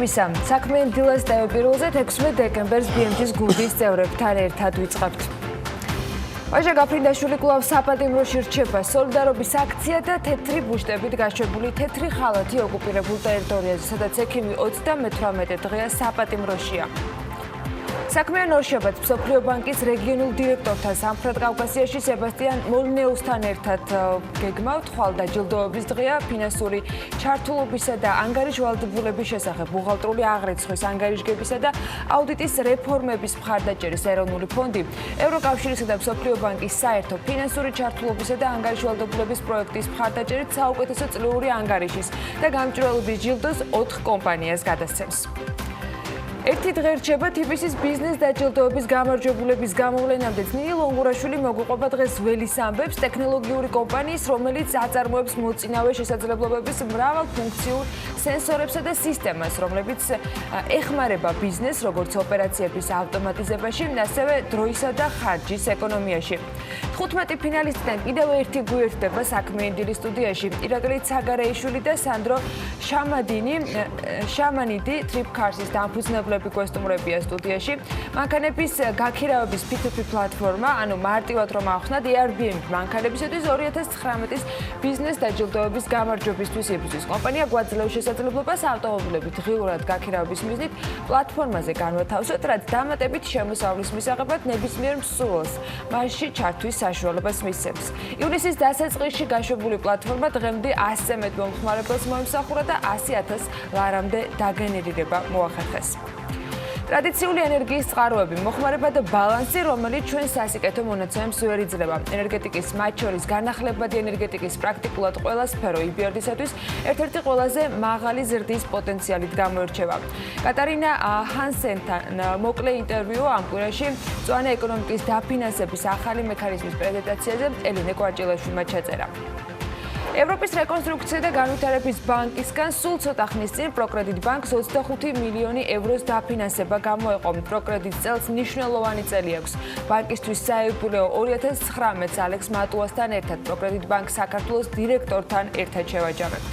მშვიდობისა. საქმიანი დილას დაეპირველზე 16 დეკემბერს BMT-ის გუნდის წევრებთან ერთად ვიწყებთ. ვაჟა გაფრინდაშვილი კვლავ საპატიმროში რჩება. სოლიდარობის აქცია და თეთრი ბუშტებით გაშვებული თეთრი ხალათი ოკუპირებულ ტერიტორიაზე, სადაც ექიმი 38 დღეა საპატიმროშია. საქმიანი ორშაბათს მსოფლიო ბანკის რეგიონულ დირექტორთან სამხრეთ კავკასიაში სებასტიან მოლნეუსთან ერთად გეგმავთ. ხვალ დაჯილდოების დღეა. ფინანსური ჩართულობისა და ანგარიშვალდებულების შესახებ ბუღალტრული აღრიცხვის, ანგარიშგებისა და აუდიტის რეფორმების მხარდაჭერის ეროვნული ფონდი, ევროკავშირისა და მსოფლიო ბანკის საერთო ფინანსური ჩართულობისა და ანგარიშვალდებულების პროექტის მხარდაჭერით საუკეთესო წლიური ანგარიშის და გამჭვირვალობის ჯილდოს 4 კომპანიას გადასცემს. ერთი დღე რჩება TBC-ის ბიზნეს დაჯილდოების გამარჯვებულების გამოვლენამდე. ნინი ლონგურაშვილი მოგვიყვება დღეს ველის ამბებს, ტექნოლოგიური კომპანიის, რომელიც აწარმოებს მოწინავე შესაძლებლობების მრავალფუნქციურ სენსორებსა და სისტემას, რომლებიც ეხმარება ბიზნესს, როგორც ოპერაციების ავტომატიზებაში, ასევე დროისა და ხარჯის ეკონომიაში. 15 ფინალისტიდან კიდევ ერთი გვერდება საქმიანი დილის სტუდიაში. ირაკლი ცაგარეიშვილი და სანდრო შამანიდი ტრიპკარსის დამფუძნებლები კოსტუმრებია სტუდიაში. მანქანების გაქირავების P2P პლატფორმა, ანუ მარტივად რომ ახსნათ Airbnb მანქანებისათვის 2019-ის ბიზნეს დაჯილდოების გამარჯვებისთვის იბრძვის. კომპანია გვაძლევს შესაძლებლობას ავტომობილებით ღიურად გაქირავების მიზნით პლატფორმაზე განვათავსოთ, რაც დამატებით შემოსავლის მისაღებად ნებისმიერ მსურველს მასში ჩართვის საშუალებას მისცემს. ივნისის დასაწყისში გაშვებული პლატფორმა დღემდე 100-ზე მეტ მომხმარებელს მოემსახურა და 100,000 ლარამდე დაგენერირება მოახერხეს. ტრადიციული ენერგიის წყაროები, მოხმარება და ბალანსი, რომელიც ჩვენ სასიკეთო მონაცემებს ვერ იძლევა. ენერგეტიკის, მათ შორის განახლებადი ენერგეტიკის პრაქტიკულად ყველა სფერო EBRD-ისათვის ერთ-ერთი ყველაზე მაღალი ზრდის პოტენციალით გამოირჩევა. კატარინა ჰანსენთან მოკლე ინტერვიუ ამ კვირაში მწვანე ეკონომიკის დაფინანსების ახალი მექანიზმის პრეზენტაციაზე ელინე კვარჭილაშვილმა ჩაწერა. ევროპის რეკონსტრუქცია და განვითარების ბანკისგან სულ ცოტა ხნის წინ პროკრედიტ ბანკს 25 მილიონი ევროს დაფინანსება გამოეყო. პროკრედიტ წელს მნიშვნელოვანი წელი აქვს. ბანკისთვის საიუბილეო 2019-ს ალექს მატუასთან ერთად პროკრედიტ ბანკ საქართველოს დირექტორთან ერთად შევაჯამებთ.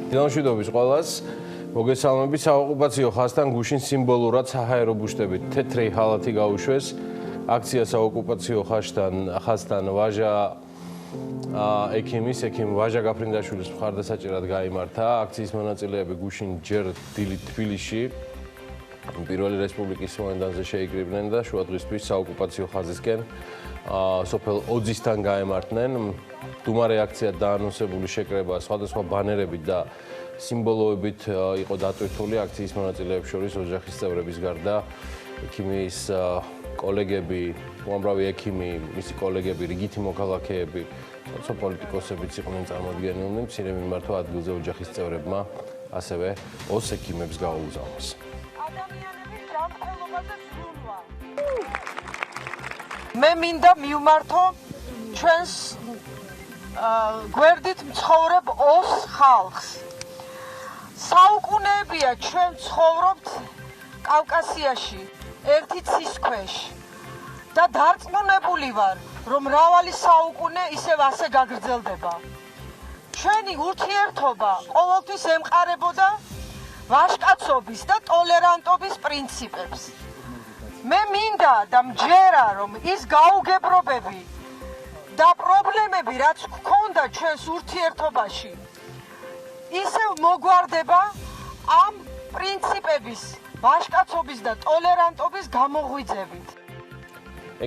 დილამშვიდობის ყველას. მოგესალმებით. საოკუპაციო ხაზთან გუშინ სიმბოლურად საჰაერო ბუშტებით თეთრი ხალათი გაუშვეს. აქცია საოკუპაციო ხაზთან ვაჟა ექიმ ვაჟა გაფრინდაშვილის მხარდასაჭერად გაიმართა. აქციის მონაწილეები გუშინ ჯერ დილით თბილისში პირველი რესპუბლიკის მოედანზე შეიკრიბნენ და შუადღისთვის საოკუპაციო ხაზისკენ სოფელ ოძისთან გაემართნენ. დუმარე აქცია დაანონსებული შეკრება სხვადასხვა ბანერებით და სიმბოლოებით იყო დატვირთული. აქციის მონაწილეებს შორის ოჯახის წევრების გარდა ექიმის კოლეგები, უამრავი ექიმი, მისი კოლეგები, რიგითი მოქალაქეები, პოლიტიკოსებიც იყვნენ წარმოდგენილნი. მცირე მიმართვა ადგილზე ოჯახის წევრებმა ასევე 20 ექიმებს გაუგზავნეს. ადამიანების ჯანმრთელობაზე სრულვა. მე მინდა მივმართო ჩვენს გვერდით მცხოვრებ 20 ხალხს. საუკუნეებია ჩვენ ცხოვრობთ კავკასიაში, ერთი ცის ქვეშ და დარწმუნებული ვარ, რომ მრავალი საუკუნე ისევ ასე გაგრძელდება. ჩვენი ურთიერთობა ყოველთვის ემყარებოდა ვაჟკაცობის და ტოლერანტობის პრინციპებს. მე მინდა და მჯერა, რომ ის გაუგებრობები, და პრობლემები რაც გქონდა ჩვენს ურთიერთობაში ისევ მოგვარდება ამ პრინციპების ვაჟკაცობის და ტოლერანტობის გამოღვიძებით.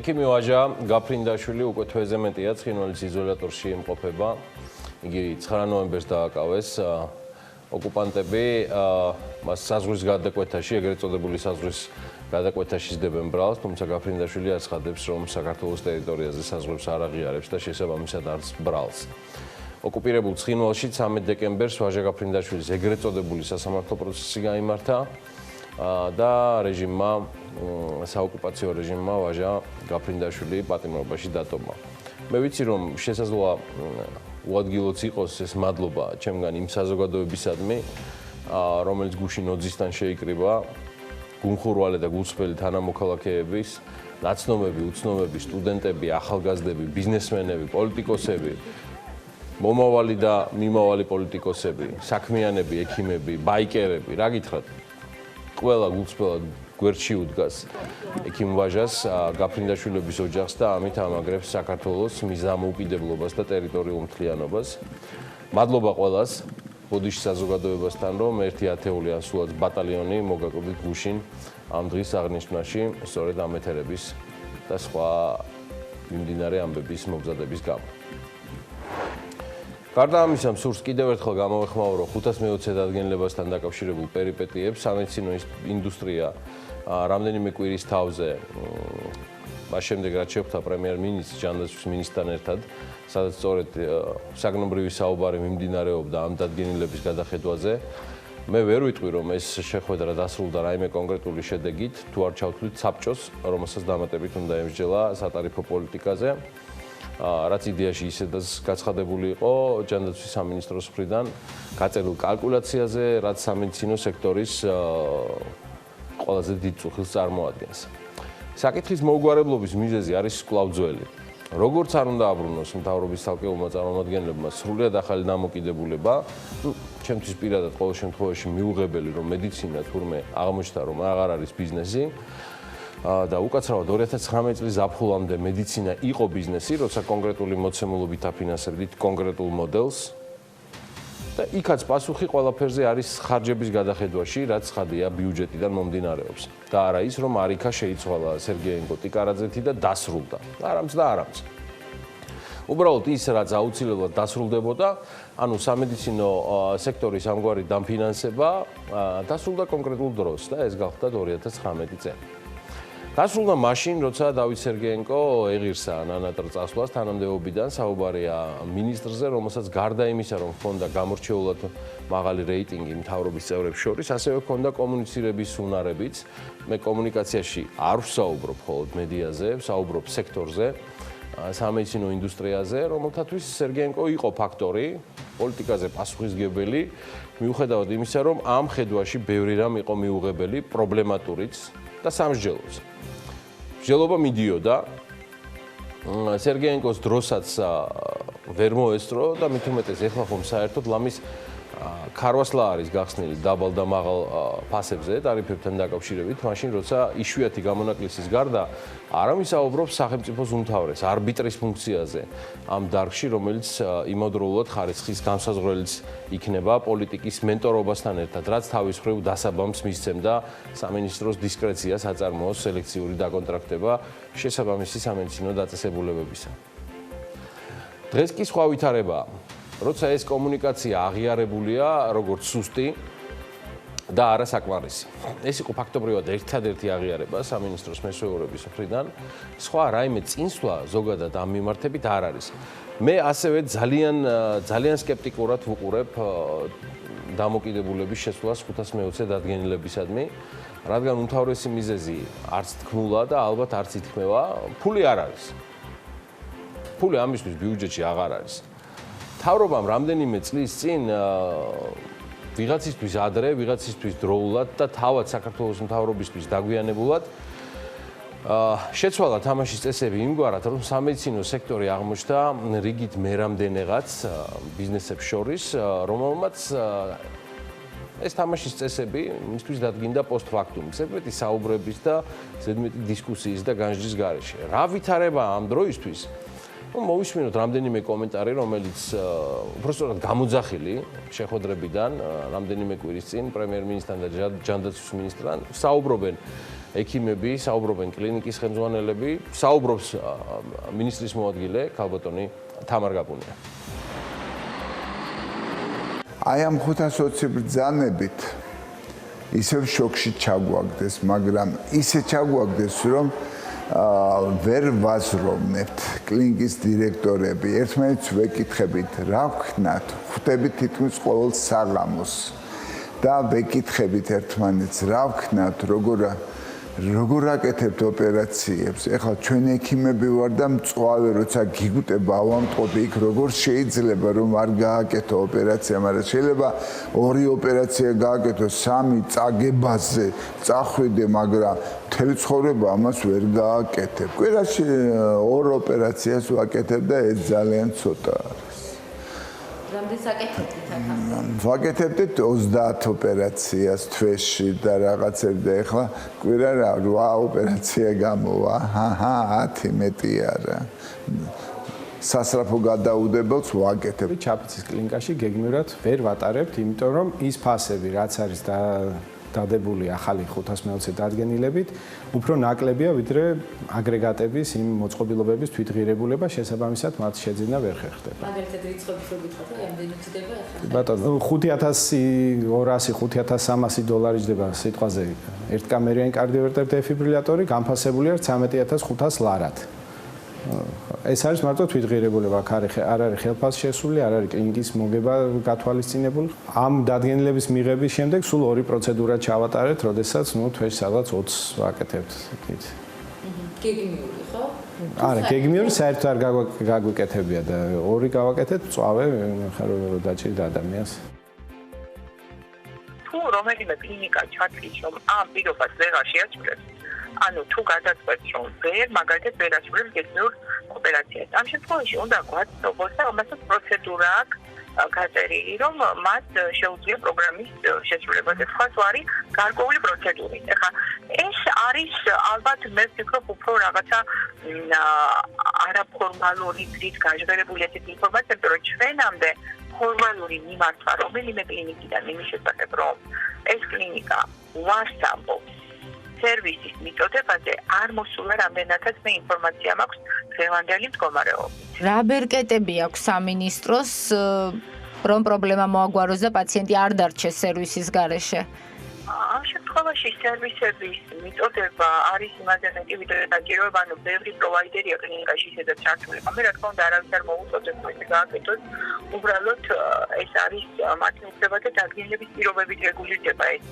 ექიმი ვაჟა გაფრინდაშვილი უკვე თვეზე მეტია ცხინვალის იზოლატორში იმყოფება. იგი 9 ნოემბერს დააკავეს ოკუპანტები მას საზღვრის გადაკვეთაში, ეგრეთ წოდებული საზღვრის გადაკვეთაში სდებენ ბრალს, თუმცა გაფრინდაშვილი აცხადებს, რომ საქართველოს ტერიტორიაზე საზღვრებს არ აღიარებს და შესაბამისად არც ბრალს. ოკუპირებულ ცხინვალში 13 დეკემბერს ვაჟა გაფრინდაშვილის ეგრეთ წოდებული სასამართლო პროცესი გაიმართა და რეჟიმმა, საოკუპაციო რეჟიმმა ვაჟა გაფრინდაშვილი პატიმრობაში დატოვა. მე ვიცი, რომ შესაძლოა უადგილოც იყოს ეს მადლობა ჩემგან იმ საზოგადოებისადმი, რომელიც გუშინ 20-დან შეიკრიბა, გულხურვალე და გულწრფელი თანამოქალაქეების, ნაცნობები, უცნობები, სტუდენტები, ახალგაზრდები, ბიზნესმენები, პოლიტიკოსები, მომავალი და მიმავალი პოლიტიკოსები, საქმიანები, ექიმები, ბაიკერები, რა გითხრათ? ყველა გულწრფელად გვერდში უდგას ექიმ ვაჟას გაფრინდაშვილების ოჯახს და ამით ამაგრებს საქართველოს მის დამოუკიდებლობას და ტერიტორიულ მთლიანობას. მადლობა ყველას, ბოდიში საზოგადოებასთან, რომ ერთი ათეული ან სულაც ბატალიონი მოგაკვდით გუშინ ამ დღის აღნიშვნაში, სწორედ ამ ეთერების და სხვა მიმდინარე ამბების მომზადების გამო. გარდა ამისა, სურს კიდევ ერთხელ გამოვეხმაურო 520 დადგენილებასთან დაკავშირებულ პერიპეტიებს. სამედიცინო ინდუსტრია რამდენიმე კვირის თავზე, მას შემდეგ რაც შეხვდა პრემიერ-მინისტრს ჯანდაცვის მინისტრთან ერთად, სადაც სწორედ საგნობრივი საუბარი მიმდინარეობდა ამ დადგენილების გადახედვაზე. მე ვერ ვიტყვი, რომ ეს შეხვედრა დასრულდა რაიმე კონკრეტული შედეგით, თუ არ ჩავთვლით საბჭოს, რომელსაც დამატებით უნდა ემსჯელა სატარიფო პოლიტიკაზე. რაც იდეაში ისედაც გაცხადებული იყო ჯანდაცვის სამინისტროს მხრიდან გაწერილ კალკულაციაზე, რაც სამედიცინო სექტორის ყველაზე დიდ წუხილს წარმოადგენს. საკითხის მოუგვარებლობის მიზეზი არის კვლავ ძველი. როგორც არ უნდა აბრუნოს მთავრობის ცალკეულმა წარმომადგენლებმა სრულად ახალი დამოკიდებულება, ჩემთვის პირადად ყოველ შემთხვევაში მიუღებელი, რომ მედიცინა თურმე აღმოჩნდა, რომ აღარ არის ბიზნესი. და უკაცრავად 2019 წლის ზაფხულამდე მედიცინა იყო ბიზნესი, როცა კონკრეტული მოცემულობით აფინანსებდით კონკრეტულ მოდელს და იქაც პასუხი ყველაფერზე არის ხარჯების გადახედვაში, რაც ცხადია ბიუჯეტიდან მომდინარეობს. და არა ის, რომ არიქა შეიცვალა სერგეენკო ტიკარაძეთი და დასრულდა. არამც და არამც. უბრალოდ ის, რაც აუცილებლად დასრულდებოდა, ანუ სამედიცინო სექტორის ამგვარი დამფინანსება დასრულდა კონკრეტულ დროს და ეს გახდა 2019 წელი. დასრულდა მაშინ, როცა დავით სერგეენკო ეღირსა ნანატრ წასვლას თანამდებობიდან, საუბარია მინისტრზე, რომელსაც გარდა იმისა, რომ ჰქონდა გამორჩეულად მაღალი რეიტინგი მთავრობის წევრებს შორის, ასევე ჰქონდა კომუნიცირების უნარებიც. მე კომუნიკაციაში არ ვსაუბრობ მხოლოდ მედიაზე, ვსაუბრობ სექტორზე, სამედიცინო ინდუსტრიაზე, რომელთათვის სერგეენკო იყო ფაქტორი, პოლიტიკაზე პასუხისმგებელი, მიუხედავად იმისა, რომ ამ ხედვაში ბევრი რამ იყო მიუღებელი, პრობლემატურიც და სამსჯელოც. მსჯელობა მიდიოდა სერგეენკოს დროსაც ვერ მოესწრო და მით უმეტეს ეხლა ხომ საერთოდ ლამის ქარვასლა არის გახსნილი დაბალ და მაღალ ფასებზე ტარიფებთან დაკავშირებით, მაშინ როცა იშვიათი გამონაკლისის გარდა არ ვისაუბრობს სახელმწიფოს უმთავრეს არბიტრის ფუნქციაზე ამ დარგში, რომელიც იმავდროულად ხარისხის განსაზღვრელიც იქნება პოლიტიკის მენტორობასთან ერთად, რაც თავის მხრივ დასაბამს მისცემდა სამინისტროს დისკრეციას აწარმოოს სელექციური დაკონტრაქტება შესაბამისი სამედიცინო დაწესებულებებისა. დღეს კი სხვა ვითარებაა. როცა ეს კომუნიკაცია აღიარებულია როგორც სუსტი და არასაკმარისი. ეს იყო ფაქტობრივად ერთადერთი აღიარება სამინისტროს მესვეურების მხრიდან. სხვა რაიმე წინსვლა ზოგადად ამ მიმართებით არ არის. მე ასევე ძალიან სკეპტიკურად ვუყურებ დამოკიდებულების შესვლას 520 დადგენილებისადმი, რადგან უმთავრესი მიზეზი არც თქმულა და ალბათ არც ითქმევა, ფული არ არის. ფული ამისთვის ბიუჯეტში აღარ არის. მთავრობამ რამდენიმე წლის წინ ვიღაცისთვის ადრე, ვიღაცისთვის დროულად და თავად საქართველოს მთავრობისთვის დაგვიანებულად შეცვალა თამაშის წესები იმგვარად, რომ სამედიცინო სექტორი აღმოჩნდა რიგით მერამდენეღაც ბიზნესებს შორის, რომელმაც ეს თამაშის წესები მისთვის დადგინდა პოსტფაქტუმ, ზედმეტი საუბრების და ზედმეტი დისკუსიის და განსჯის გარეშე. რა ვითარება ამ დროისთვის? მოვისმინოთ რამდენიმე კომენტარი, რომელიც უბრალოდ გამოძახილი შეხვედრებიდან რამდენიმე კვირის წინ პრემიერ-მინისტრთან და ჯანდაცვის მინისტრთან საუბრობენ ექიმები, საუბრობენ კლინიკის ხელმძღვანელები, საუბრობს მინისტრის მოადგილე ქალბატონი თამარ გაპუნია. აი ამ 520 ბრძანებით ისევ შოქში ჩაგვაგდეს, მაგრამ ისე ჩაგვაგდეს, რომ ვერ ვაზროვნებთ კლინიკის დირექტორები, ერთმანეთს ვეკითხებით, რა ვქნათ, ხვდებით თითქმის ყოველ საღამოს და ვეკითხებით ერთმანეთს, რა ვქნათ, როგორ აკეთებთ ოპერაციებს. ეხლა ჩვენ ექიმები ვარ და მწვავე, როცა გიგუტება ავამტყობი იქ, როგორ შეიძლება რომ არ გააკეთო ოპერაცია, მაგრამ შეიძლება 2 ოპერაცია გააკეთო, 3 წაგებაზე წახვიდე, მაგრამ მთელი ცხოვრება ამას ვერ გააკეთებ. კვირაში 2 ოპერაციას ვაკეთებ და ეს ძალიან ცოტა არის. რამდენს აკეთებდით აქ? ვაკეთებდით 30 ოპერაციას თვეში და რაღაცები და ეხლა კვირა რა 8 ოპერაცია გამოვა. 10 მეტი არა. სასწრაფო გადაუდებელს ვაკეთებ. ჩაფიცის კლინიკაში გეგმიურად ვერ ვატარებთ, იმიტომ რომ ის ფასები, რაც არის დადებული ახალი 520 დადგენილებით, უფრო ნაკლებია, ვიდრე აგრეგატების იმ მოწყობილობების თვითღირებულება, შესაბამისად მათ შეძენა ვერ ხერხდება. მაგალითად რიცხვებით რო გითხრათ, რამდენი ჩდება ახლა? ბატონო, 5200, 5300 დოლარი ჯდება სიტყვაზე ერთკამერიანი კარდიოვერტერ დეფიბრილატორი, განფასებულია 13500 ლარად. ეს არის მარტო თვითღირებულება, არ არის ხელფასი შესული, არ არის კლინიკის მოგება გათვალისწინებული. ამ დადგენილების მიღების შემდეგ სულ 2 პროცედურა ჩავატარეთ, როდესაც თვეში სადღაც 20 ვაკეთებთ. გეგმიური, ხო? არა, გეგმიური საერთოდ არ გაგვიკეთებია და 2 გავაკეთეთ, წავე ხარო დაჭირდა ადამიანს. თუ რომელიმე კლინიკა ჩათვლის, რომ ამ პირობას ვერ შეასრულებს, ანუ თუ გადაწყვეტს, რომ მაგალითად ვერ ასრულებს გეგმიურ ოპერაციას. ამ შემთხვევაში უნდა გვაცნობს და ამასაც პროცედურა აქვს გაწერილი, რომ მათ შეუძლია პროგრამის შესრულება და სხვა არის გარკვეული პროცედურა. ეხლა ეს არის ალბათ მე ვფიქრობ უფრო რაღაცა არაფორმალური გზით გაჟღერებული ესეთი ინფორმაცია, რომ ჩვენამდე ფორმალური მიმართვა რომელიმე კლინიკიდან იმის შესახებ, რომ ეს კლინიკა უარს ამბობს სერვისის მიწოდებაზე არ მოსულა რამდენადაც მე ინფორმაცია მაქვს დღევანდელი მდგომარეობით. რა ბერკეტები აქვს სამინისტროს, რომ პრობლემა მოაგვაროს და პაციენტი არ დარჩეს სერვისის გარეშე? ამ შემთხვევაში სერვისების მიწოდება არის იმაზე მეტი, ვიდრე საჭიროება, ანუ ბევრი პროვაიდერია კლინიკაში ისედაც ჩართული. მე რა თქმა უნდა არავის არ მოუწოდებს ესე გააკეთოს. უბრალოდ ეს არის მათი უფლება და დადგენილების პირობებით რეგულირდება ეს.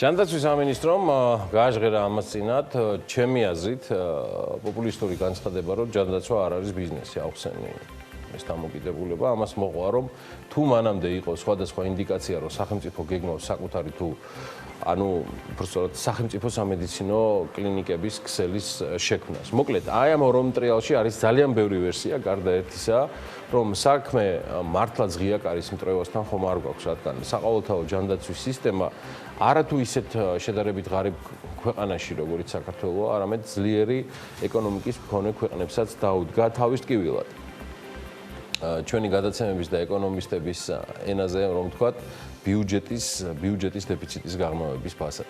ჯანდაცვის სამინისტრომ გააჟღერა ამას წინათ, ჩემი აზრით, პოპულისტური განცხადება, რომ ჯანდაცვა არ არის ბიზნესი, ახსენი ეს დამოკიდებულება, ამას მოყვა, რომ თუ მანამდე იყო სხვადასხვა ინდიკაცია, რომ სახელმწიფო გეგმავს საკუთარი თუ ანუ უბრალოდ სახელმწიფო სამედიცინო კლინიკების ქსელის შექმნას. მოკლედ, აი ამ 2 ტრიალში არის ძალიან ბევრი ვერსია, გარდა ერთისა, რომ საქმე მართლაც ღიაკარის მტრევასთან ხომ არ გვაქვს, რადგან საყოველთაო ჯანდაცვის სისტემა არათუ ისეთ შედარებით ღარიბ ქვეყანაში, როგორც საქართველო, არამედ ძლიერი ეკონომიკის მქონე ქვეყნებსაც დაუდგა თავის ტკივილად. ჩვენი გადაცემების და ეკონომისტების ენაზე, რომ ვთქვათ, ბიუჯეტის დეფიციტის გაღრმავების ფასად.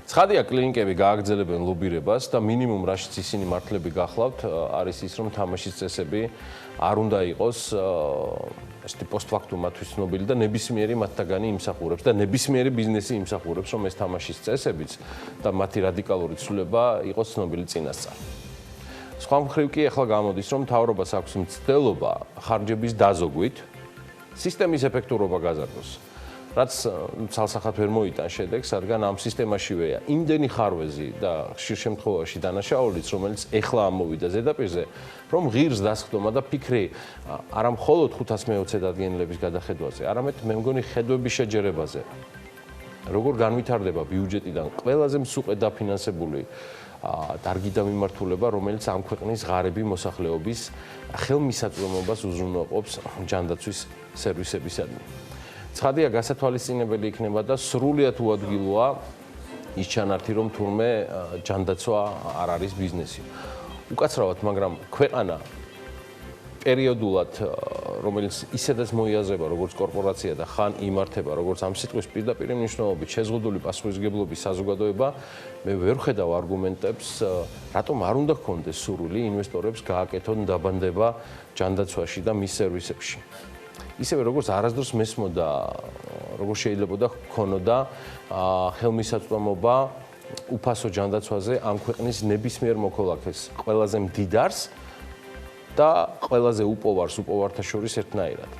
ცხადია, კლინიკები გააგრძელებენ ლობირებას და მინიმუმ რაშიც ისინი მართლები გახლავთ, არის ის, რომ თამაშის წესები არ უნდა იყოს ესეთი პოსტფაქტუმ მათთვის ცნობილი და ნებისმიერი მათთაგანი იმსახურებს და ნებისმიერი ბიზნესი იმსახურებს, რომ ეს თამაშის წესებიც და მათი რადიკალური ცვლილება იყოს ცნობილი წინასწარ. სხვა მხრივ კი ახლა გამოდის, რომ მთავრობას აქვს მცდელობა ხარჯების დაზოგვით სისტემის ეფექტურობა გაზარდოს. რაც ცალსახად ვერ მოიტან შედეგს, რადგან ამ სისტემაშივეა იმდენი ხარვეზი და ხშირ შემთხვევაში დანაშაულიც, რომელიც ეხლა ამოვიდა ზედაპირზე, რომ ღირს დასხდომა და ფიქრი არა მხოლოდ 520 დადგენილების გადახედვაზე, არამედ მე მგონი ხედვების შეჯერებაზე. როგორ განვითარდება ბიუჯეტიდან ყველაზე მსუყე დაფინანსებული დარგი და მიმართულება, რომელიც ამ ქვეყნის ღარიბი მოსახლეობის ხელმისაწვდომობას უზრუნველყოფს ჯანდაცვის სერვისებისადმი. ცხადია, გასათვალისწინებელი იქნება და სრულიად უადგილოა ის ჩანართი, რომ თურმე ჯანდაცვა არ არის ბიზნესი. უკაცრავად, მაგრამ ქვეყანა პერიოდულად, რომელიც ისედაც მოიაზრება როგორც კორპორაცია და ხან იმართება როგორც ამ სიტყვის პირდაპირ მნიშვნელობით შეზღუდული პასუხისმგებლობის საზოგადოება, მე ვერ ხედავ არგუმენტებს, რატომ არ უნდა ჰქონდეს სურვილი ინვესტორებს გააკეთონ დაბანდება ჯანდაცვაში და მის სერვისებში. ისევე როგორც არასდროს მესმოდა, როგორ შეიძლება ჰქონოდა ხელმისაწვდომობა უფასო ჯანდაცვაზე ამ ქვეყნის ნებისმიერ მოქალაქეს, ყველაზე მდიდარს და ყველაზე უპოვართა შორის ერთნაირად.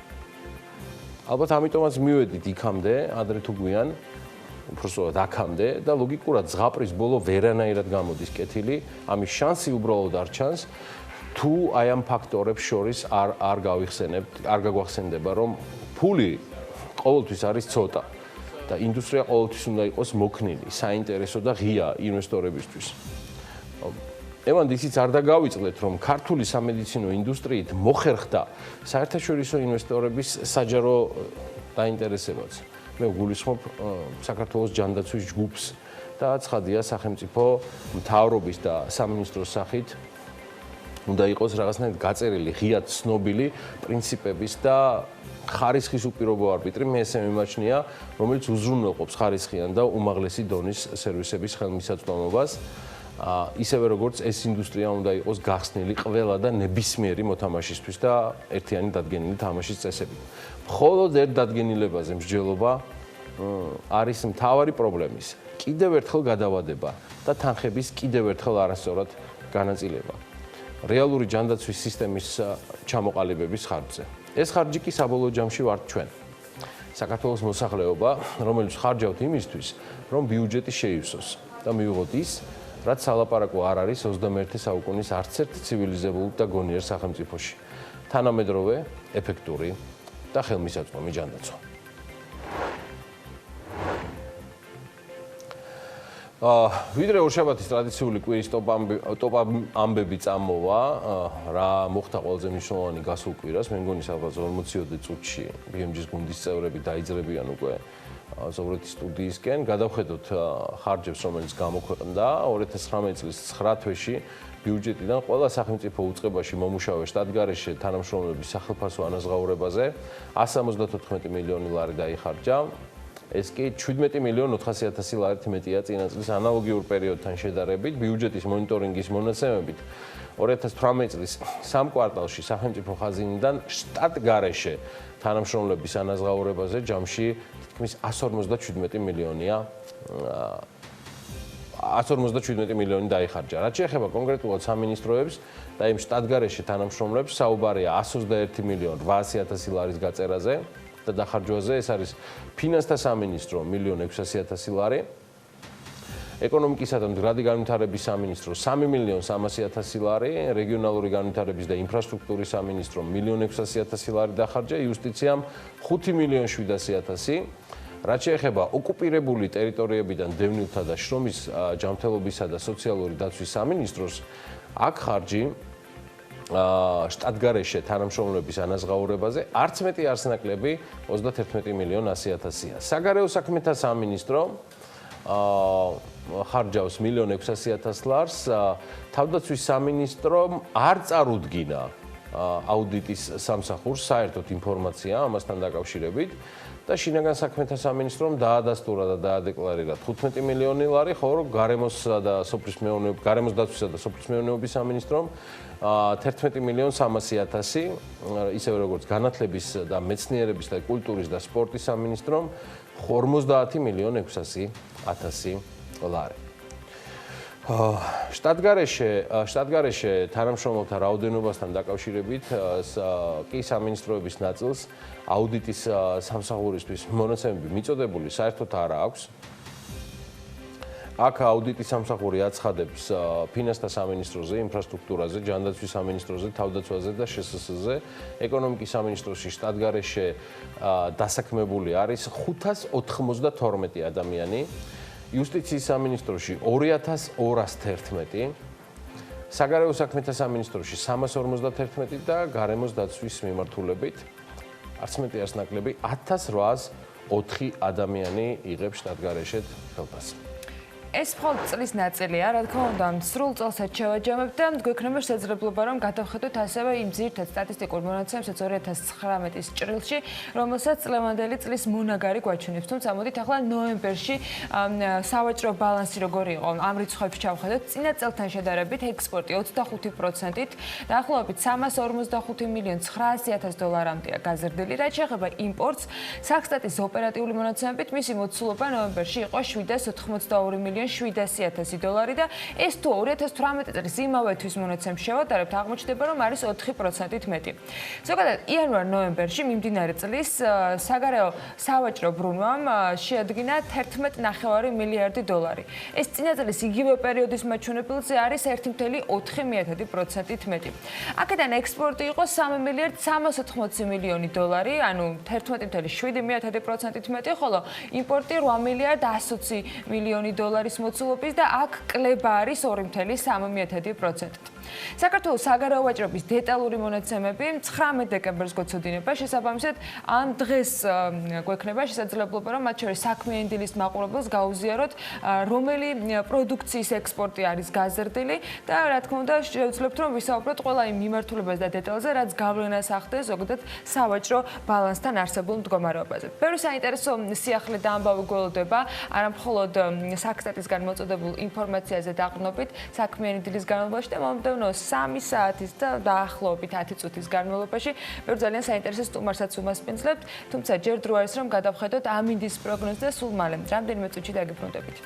ალბათ ამიტომაც მივედით იქამდე, ადრე თუ გვიან, უბრალოდ აქამდე და ლოგიკურად ზღაპრის ბოლო ვერანაირად გამოდის კეთილი, ამის შანსი უბრალოდ არ ჩანს, თუ აი ამ ფაქტორებს შორის არ გაგვახსენდება, რომ ფული ყოველთვის არის ცოტა და ინდუსტრია ყოველთვის უნდა იყოს მოქნილი, საინტერესო და ღია ინვესტორებისთვის. ევანდ ისიც არ დაგავიწყდეთ, რომ ქართული სამედიცინო ინდუსტრიით მოხერხდა საერთაშორისო ინვესტორების საჯარო დაინტერესებაც. მე ვგულისხმობ საქართველოს ჯანდაცვის ჯგუფს და ცხადია სახელმწიფო მთავრობის და სამინისტროს სახით უნდა იყოს რაღაცნაირად გაწერილი, ღიად ცნობილი პრინციპების და ხარისხის უპირობო არბიტრი, მე ესე მიმაჩნია, რომელიც უზრუნველყოფს ხარისხიან და უმაღლესი დონის სერვისების ხელმისაწვდომობას. ისევე როგორც ეს ინდუსტრია უნდა იყოს გახსნილი ყველა და ნებისმიერი მოთამაშისთვის და ერთიანი დადგენილი თამაშის წესებით. მხოლოდ ერთ დადგენილებაზე მსჯელობა არის მთავარი პრობლემის კიდევ ერთხელ გადავადება და თანხების კიდევ ერთხელ არასწორად განაწილება. რეალური ჯანდაცვის სისტემის ჩამოყალიბების ხარჯზე. ეს ხარჯი კი საბოლოო ჯამში ვართ ჩვენ. საქართველოს მოსახლეობა, რომელიც ხარჯავთ იმისთვის, რომ ბიუჯეტი შეივსოს და მივიღოთ ის, რაც სალაპარაკო არ არის 21 საუკუნის არც ერთ ცივილიზებულ და გონიერ სახელმწიფოში. თანამედროვე, ეფექტური და ხელმისაწვდომი ჯანდაცვა. ვიდრე ორშაბათის ტრადიციული კვირის ტოპ ამბები წამოვა, რა მოხდა ყველაზე მნიშვნელოვანი გასულ კვირას, მე მგონი ალბათ 40-ოდე წუთში BMG-ის გუნდის წევრები დაიძრებიან უკვე ზოვრეთის სტუდიისკენ, გადავხედოთ ხარჯებს, რომელიც გამოქვეყნდა 2019 წლის 9 თვეში ბიუჯეტიდან ყველა სახელმწიფო უწყებაში მომუშავე შტატგარეშე თანამშრომლების სახელფასო ანაზღაურებაზე 174 მილიონი ლარი დაიხარჯა. ეს კი 17 მილიონ 400.000 ლარით მეტია წინა წლის ანალოგიურ პერიოდთან შედარებით. ბიუჯეტის მონიტორინგის მონაცემებით 2018 წლის 3 კვარტალში სახელმწიფო ხაზინიდან შტატგარეშე თანამშრომლების ანაზღაურებაზე ჯამში თითქმის 157 მილიონი დაიხარჯა. რაც შეეხება კონკრეტულად სამინისტროებს და იმ შტატგარეშე თანამშრომლებს, საუბარია 121 მილიონ 800.000 ლარის გაწერაზე და დახარჯვაზე, ეს არის ფინანსთა სამინისტრო 1.600.000 ლარი, ეკონომიკისა და მდგრადი განვითარების სამინისტრო 3.300.000 ლარი, რეგიონალური განვითარების და ინფრასტრუქტურის სამინისტრო 1.600.000 ლარი დახარჯა, იუსტიციამ 5.700.000. რაც შეეხება ოკუპირებული ტერიტორიებიდან დევნილთა და შრომის ჯანმრთელობისა და სოციალური დაცვის სამინისტროს, აქ ხარჯი შტატგარეშე თანამშრომლების ანაზღაურებაზე არც მეტი არც ნაკლები 31 მილიონ 100.000-ია. საგარეო საქმეთა სამინისტრო ხარჯავს 1.600.000 ლარს, თავდაცვის სამინისტრომ არ წარუდგინა აუდიტის სამსახურს საერთოდ ინფორმაცია ამასთან დაკავშირებით და შინაგან საქმეთა სამინისტრომ დაადასტურა და დაადეკლარირა 15 მილიონი ლარი, ხოლო გარემოს დაცვისა და სოფლის მეურნეობის სამინისტრომ 11 მილიონ 300.000, ისევე როგორც განათლების და მეცნიერების და კულტურის და სპორტის სამინისტრომ 50 მილიონ 600.000 ლარი. შტატგარეშე თანამშრომელთა რაოდენობასთან დაკავშირებით კი სამინისტროების ნაწილს აუდიტის სამსახურისთვის მონაცემები მიწოდებული საერთოდ არ აქვს. აქ აუდიტის სამსახური აცხადებს ფინანსთა სამინისტროზე, ინფრასტრუქტურაზე, ჯანდაცვის სამინისტროზე, თავდაცვაზე და შსს-ზე. ეკონომიკის სამინისტროში შტატგარეშე დასაქმებული არის 592 ადამიანი. იუსტიციის სამინისტროში 2211, საგარეო საქმეთა სამინისტროში 351 და გარემოს დაცვის მიმართულებით არც მეტი არც ნაკლები 1804 ადამიანი იღებს შტატგარეშეთ ხელფასს. ეს მხოლოდ წლის ნაწილია, რა თქმა უნდა, სრულ წელსაც შევაჯამებთ და გვექნება შესაძლებლობა, რომ გადავხედოთ ასევე იმ ძირითად სტატისტიკურ მონაცემებს 2019-ის ჭრილში, რომელსაც წლევანდელი წლის მონაგარი გვაჩვენებს. თუმცა მოდით ახლა ნოემბერში სავაჭრო ბალანსი როგორი იყო, ამ რიცხვებში ჩავხედოთ. წინა წელთან შედარებით ექსპორტი 25%-ით, დაახლოებით 345 მილიონ 900.000 დოლარამდეა გაზრდილი. რაც შეეხება იმპორტს, საქსტატის ოპერატიული მონაცემებით მისი მოცულობა ნოემბერში იყო 782 მილიონ 700.000 დოლარი და ეს თუ 2018 წლის იმავე თვის მონაცემს შევატარებთ, აღმოჩნდება, რომ არის 4%-ით მეტი. ზოგადად, იანვარ-ნოემბერში მიმდინარე წლის საგარეო სავაჭრო ბრუნვამ შეადგინა 11.9 მილიარდი დოლარი. ეს წინა წლის იგივე პერიოდის მაჩვენებელზე არის 1.4%-ით მეტი. აქედან ექსპორტი იყო 3 მილიარდ 380 მილიონი დოლარი, ანუ 11.7%-ით მეტი, ხოლო იმპორტი 8 მილიარდ 120 მილიონი დოლარის მოცულობის და აქ კლება არის 2.3%-ით. საქართველოს საგარეო ვაჭრობის დეტალური მონაცემები 19 დეკემბერს გვეცოდინება, შესაბამისად ამ დღეს გვექნება შესაძლებლობა, რომ მათ შორის საქმიანი დილის მაყურებელს გაუზიაროთ, რომელი პროდუქციის ექსპორტი არის გაზრდილი და რა თქმა უნდა შევძლებთ, რომ ვისაუბროთ ყველა იმ მიმართულებაზე და დეტალზე, რაც გავლენას ახდენს ზოგადად სავაჭრო ბალანსთან არსებულ მდგომარეობაზე. ბევრი საინტერესო სიახლე და ამბავი გველოდება, არა მხოლოდ საქსტატისგან მოწოდებულ ინფორმაციაზე დაყრდნობით საქმიანი დილის განმავლობაში და მომდევნო 3 საათის და დაახლოებით 10 წუთის განმავლობაში ბევრ ძალიან საინტერესო სტუმარსაც უმასპინძლებთ, თუმცა ჯერ დრო არის, რომ გადავხედოთ ამინდის პროგნოზს და სულ მალე რამდენიმე წუთში დაგიბრუნდებით.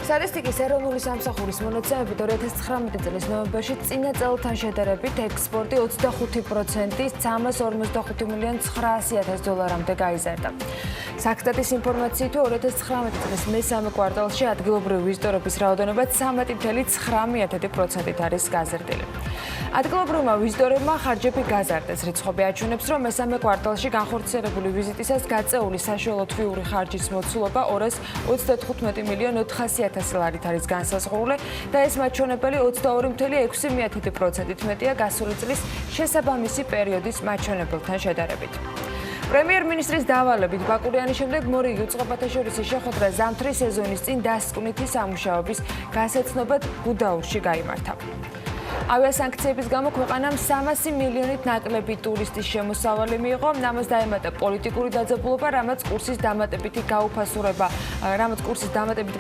სტატისტიკის ეროვნული სამსახურის მონაცემებით 2019 წლის ნოემბერში წინა წელთან შედარებით ექსპორტი 25%-ის 345 მილიონ 900.000 დოლარამდე გაიზარდა. საქსტატის ინფორმაციით 2019 წლის მესამე კვარტალში ადგილობრივი ვიზიტორების რაოდენობა 13.9%-ით არის გაზრდილი. ადგილობრივმა ვიზიტორებმა ხარჯები გაზარდეს. რიცხვები აჩვენებს, რომ მესამე კვარტალში განხორციელებული ვიზიტისას გაწეული საშუალო თვიური ხარჯის მოცულობა 235 მილიონ 400.000 ლარით არის განსაზღვრული და ეს მაჩვენებელი 22.6%-ით მეტია გასული წლის შესაბამისი პერიოდის მაჩვენებელთან შედარებით. პრემიერ-მინისტრის დავალებით ბაკურიანის შემდეგ მორიგი უწყებათა შორის შეხვედრა ზამთრის სეზონის წინ დასკვნითი სამუშაოების გასაცნობად გუდაურში გაიმართა. ავიასანქციების გამო ქვეყანამ 300 მილიონით ნაკლები ტურისტის შემოსავალი მიიღო. ამას დაემატა პოლიტიკური დაძაბულობა, რამაც კურსის დამატებითი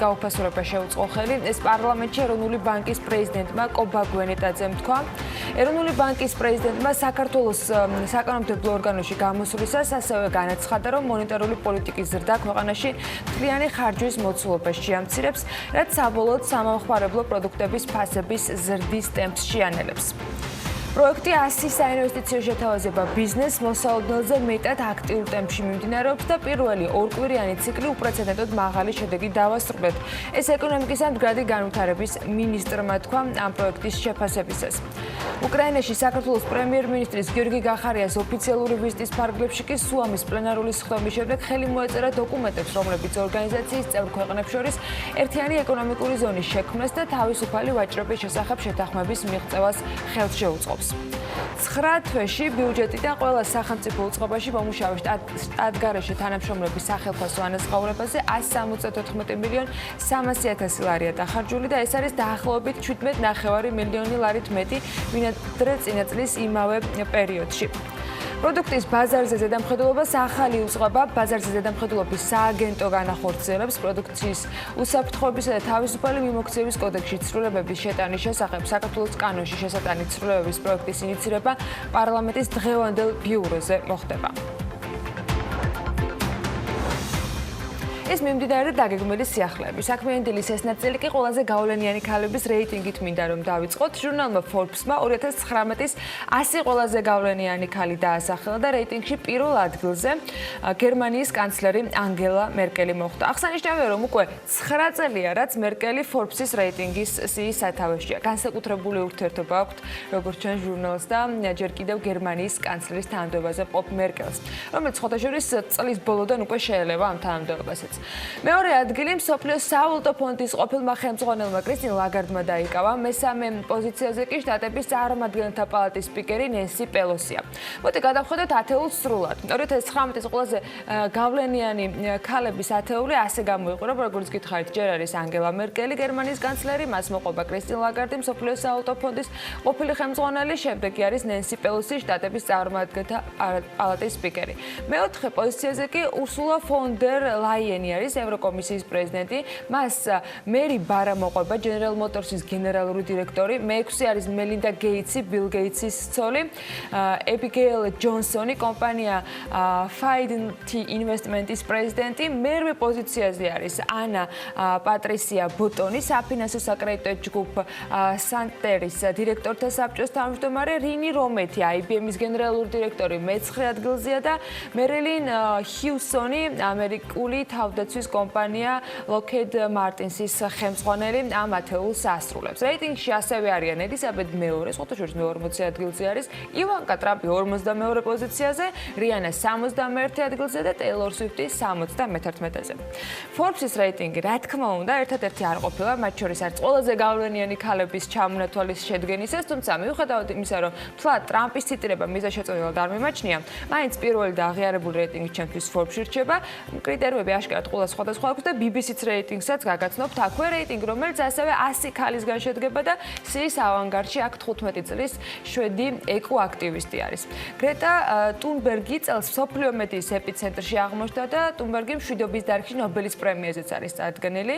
გაუფასურება შეუწყო ხელი. ეს პარლამენტში ეროვნული ბანკის პრეზიდენტმა კობა გვენეტაძემ თქვა. ეროვნული ბანკის პრეზიდენტმა საქართველოს საკანონმდებლო ორგანოში გამოსვლისას ასევე განაცხადა, რომ მონეტარული პოლიტიკის ზრდა ქვეყანაში მთლიანი ხარჯვის მოცულობას შეამცირებს, რაც საბოლოოდ სამომხმარებლო პროდუქტების ფასების ზრდის ტემპს შეანელებს. პროექტი 100 საინვესტიციო შეთავაზება ბიზნეს მოსალოდნელზე მეტად აქტიურ ტემპში მიმდინარეობს და პირველი ორკვირიანი ციკლი უპრეცედენტოდ მაღალი შედეგით დავასრულეთ. ეს ეკონომიკის და მდგრადი განვითარების მინისტრმა თქვა ამ პროექტის შეფასებისას. უკრაინაში საქართველოს პრემიერ-მინისტრის გიორგი გახარიას ოფიციალური ვიზიტის ფარგლებში კი სუამის პლენარული სხდომის შემდეგ ხელი მოეწერა დოკუმენტებს, რომლებიც ორგანიზაციის წევრ ქვეყნებს შორის ერთიანი ეკონომიკური ზონის შექმნას და თავისუფალი ვაჭრობის შესახებ შეთანხმების მიღწევას ხელს შეუწყობს. აკეთებს. 9 თვეში ბიუჯეტიდან ყველა სახელმწიფო უწყებაში მომუშავე შტატგარეშე თანამშრომლების სახელმწიფო ანაზღაურებაზე 174 მილიონ 300.000 ლარია დახარჯული და ეს არის დაახლოებით 17.5 მილიონი ლარით მეტი, ვინაიდან წინა წლის იმავე პერიოდში. პროდუქტის ბაზარზე ზედამხედველობას ახალი უწყება ბაზარზე ზედამხედველობის სააგენტო განახორციელებს პროდუქციის უსაფრთხოებისა და თავისუფალი მიმოქცევის კოდექსში ცვლილებების შეტანის შესახებ საქართველოს კანონში შესატანი ცვლილებების პროექტის ინიცირება პარლამენტის დღევანდელ ბიუროზე მოხდება. ეს მიმდინარე დაგეგმილი სიახლეები. საქმიანი დილის ეს ნაწილი კი ყველაზე გავლენიანი ქალების რეიტინგით მინდა რომ დავიწყოთ. ჟურნალმა Forbes-მა 2019-ის 100 ყველაზე გავლენიანი ქალი დაასახელა და რეიტინგში პირველ ადგილზე გერმანიის კანცლერი ანგელა მერკელი მოხვდა. აღსანიშნავია, რომ უკვე 9 წელია, რაც მერკელი Forbes-ის რეიტინგის სიის სათავეშია. განსაკუთრებული ურთიერთობა აქვს როგორც ჩვენ ჟურნალს და ჯერ კიდევ გერმანიის კანცლერის თანამდებობაზე მყოფ მერკელს, რომელიც ხოთაშორის წლის ბოლოდან უკვე შეელევა ამ თანამდებობასაც. მეორე ადგილი მსოფლიოს სავალუტო ფონდის ყოფილმა ხელმძღვანელმა კრისტინ ლაგარდმა დაიკავა. მესამე პოზიციაზე კი შტატების წარმომადგენელთა პალატის სპიკერი ნენსი პელოსია. მოდით გადავხედოთ ათეულს სრულად. 2019-ის ყველაზე გავლენიანი ქალების ათეული ასე გამოიყურება, როგორც გითხარით, ჯერ არის ანგელა მერკელი, გერმანიის კანცლერი, მას მოყვა კრისტინ ლაგარდი, მსოფლიოს სავალუტო ფონდის ყოფილი ხელმძღვანელი, შემდეგ კი არის ნენსი პელოსი, შტატების წარმომადგენელთა პალატის სპიკერი. მეოთხე პოზიციაზე კი ურსულა ფონ დერ ლაიენი არის ევროკომისიის პრეზიდენტი, მას მერი ბარა მოყვება, General Motors-ის გენერალური დირექტორი, მეექვსე არის მელინდა გეიტსი, ბილ გეიტსის ცოლი, ებიგეილ ჯონსონი, კომპანია Fidelity Investment-ის პრეზიდენტი, მერვე პოზიციაზე არის ანა პატრისია ბოტონი, საფინანსო საკრედიტო ჯგუფ სანტერის დირექტორთა საბჭოს თავმჯდომარე, რინი რომეთი, IBM-ის გენერალური დირექტორი, მეცხრე ადგილზეა და მერილინ ჰიუსონი, ამერიკული თავდაცვის კომპანია Lockheed Martin-ის ხელმძღვანელი ამ ათეულს ასრულებს. რეიტინგში ასევე არიან ელიზაბეთ მეორე, ხოთაშორის მე-40 ადგილზე არის, ივანკა ტრამპი 42 პოზიციაზე, რიანა 61 ადგილზე და ტეილორ სვიფტი 71-ზე. Forbes-ის რეიტინგი, რა თქმა უნდა, ერთადერთი არ ყოფილა, მათ შორის არის ყველაზე გავლენიანი ქალების ჩამონათვალის შედგენისას, თუმცა მიუხედავად იმისა, რომ თლად ტრამპის ციტირება მიზანშეწონილად არ მიმაჩნია, მაინც პირველი და აღიარებული რეიტინგი ჩემთვის Forbes-ში რჩება. კრიტერიუმები აშკარად ყველა სხვადასხვა აქვს და BBC-ს რეიტინგსაც გაგაცნობთ აქვე რეიტინგი, რომელიც ასევე 100 ქალისგან შედგება და სიის ავანგარდში აქ 15 წლის შვედი ეკოაქტივისტი არის. გრეტა ტუნბერგი წელს მსოფლიო მედიის ეპიცენტრში აღმოჩნდა და ტუნბერგი მშვიდობის დარგში ნობელის პრემიაზეც არის წარდგენილი.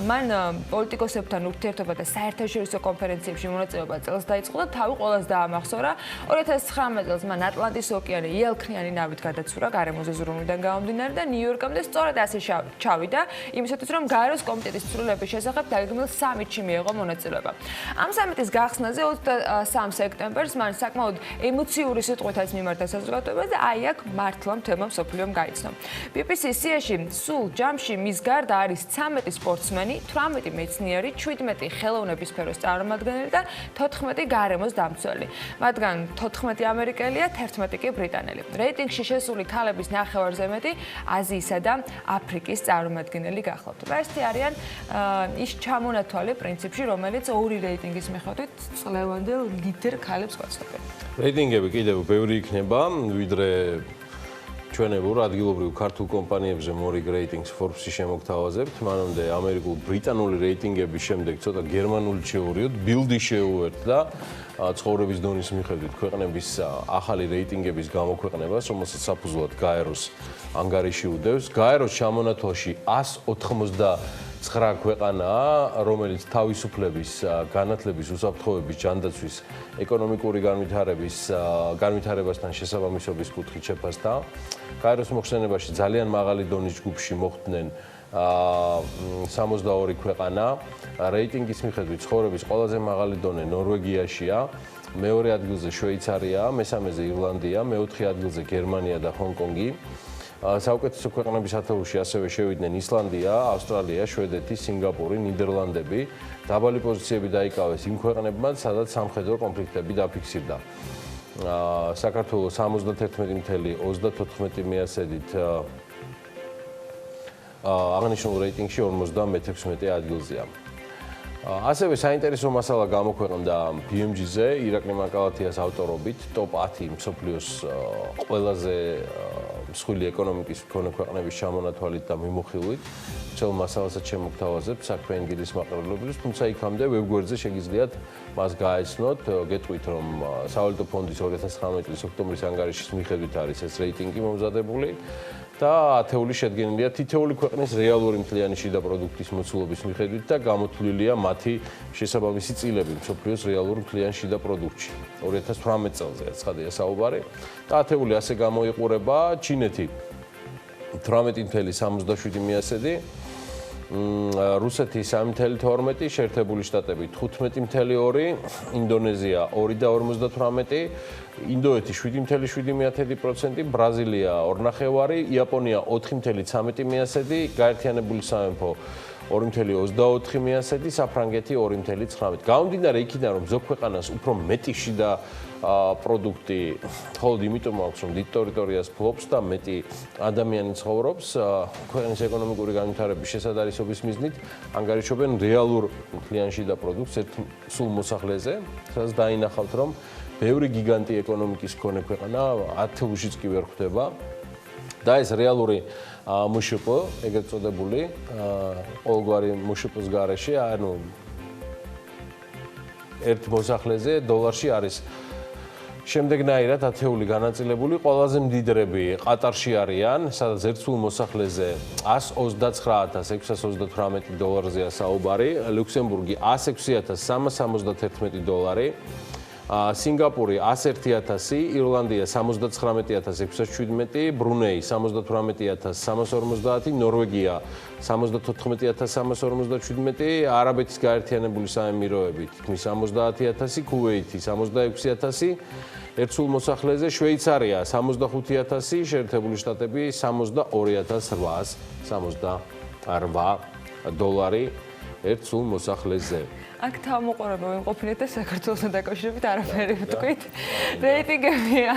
მან პოლიტიკოსებთან ურთიერთობა და საერთაშორისო კონფერენციებში მონაწილეობა წელს დაიწყო და თავი ყველას დაამახსოვრა. 2019 წელს მან ატლანტის ოკეანე იელქნიანი ნავით გადაცურა გარემოზე ზრუნვიდან გამომდინარე და ნიუ-იორკამდე სწორედ ასე ჩავიდა, იმისათვის რომ გაეროს კომიტეტის ცვლილების შესახებ დაგეგმილ სამიტში მიიღო მონაწილეობა. ამ სამიტის გახსნაზე 23 სექტემბერს მან საკმაოდ ემოციური სიტყვითაც მიმართა საზოგადოებას და აი აქ მართლა მთელმა მსოფლიომ გაიცნო. BBC სიაში სულ ჯამში მის გარდა არის 13 სპორტსმენი, 18 მეცნიერი, 17 ხელოვნების სფეროს წარმომადგენელი და 14 გარემოს დამცველი. მათგან 14 ამერიკელია, 11 კი ბრიტანელი. რეიტინგში შესული ქალების ნახევარზე მეტი აზიისა და აფრიკის წარმომადგენელი გახლავთ. ესეთი არიან ის ჩამონათვალი პრინციპში, რომელიც ორი რეიტინგის მიხედვით წლევანდელ ლიდერ ქალებს გვაცხადებს. რეიტინგები კიდევ ბევრი იქნება, ვიდრე ჩვენებურ ადგილობრივ ქართულ კომპანიებზე მორიგ რეიტინგს Forbes-ში შემოგთავაზებთ. მანამდე ამერიკულ ბრიტანული რეიტინგების შემდეგ ცოტა გერმანული შევურიოთ, ბილდი შეუერთდა ცხოვრების დონის მიხედვით ქვეყნების ახალი რეიტინგების გამოქვეყნებას, რომელსაც საფუძვლად გაეროს ანგარიში უდევს. გაეროს ჩამონათვალში 199 ქვეყანაა, რომელიც თავისუფლების, განათლების, უსაფრთხოების, ჯანდაცვის, ეკონომიკური განვითარებასთან შესაბამისობის კუთხით შეფასდა. გაეროს მოხსენებაში ძალიან მაღალი დონის ჯგუფში მოხვდნენ 62 ქვეყანა. რეიტინგის მიხედვით ცხოვრების ყველაზე მაღალი დონე ნორვეგიაშია, მეორე ადგილზე შვეიცარია, მესამეზე ირლანდია, მეოთხე ადგილზე გერმანია და ჰონკონგი. საუკეთესო ქვეყნების ათეულში ასევე შევიდნენ ისლანდია, ავსტრალია, შვედეთი, სინგაპური, ნიდერლანდები. დაბალი პოზიციები დაიკავეს იმ ქვეყნებმა, სადაც სამხედრო კონფლიქტები დაფიქსირდა. საქართველოს 71.34-ით აღნიშნულ რეიტინგში 56 ადგილზეა. ასევე საინტერესო მასალა გამოქვეყნდა BMG-ზე, ირაკლი მაკალათიას ავტორობით, ტოპ 10 მსოფლიოს ყველაზე მსხვილი ეკონომიკის მქონე ქვეყნების ჩამონათვალით და მიმოხილვით. Всё მასალასაც შემოგთავაზებთ საქმიანი გიდის მაყურებლებს, თუმცა იქამდე ვებგვერდზე შეგიძლიათ მას გაეცნოთ. გეტყვით, რომ სავალუტო ფონდის 2019 წლის ოქტომბრის ანგარიშის მიხედვით არის ეს რეიტინგი მომზადებული. და ათეული შედგენილია თითოეული ქვეყნის რეალური მთლიანი შიდა პროდუქტის მოცულობის მიხედვით და გამოთვლილია მათი შესაბამისი წილები მსოფლიოს რეალური მთლიან შიდა პროდუქტში 2018 წელზე ცხადია საუბარი და ათეული ასე გამოიყურება ჩინეთი 18.77 მიასედი რუსეთი 3.12 შეერთებული შტატები 15.2 ინდონეზია 2.58 ინდოეთი 7.7%, ბრაზილია 2.5%, იაპონია 4.13%, გაერთიანებული სამეფო 2.24%, საფრანგეთი 2.19%. გამომდინარე იქიდან, რომ ზოგ ქვეყანას უფრო მეტი შიდა პროდუქტი მხოლოდ იმიტომ აქვს, რომ დიდ ტერიტორიას ფლობს და მეტი ადამიანი ცხოვრობს, ქვეყნის ეკონომიკური განვითარების შესაძლებლობის მიზნით ანგარიშობენ რეალურ მთლიან შიდა პროდუქტს ერთ სულ მოსახლეზე, სადაც დაინახავთ, რომ ბევრი გიგანტი ეკონომიკის მქონე ქვეყანა 10-ულშიც კი ვერ ხვდება და ეს რეალური მშპ, ეგრეთ წოდებული, ყოველგვარი მშპ-ს გარეშე, ანუ ერთ მოსახლეზე დოლარში არის შემდეგნაირად ათეული განაწილებული, ყველაზე მდიდრები ყატარში არიან, სადაც ერთ სულ მოსახლეზე 129,638 დოლარზეა საუბარი, ლუქსემბურგი 106,371 დოლარი, სინგაპური 101,000, ირლანდია 79,617, ბრუნეი 78,350, ნორვეგია 74,357, არაბეთის გაერთიანებული საემიროები თითქმის 70,000, ქუვეითი 66,000, ერთ სულ მოსახლეზე შვეიცარია 65,000, შეერთებული შტატები 62,868 დოლარი ერთ სულ მოსახლეზე. აქ თავმოყრება ვიმყოფინეთ და საქართველოსთან დაკავშირებით არაფერი ვთქვით. რეიტინგებია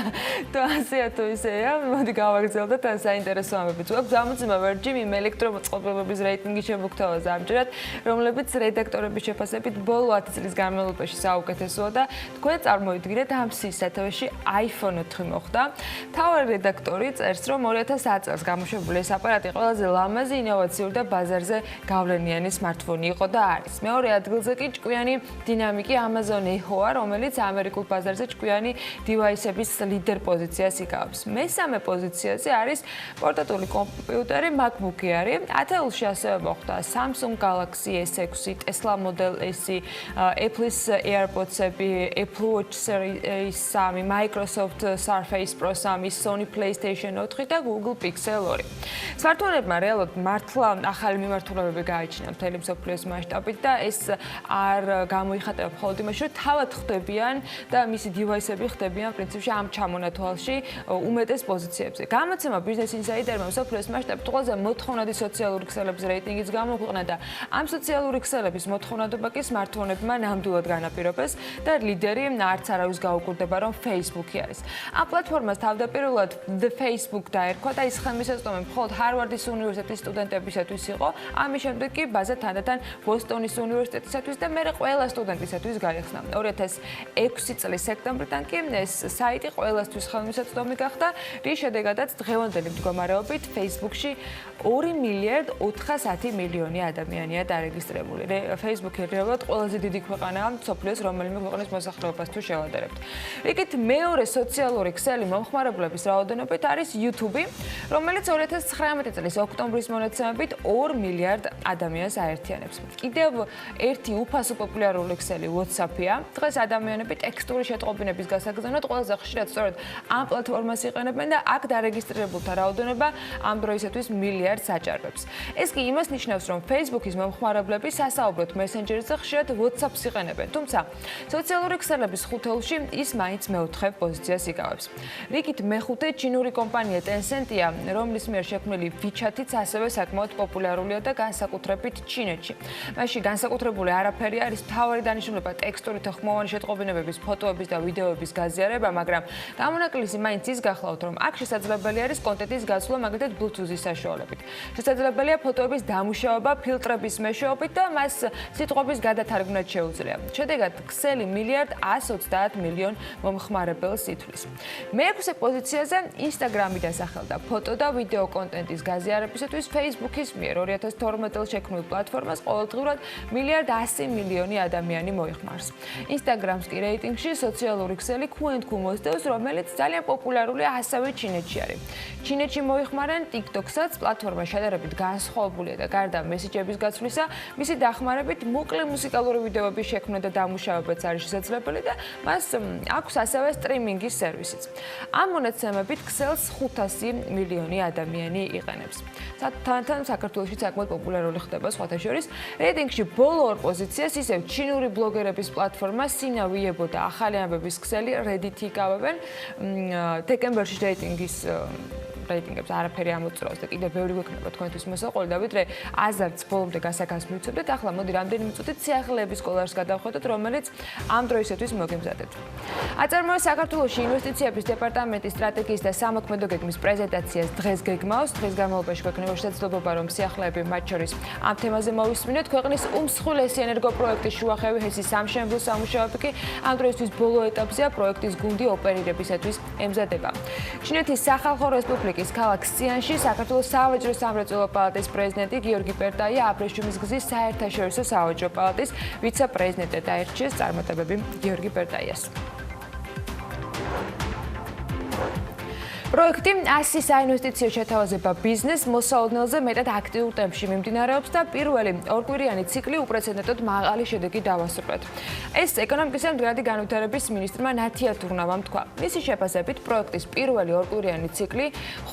თუ ასეა თუ ისეა, მოდი გავაგრძელოთ და საინტერესო ამბებიც გვაქვს. ამოწმა ვერჯი იმ ელექტრომოწყობილობების რეიტინგი შემოგთავაზა ამჯერად, რომლებიც რედაქტორების შეფასებით ბოლო 10 წლის განმავლობაში საუკეთესოა და თქვენ წარმოიდგინეთ ამ სის სათავეში iPhone 4 მოხდა. მთავარი რედაქტორი წერს, რომ 2010 წელს გამოშვებული ეს აპარატი ყველაზე ლამაზი, ინოვაციური და ბაზარზე გავლენიანი smartphone იყო და არის. მეორე ადგილზე კი ჭკვიანი დინამიკი Amazon Echo-ა, რომელიც ამერიკულ ბაზარზე ჭკვიანი დივაისების ლიდერ პოზიციას იკავებს. მესამე პოზიციაზე არის პორტატული კომპიუტერი MacBook Air. ათეულში ასევე მოხვდა Samsung Galaxy S6, Tesla Model S, Apple's AirPods-ები, Apple Watch Series 3, Microsoft Surface Pro 3, Sony PlayStation 4 და Google Pixel 2. Smartphone-ებმა რეალურად მართლა ახალი მიმართულებები გააჩინა მთელი მსოფლიოს მასშტაბით და ეს არ გამოიხატება მხოლოდ იმაში, რომ თავად ხდებიან და მისი დივაისები ხდებიან პრინციპში ამ ჩამონათვალში უმეტეს პოზიციებზე. გამოცემა Business Insider-მა მსოფლიოს მასშტაბით ყველაზე მოთხოვნადი სოციალური ქსელების რეიტინგიც გამოქვეყნა და ამ სოციალური ქსელების მოთხოვნადობა კი smartphone-ებმა ნამდვილად განაპირობეს და ლიდერი არც არავის გაუკვირდება, რომ Facebook-ი არის. ამ პლატფორმას თავდაპირველად The Facebook დაერქვა და ის ხელმისაწვდომი მხოლოდ Harvard-ის უნივერსიტეტის სტუდენტებისათვის იყო, ამის შემდეგ კი ბაზა თანდათან Boston-ის უნივერსიტეტისათვის და მე ყველა სტუდენტისათვის გაიხსნა. 2006 წლის სექტემბრიდან კი ეს საიტი ყველასთვის ხელმისაწვდომი გახდა, რის შედეგადაც დღევანდელი მდგომარეობით Facebook-ში 2,410,000,000 ადამიანია დარეგისტრირებული. Facebook-ი რეალურად ყველაზე დიდი ქვეყანაა მსოფლიოს რომელიმე ქვეყნის მოსახლეობას თუ შევადარებთ. იქით მეორე სოციალური ქსელი მომხმარებლების რაოდენობით არის YouTube, რომელიც 2019 წლის ოქტომბრის მონაცემებით 2 მილიარდ ადამიანს აერთიანებს. კიდევ ერთი უფასო პოპულარული ქსელი WhatsApp-ია. დღეს ადამიანები ტექსტური შეტყობინების გასაგზავნად ყველაზე ხშირად სწორედ ამ პლატფორმას იყენებენ და აქ დარეგისტრირებულთა რაოდენობა ამ დროისათვის მილიარდს აჭარბებს. ეს კი იმას ნიშნავს, რომ Facebook-ის მომხმარებლები სასაუბროდ მესენჯერზე ხშირად WhatsApp-ს იყენებენ. თუმცა სოციალური ქსელების ხუთეულში ის მაინც მეოთხე პოზიციას იკავებს. რიგით მეხუთე ჩინური კომპანია Tencent-ია, რომლის მიერ შექმნილი WeChat-იც ასევე საკმაოდ პოპულარულია და განსაკუთრებით ჩინეთში. მასში განსაკუთრებული არაფერი ნაკლები არის მთავარი დანიშნულება ტექსტური და ხმოვანი შეტყობინებების, ფოტოების და ვიდეოების გაზიარება, მაგრამ გამონაკლისი მაინც ის გახლავთ, რომ აქ შესაძლებელი არის კონტენტის გაცვლა მაგალითად Bluetooth-ის საშუალებით. შესაძლებელია ფოტოების დამუშავება ფილტრების მეშვეობით და მას სიტყვების გადათარგმნაც შეუძლია. შედეგად, ქსელი 1,130 მილიონ მომხმარებელს ითვლის. მეექვსე პოზიციაზე Instagram-ი დასახელდა ფოტო და ვიდეო კონტენტის გაზიარებისათვის Facebook-ის მიერ 2012 წელს შექმნილ პლატფორმას ყოველდღურად 1,100 მილიონი ადამიანი მოიხმარს. Instagram-ს კი რეიტინგში სოციალური ქსელი Q&Q მოსდევს, რომელიც ძალიან პოპულარულია ასევე ჩინეთში არის. ჩინეთში მოიხმარენ TikTok-საც, პლატფორმა შედარებით განსხვავებულია და გარდა მესიჯების გაცვლისა, მისი დახმარებით მოკლე მუსიკალური ვიდეოების შექმნა და დამუშავებაც არის შესაძლებელი და მას აქვს ასევე სტრიმინგის სერვისიც. ამ მონაცემებით ქსელს 500 მილიონი ადამიანი იყენებს. თანდათან საქართველოში საკმაოდ პოპულარული ხდება სხვათა შორის. რეიტინგში ბოლო 2 პოზიციას ისევ ჩინური ბლოგერების პლატფორმა Sina Weibo და ახალი ამბების ქსელი Reddit-ი იკავებენ. დეკემბერში რეიტინგებს არაფერი ამოწურავს და კიდევ ბევრი გვექნება თქვენთვის მოსაყოლი და ვიდრე აზარც ბოლომდე გასაგას მივცემდეთ, ახლა მოდი რამდენიმე წუთით სიახლეების სკოლას გადავხედოთ, რომელიც ამ დროისათვის მოგემზადეთ. აწარმოებს საქართველოში ინვესტიციების დეპარტამენტის სტრატეგიის და სამოქმედო გეგმის პრეზენტაციას დღეს გეგმავს. დღის განმავლობაში გვექნება შესაძლებლობა, რომ სიახლეები მათ შორის ამ თემაზე მოვისმინოთ. ქვეყნის უმსხვილესი ენერგოპროექტის შუახევი ჰესის სამშენებლო სამუშაოები კი ამ დროისთვის ბოლო ეტაპზეა, პროექტის გუნდი ოპერირებისათვის ემზადება. ჩინეთის სახალხო რესპუბლიკის ქალაქ სიანში საქართველოს სავაჭრო სამრეწველო პალატის პრეზიდენტი გიორგი პერტაია აბრეშუმის გზის საერთაშორისო სავაჭრო პალატის ვიცე-პრეზიდენტად აირჩიეს. წარმატებები გიორგი პერტაიას. პროექტი 100 საინვესტიციო შეთავაზება ბიზნეს მოსაოდნელზე მეტად აქტიურ ტემპში მიმდინარეობს და პირველი ორკვირიანი ციკლი უპრეცედენტოდ მაღალი შედეგი დავასრულეთ. ეს ეკონომიკის და მდგრადი განვითარების მინისტრმა ნათია თურნავამ თქვა. მისი შეფასებით პროექტის პირველი ორკვირიანი ციკლი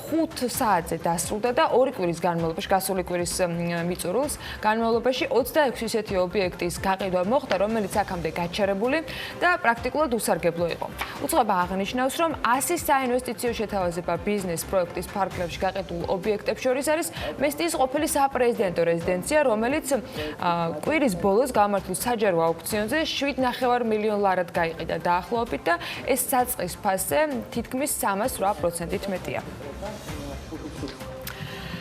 5 საათზე დასრულდა და 2 კვირის განმავლობაში, გასული კვირის მიწურულს განმავლობაში 26 ისეთი ობიექტის გაყიდვა მოხდა, რომელიც აქამდე გაჩერებული და პრაქტიკულად უსარგებლო იყო. უწყება აღნიშნავს, რომ 100 საინვესტიციო შეთავაზება ბიზნეს პროექტის ფარგლებში გაყიდულ ობიექტებს შორის არის მესტიის ყოფილი საპრეზიდენტო რეზიდენცია, რომელიც კვირის ბოლოს გამართულ საჯარო აუქციონზე 7,5 მილიონ ლარად გაიყიდა დაახლოებით და ეს საწყის ფასზე თითქმის 308%-ით მეტია.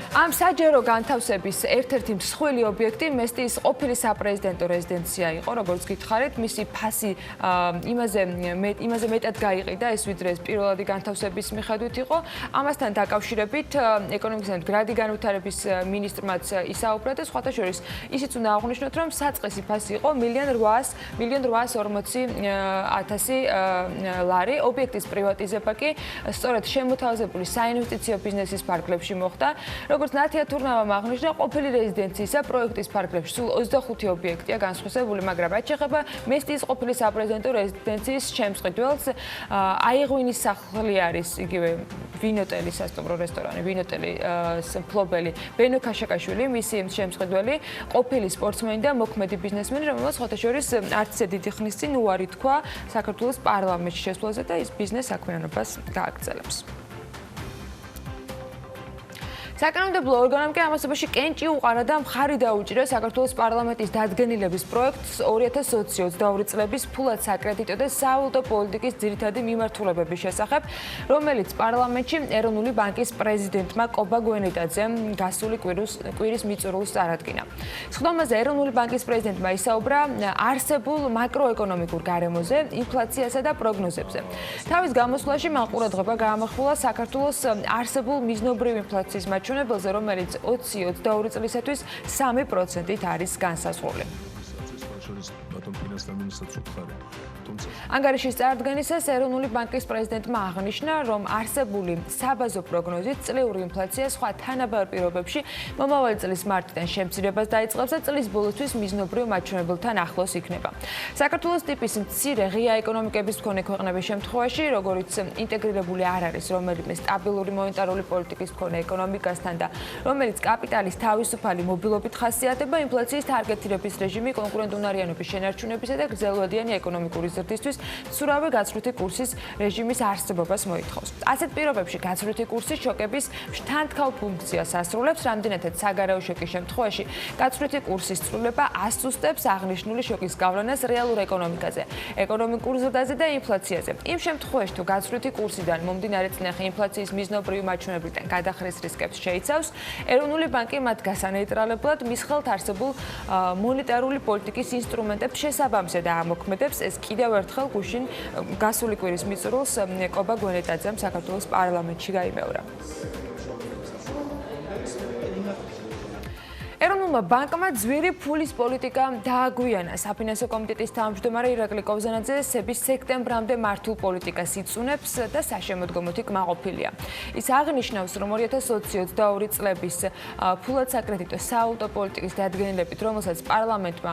ამ საჯარო განთავსების ერთ-ერთი მსხვილი ობიექტი მესტიის ყოფილი საპრეზიდენტო რეზიდენცია იყო, როგორც გითხარით, მისი ფასი იმაზე მეტად გაიყიდა, ეს ვიდრე ეს პირველადი განთავსების მიხედვით იყო. ამასთან დაკავშირებით ეკონომიკის და მდგრადი განვითარების მინისტრმაც ისაუბრა და სხვათა შორის ისიც უნდა აღვნიშნოთ, რომ საწყისი ფასი იყო 1,840,000 ლარი. ობიექტის პრივატიზება კი სწორედ შემოთავაზებული საინვესტიციო ბიზნესის ფარგლებში მოხდა. როგორც ნათია თურნავამ აღნიშნა, ყოფილი რეზიდენციისა პროექტის ფარგლებში სულ 25 ობიექტია განსხვავებული, მაგრამ რაც შეეხება მესტიის ყოფილი საპრეზიდენტო რეზიდენციის შემწყვეტველს, აიღვინის სახლი არის იგივე ვინოტელი სასტუმრო რესტორანი, ვინოტელის მფლობელი ბენო ქაშაკაშვილი, მისი შემწყვეტველი, ყოფილი სპორტსმენი და მოქმედი ბიზნესმენი, რომელსაც სხვათა შორის არც ისე დიდი ხნის წინ უარი თქვა საქართველოს პარლამენტში შესვლაზე და ის ბიზნეს საქმიანობას გააგრძელებს. საკანონმდებლო ორგანომ კი ამასობაში კენჭი უყარა და მხარი დაუჭირა საქართველოს პარლამენტის დადგენილების პროექტს 2022 წლების ფულად საკრედიტო და სავალუტო პოლიტიკის ძირითადი მიმართულებების შესახებ, რომელიც პარლამენტში ეროვნული ბანკის პრეზიდენტმა კობა გვენეტაძემ გასული კვირის მიწურულს წარადგინა. სხდომაზე ეროვნული ბანკის პრეზიდენტმა ისაუბრა არსებულ მაკროეკონომიკურ გარემოზე, ინფლაციასა და პროგნოზებზე. თავის გამოსვლაში მან ყურადღება გაამახვილა საქართველოს არსებულ მიზნობრივ ინფლაციის მაჩვენებელზე, რომელიც 2022 წლისათვის 3%-ით არის განსაზღვრული. ანგარიშის წარდგენისას ეროვნული ბანკის პრეზიდენტმა აღნიშნა, რომ არსებული საბაზო პროგნოზით წლიური ინფლაცია სხვა თანაბარ პირობებში მომავალი წლის მარტიდან შემცირებას დაიწყებს და წლის ბოლოსთვის მიზნობრივ მაჩვენებელთან ახლოს იქნება. საქართველოს ტიპის მცირე ღია ეკონომიკების მქონე ქვეყნების შემთხვევაში, როგორც ინტეგრირებული არ არის რომელიმე სტაბილური მონეტარული პოლიტიკის მქონე ეკონომიკასთან და რომელიც კაპიტალის თავისუფალი მობილობით ხასიათდება, ინფლაციის თარგეტირების რეჟიმი კონკურენტუნარიანობის შენარჩუნებისა და გრძელვადიანი ეკონომიკური ზრდისთვის მცურავი გაცვლითი კურსის რეჟიმის არსებობას მოითხოვს. ასეთ პირობებში გაცვლითი კურსი შოკების შთანთქავ ფუნქციას ასრულებს, რამდენადაც საგარეო შოკის შემთხვევაში გაცვლითი კურსის ცვლილება ასუსტებს აღნიშნული შოკის გავლენას რეალურ ეკონომიკაზე, ეკონომიკურ ზრდაზე და ინფლაციაზე. იმ შემთხვევაში, თუ გაცვლითი კურსიდან მომდინარე წნეხი ინფლაციის მიზნობრივი მაჩვენებლიდან გადახრეს რისკებს შეიცავს, ეროვნული ბანკი მათ გასანეიტრალებლად მის ხელთ არსებულ მონეტარული პოლიტიკის ინსტრუმენტებს შესაბამისად ამოქმედებს. ეს კიდევ ერთხელ გუშინ გასული კვირის მიწურულს კობა გვენეტაძემ საქართველოს პარლამენტში გაიმეორა. ეროვნულმა ბანკმა ძვირი ფულის პოლიტიკა დააგვიანა. საფინანსო კომიტეტის თავმჯდომარე ირაკლი კობზანაძე სების სექტემბრამდე მართულ პოლიტიკას იწუნებს და საშემოდგომოთი კმაყოფილია. ის აღნიშნავს, რომ 2022 წლების ფულად საკრედიტო საავტო პოლიტიკის დადგენილებით, რომელსაც პარლამენტმა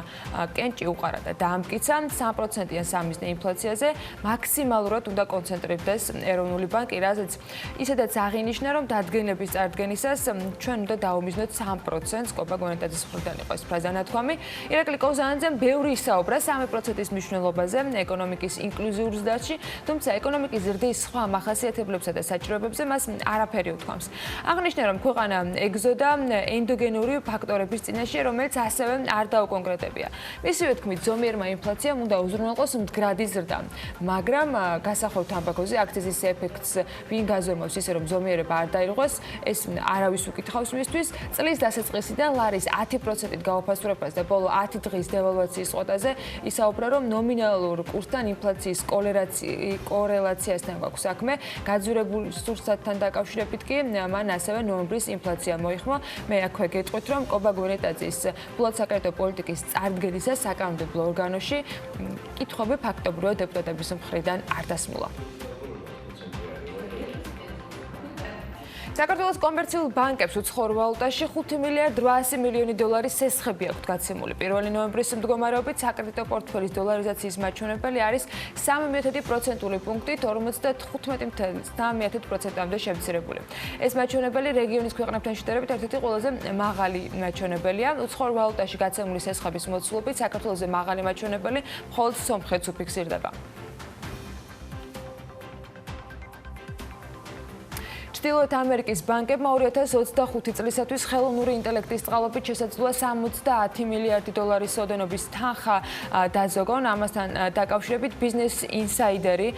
კენჭი უყარა და დაამტკიცა 3%-იან სამიზნე ინფლაციაზე, მაქსიმალურად უნდა კონცენტრირდეს ეროვნული ბანკი, რაზეც ისედაც აღინიშნა, რომ დადგენილების წარდგენისას ჩვენ უნდა დავუმიზნოთ 3%-ს გვენეტაძის მხრიდან იყო ეს ფრაზა-ნათქვამი. ირაკლი კობზანაძემ ბევრი ისაუბრა 3%-ის მნიშვნელობაზე ეკონომიკის ინკლუზიურ ზრდაში, თუმცა ეკონომიკის ზრდის სხვა მახასიათებლებსა და საჭიროებებზე მას არაფერი უთქვამს. აღნიშნა, რომ ქვეყანა ეგზოდა ენდოგენური ფაქტორების წინაშე, რომელიც ასევე არ დაუკონკრეტებია. მისივე თქმით, ზომიერმა ინფლაციამ უნდა უზრუნველყოს მდგრადი ზრდა, მაგრამ გასახავთ ამბაქოზე აქციზის ეფექტს ვინ გაზომავს ისე, რომ ზომიერება არ დაირღვეს, ეს არავის უკითხავს მისთვის. წლის დასაწყისიდან ლარის 10%-ით გაუფასურებას და ბოლო 10 დღის დევალვაციის ყვეტაზე ისაუბრა, რომ ნომინალურ კურსთან ინფლაციის კორელაციასთან გვაქვს საქმე. გაძვირებულ სურსათთან დაკავშირებით კი მან ასევე ნოემბრის ინფლაცია მოიხმო. მე აქვე გეტყვით, რომ კობა გვენეტაძის ფულად საკრედიტო პოლიტიკის წარდგენისას საკანონმდებლო ორგანოში კითხვები ფაქტობრივად დეპუტატების მხრიდან არ დასმულა. საქართველოს კომერციულ ბანკებს უცხოურ ვალუტაში 5 მილიარდ 800 მილიონი დოლარის სესხები აქვთ გაცემული. 1 ნოემბრის მდგომარეობით საკრედიტო პორტფელის დოლარიზაციის მაჩვენებელი არის 3% პუნქტით 55.9%-მდე შემცირებული. ეს მაჩვენებელი რეგიონის ქვეყნებთან შედარებით ერთ-ერთი ყველაზე მაღალი მაჩვენებელია. უცხოურ ვალუტაში გაცემული სესხების მოცულობით საქართველოზე მაღალი მაჩვენებელი მხოლოდ სომხეთს უფიქსირდება. ჩრდილოეთ ამერიკის ბანკებმა 2025 წლისათვის ხელოვნური ინტელექტის წყალობით შესაძლოა 70 მილიარდი დოლარის ოდენობის თანხა დაზოგონ. ამასთან დაკავშირებით ბიზნეს ინსაიდერი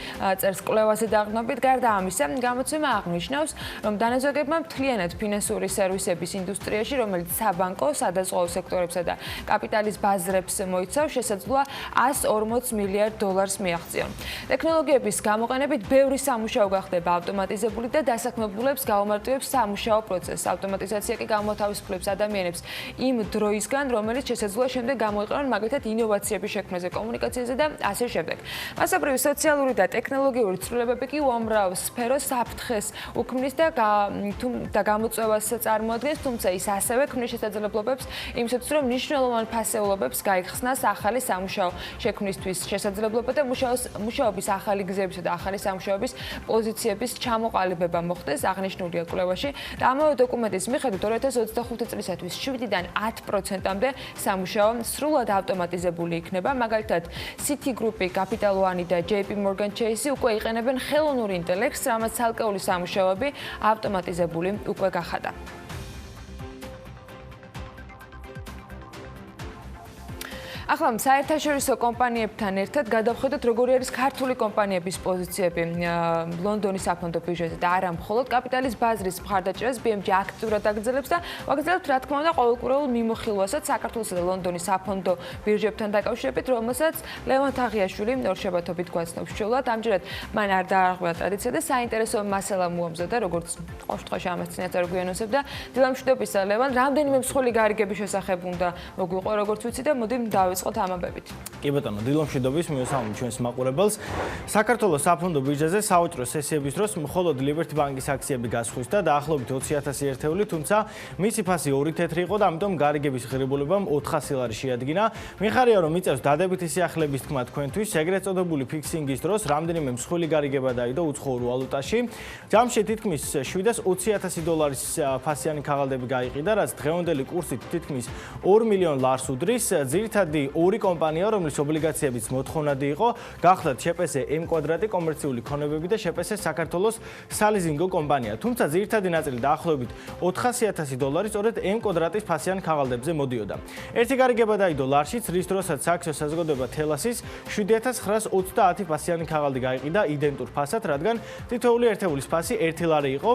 წერს კვლევაზე დაყრდნობით. გარდა ამისა, გამოცემა აღნიშნავს, რომ დანაზოგებმა მთლიანად ფინანსური სერვისების ინდუსტრიაში, რომელიც საბანკო, სადაზღვაო სექტორებსა და კაპიტალის ბაზრებს მოიცავს, შესაძლოა 140 მილიარდ დოლარს მიაღწიონ. ტექნოლოგიების გამოყენებით ბევრი სამუშაო გახდება ავტომატიზებული და დასაქმებული გაუმარტივებს სამუშაო პროცესს. ავტომატიზაცია კი გამოთავისუფლებს ადამიანებს იმ დროისგან, რომელიც შესაძლოა შემდეგ გამოიყენონ მაგალითად ინოვაციების შექმნაზე, კომუნიკაციაზე და ასე შემდეგ. მასობრივი სოციალური და ტექნოლოგიური ცვლილებები კი უამრავ სფეროს საფრთხეს უქმნის და გამოწვევას წარმოადგენს, თუმცა ის ასევე ქმნის შესაძლებლობებს იმისათვის, რომ მნიშვნელოვან ფასეულობებს გაიხსნას ახალი სამუშაო შექმნისთვის შესაძლებლობა და მუშაობის ახალი გზებისა და ახალი სამუშაოების პოზიციების ჩამოყალიბება მოხდეს. აღნიშნულია კვლევაში და ამავე დოკუმენტის მიხედვით 2025 წლისათვის 7-დან 10%-მდე სამუშაო სრულად ავტომატიზებული იქნება. მაგალითად, City Group-ი, Capital One და JP Morgan Chase-ი უკვე იყენებენ ხელოვნურ ინტელექტს, რამაც ცალკეული სამუშაოები ავტომატიზებული უკვე გახადა. ახლა საერთაშორისო კომპანიებთან ერთად გადავხედოთ, როგორი არის ქართული კომპანიების პოზიციები ლონდონის საფონდო ბირჟაზე და არა მხოლოდ კაპიტალის ბაზრის მხარდაჭერას BMG აქტიურად აგრძელებს და ვაგრძელებთ, რა თქმა უნდა, ყოველკვირეულ მიმოხილვასაც საქართველოს და ლონდონის საფონდო ბირჟებთან დაკავშირებით, რომელსაც ლევან თაღიაშვილი ორშაბათობით გვაცნობს ჩვეულად. ამჯერად მან არ დაარღვია ტრადიცია და საინტერესო მასალა მოამზადა, როგორც ყოველ შემთხვევაში ამას წინათ არ გვიანოსებდა. დილა მშვიდობისა, ლევან, რამდენიმე მსხვილი გარიგების შესახებ უნდა მოგვიყო, როგორც ვიცი და მოდი დავიწყოთ ამბებით. კი ბატონო, დილა მშვიდობის, მივესალმებით ჩვენს მაყურებელს. საქართველოს საფონდო ბირჟაზე საუჭრო სესიების დროს მხოლოდ Liberty Bank-ის აქციები გასხვისდა დაახლოებით 20,000 ერთეული, თუმცა მისი ფასი 2 თეთრი იყო და ამიტომ გარიგების ღირებულებამ 400 ლარი შეადგინა. მიხარია, რომ მიწევს დადებითი სიახლეების თქმა თქვენთვის, ეგრეთ წოდებული ფიქსინგის დროს რამდენიმე მსხვილი გარიგება დაიდო უცხოურ ვალუტაში. ჯამში თითქმის 720,000 დოლარის ფასიანი ქაღალდები გაიყიდა, რაც დღევანდელი კურსით თითქმის 2 მილიონ ლარს უდრის. ძირითადი ორი კომპანია, რომლის ობლიგაციებიც მოთხოვნადი იყო, გახლავთ შეპესე M კვადრატი კომერციული ქონებები და შეპესე საქართველოს სალიზინგო კომპანია. თუმცა ძირითადი ნაწილი დაახლოებით $400,000 სწორედ M კვადრატის ფასიან ქაღალდებზე მოდიოდა. ერთი გარიგება დაიდო ლარშიც, რის დროსაც სააქციო საზოგადოება თელასის 7,930 ფასიანი ქაღალდი გაიყიდა იდენტურ ფასად, რადგან თითოეული ერთეულის ფასი 1 ლარი იყო.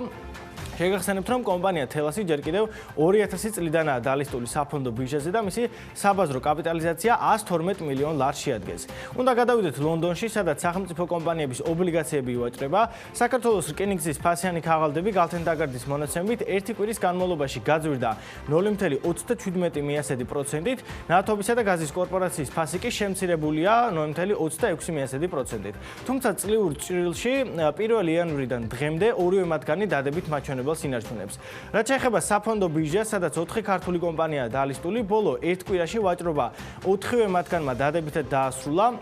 შეგახსენებთ, რომ კომპანია თელასი ჯერ კიდევ 2000 წლიდანაა დალისტული საფონდო ბირჟაზე და მისი საბაზრო კაპიტალიზაცია $112 მილიონ შეადგენს. უნდა გადავიდეთ ლონდონში, სადაც სახელმწიფო კომპანიების ობლიგაციები ივაჭრება. საქართველოს რკინიგზის ფასიანი ქაღალდები გალთენდაგარდის მონაცემებით ერთი კვირის განმავლობაში გაძვირდა 0,37%-ით, ნავთობისა და გაზის კორპორაციის ფასი კი შემცირებულია 0,26%-ით. თუმცა წლიურ ჭრილში 1 იანვრიდან დღემდე ორივე მათგანი დადებით მაჩვენებელს ინარჩუნებს. რაც შეეხება საფონდო ბირჟას, სადაც 4 ქართული კომპანიაა დალისტული, ბოლო ერთ კვირაში ვაჭრობა 4-ვე მათგანმა დადებითად დაასრულა.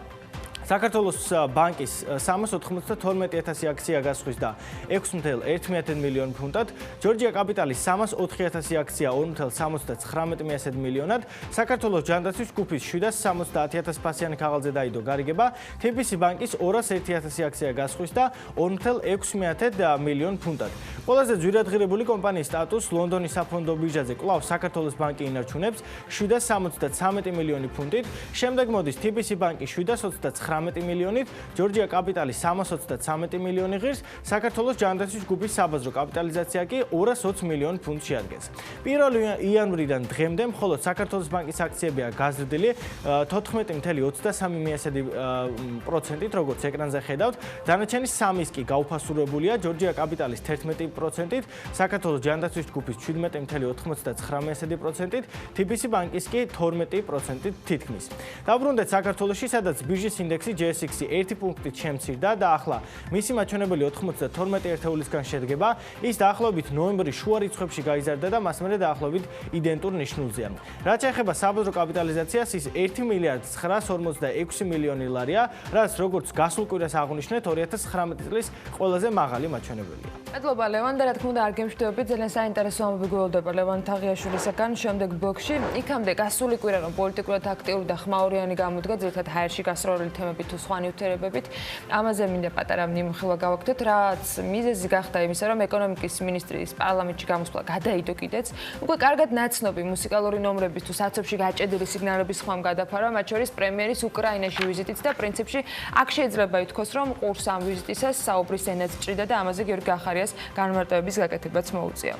საქართველოს ბანკის 392,000 აქცია გასხვის და 6,1 მილიონ ფუნტად, ჯორჯია კაპიტალის 304,000 აქცია 4,79 მილიონად, საქართველოს ჯანდაცვის ჯგუფის 770,000 ფასიანი ქაღალდზე დაიდო გარიგება, TBC ბანკის 201,000 აქცია გასხვის და 4,6 მილიონ ფუნტად. ყველაზე ძვირადღირებული კომპანიის სტატუსს ლონდონის საფონდო ბირჟაზე კვლავ საქართველოს ბანკი ინარჩუნებს 773 მილიონი ფუნტით, შემდეგ მოდის TBC ბანკი 729 მილიონით, ჯორჯია კაპიტალი 323 მილიონი ღირს, საქართველოს ჯანდაცვის ჯგუფის საბაზრო კაპიტალიზაცია კი 220 მილიონ ფუნტს შეადგენს. 1 იანვრიდან დღემდე მხოლოდ საქართველოს ბანკის აქციებია გაზრდილი 14,23%-ით, როგორც ეკრანზე ხედავთ, დანარჩენი 3-ის კი გაუფასურებულია, ჯორჯია კაპიტალის 11%-ით, საქართველოს ჯანდაცვის ჯგუფის 17,99%-ით, TBC ბანკის კი 12%-ით თითქმის. დავბრუნდეთ საქართველოში, სადაც ბირჟის ინდექსი GSX-ი 1 პუნქტით შემცირდა და ახლა მისი მაჩვენებელი 92 ერთეულისგან შედგება. ის დაახლოებით ნოემბრის შუა რიცხვებში გაიზარდა და მას მერე დაახლოებით იდენტურ ნიშნულზეა. რაც შეეხება საბაზრო კაპიტალიზაციას, ის 1,946 მილიონი ლარია, რაც როგორც გასულ კვირას აღვნიშნეთ, 2019 წლის ყველაზე მაღალი მაჩვენებელია. მადლობა ლევან და რა თქმა უნდა არ გემშვიდობებით, ძალიან საინტერესო ამბები გველოდება ლევან თაღიაშვილისაგან. შემდეგ ბლოკში იქამდე გასული კვირა რომ პოლიტიკურად აქტიური და ხმაურიანი გამოდგა, ძირითადად ჰაერში გასროლილი თემებით თუ სხვა ნივთიერებებით. ამაზე მინდა პატარა მიმოხილვა გავაკეთოთ, რაც მიზეზი გახდა იმისა, რომ ეკონომიკის მინისტრის პარლამენტში გამოსვლა გადაიდო კიდეც. უკვე კარგად ნაცნობი მუსიკალური ნომრების თუ საცობში გაჭედილი სიგნალების ხმამ გადაფარა, მათ შორის პრემიერის უკრაინაში ვიზიტიც და პრინციპში აქ შეიძლება ითქვას, რომ ყურს ამ ვიზიტისას საუბრის ენაც ჭრიდა და ამაზე გიორგი გახარიას განმარტოების გაკეთებაც მოუწია.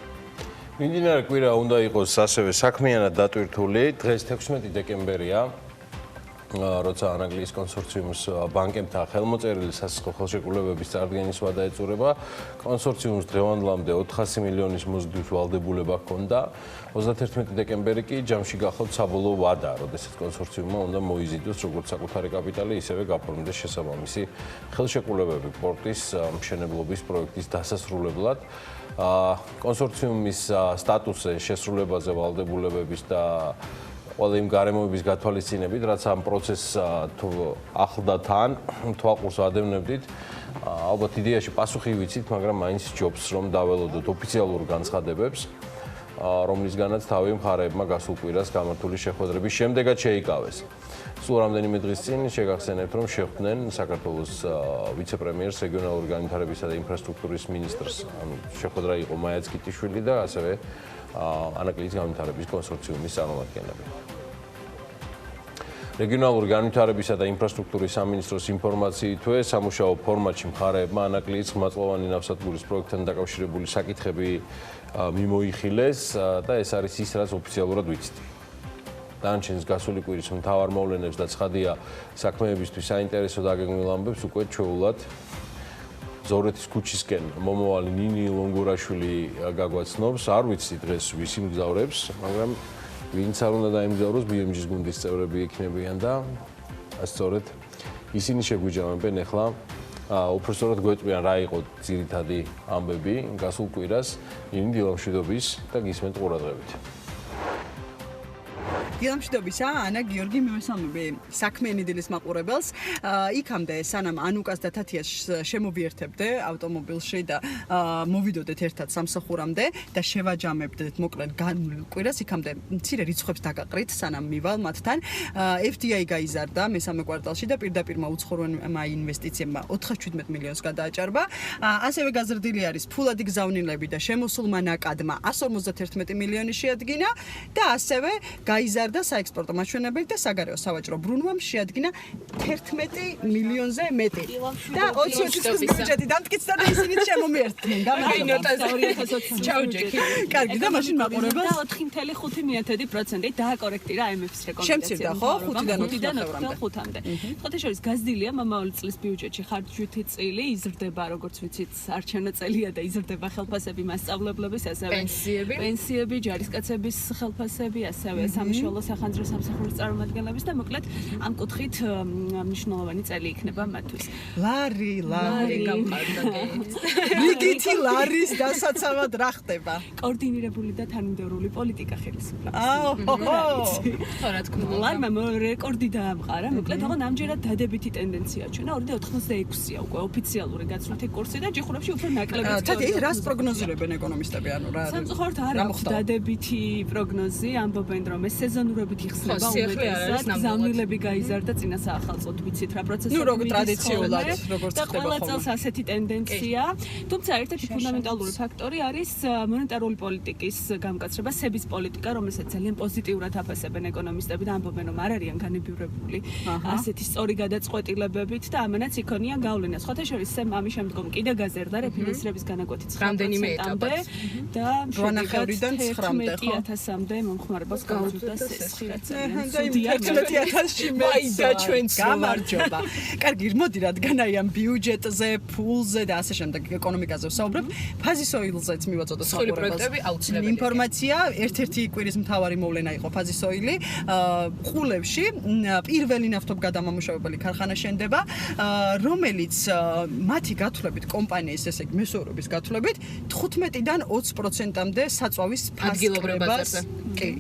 მიმდინარე კვირა უნდა იყოს ასევე საქმიანად დატვირთული. დღეს 16 დეკემბერია. როცა ანაგლიის კონსორციუმს ბანკებთან ხელმოწერილი სასახო ხელშეკრულებების წარდგენის ვადა ეწურება, კონსორციუმს დღევანდლამდე 400 მილიონის მოზიდვის ვალდებულება ჰქონდა. 31 დეკემბერი კი ჯამში გახლავთ საბოლოო ვადა, როდესაც კონსორციუმმა უნდა მოიზიდოს როგორც საკუთარი კაპიტალი, ისევე გაფორმდეს შესაბამისი ხელშეკრულებები პორტის მშენებლობის პროექტის დასასრულებლად. კონსორციუმის სტატუსზე შესრულებაზე ვალდებულებების და ყველა იმ გარემოების გათვალისწინებით, რაც ამ პროცესს ახლდა თან, თვალყურს ვადევნებდით. ალბათ იდეაში პასუხი ვიცით, მაგრამ მაინც ჯობს რომ დაველოდოთ ოფიციალურ განცხადებებს, რომლისგანაც თავი მხარეებმა გასულ კვირას გამართული შეხვედრების შემდეგაც შეიკავეს. სულ რამდენიმე დღის წინ შეგახსენებთ, რომ შეხვდნენ საქართველოს ვიცე-პრემიერს, რეგიონალური განვითარებისა და ინფრასტრუქტურის მინისტრს. შეხვედრა იყო მაიაცკიტიშვილი და ასევე ანაკლიის განვითარების კონსორციუმის წარმომადგენლები. რეგიონალური განვითარებისა და ინფრასტრუქტურის სამინისტროს ინფორმაციითვე სამუშაო ფორმატში მხარეებმა ანაკლიის ხმაწლოვანი ნავსადგურის პროექტთან დაკავშირებული საკითხები მიმოიხილეს და ეს არის ის, რაც ოფიციალურად ვიცით. დანარჩენს გასული კვირის მთავარ მოვლენებს და ცხადია საქმეებისთვის საინტერესო დაგეგმილ ამბებს უკვე ჩვეულად ზოვრეთის ქუჩისკენ მომავალი ნინი ლონგურაშვილი გაგვაცნობს. არ ვიცი დღეს ვის იმგზავრებს, მაგრამ ვინც არ უნდა დაიმგზავროს, BMG-ის გუნდის წევრები იქნებიან და სწორედ ისინი შეგვიჯამებენ ახლა. უბრალოდ გვეტყვიან რა იყო ძირითადი ამბები გასულ კვირას, ნინი დილამშვიდობის და გისმენთ ყურადღებით. დილამშვიდობისა, ანა გიორგი მივესალმები საქმიანი დილის მაყურებელს. იქამდე სანამ ანუკას და თათიას შემოვიერთებდე ავტომობილში და მოვიდოდეთ ერთად სამსახურამდე და შევაჯამებდეთ მოკლედ განვლილ კვირას, იქამდე მცირე რიცხვებს დაგაყრით სანამ მივალ მათთან. FDI გაიზარდა მესამე კვარტალში და პირდაპირმა უცხოურმა ინვესტიციებმა 417 მილიონს გადააჭარბა. ასევე გაზრდილი არის ფულადი გზავნილები და შემოსულმა ნაკადმა 151 მილიონი შეადგინა და ასევე გაიზარდა საექსპორტო მაჩვენებლები და საგარეო სავაჭრო ბრუნვამ შეადგინა 11 მილიონზე მეტი. და 20 წლის ბიუჯეტი დამტკიცდა და ისინიც შემომიერთდნენ. გამარჯობა 2020 ჩაუჯექი. კარგი და მაშინ მაყურებელს 4.5% დააკორექტირა IMF-ის რეკომენდაცია. შემცირდა ხო 5-დან 5-მდე. ხოთეშორის გაზრდილია მომავალი წლის ბიუჯეტში ხარჯვითი წილი იზრდება, როგორც ვიცით, არჩევნო წელია და იზრდება ხელფასები მასწავლებლების, ასევე პენსიები, ჯარისკაცების ხელფასები, ასევე სამშობლო სახანძრო სამსახურის წარმომადგენლების და მოკლედ ამ კუთხით მნიშვნელოვანი წელი იქნება მათთვის. ლარი გამყარდა. რიგითი ლარის დასაცავად რა ხდება? კოორდინირებული და თანმიმდევრული პოლიტიკა ხელისუფლების. ხო რა თქმა უნდა. ლარმა რეკორდი დაამყარა, მოკლედ აღარ ამჯერად დადებითი ტენდენცია ჩვენა 2.86-ია უკვე ოფიციალური გაცვლითი კურსი და ჯიხურებში უფრო ნაკლები. თათი რას პროგნოზირებენ ეკონომისტები, ანუ რა არის? სამწუხაროდ არ აქვს დადებითი პროგნოზი, ამბობენ რომ ეს სეზონურობით იხსნება უმეტესად, გზავნილები გაიზარდა წინა საახალწლოდ, ვიცით რა პროცესები. ნუ როგორ ტრადიციულად როგორც ხდება ყველა წელს ასეთი ტენდენცია, თუმცა ერთ-ერთი ფუნდამენტალური ფაქტორი არის მონეტარული პოლიტიკის გამკაცრება, სების პოლიტიკა, რომელსაც ძალიან პოზიტიურად აფასებენ ეკონომისტები და ამბობენ რომ არ არიან განებივრებული ასეთი სწორი გადაწყვეტილებებით და ამანაც იქონია გავლენა. ხოთეშორის ამის შემდგომ კიდე გაზერდა რეფინანსირების განაკვეთი 9%-მდე და რანახევრიდან 19,000-მდე მომხმარებელს გაუძლდა სესხი. და 11,000-ში მეცა ჩვენც გამარჯობა. კარგი, მოდი რადგან აი ამ ბიუჯეტზე, ფულზე და ასე შემდეგ ეკონომიკაზე ვსაუბრებ, ფაზის ოილზეც მივაწოდოთ საუბრებს. ინფორმაცია, ერთ-ერთი კვირის მთავარი მოვლენა იყო ფაზის ოილი. ყულევში პირველი ნავთობგადამამუშავებელი ქარხანა შენდება, რომელიც მათი გათვლებით, კომპანიის ესე იგი მესოურობის გათვლებით 15-დან 20%-მდე საწვავის ფასკრებას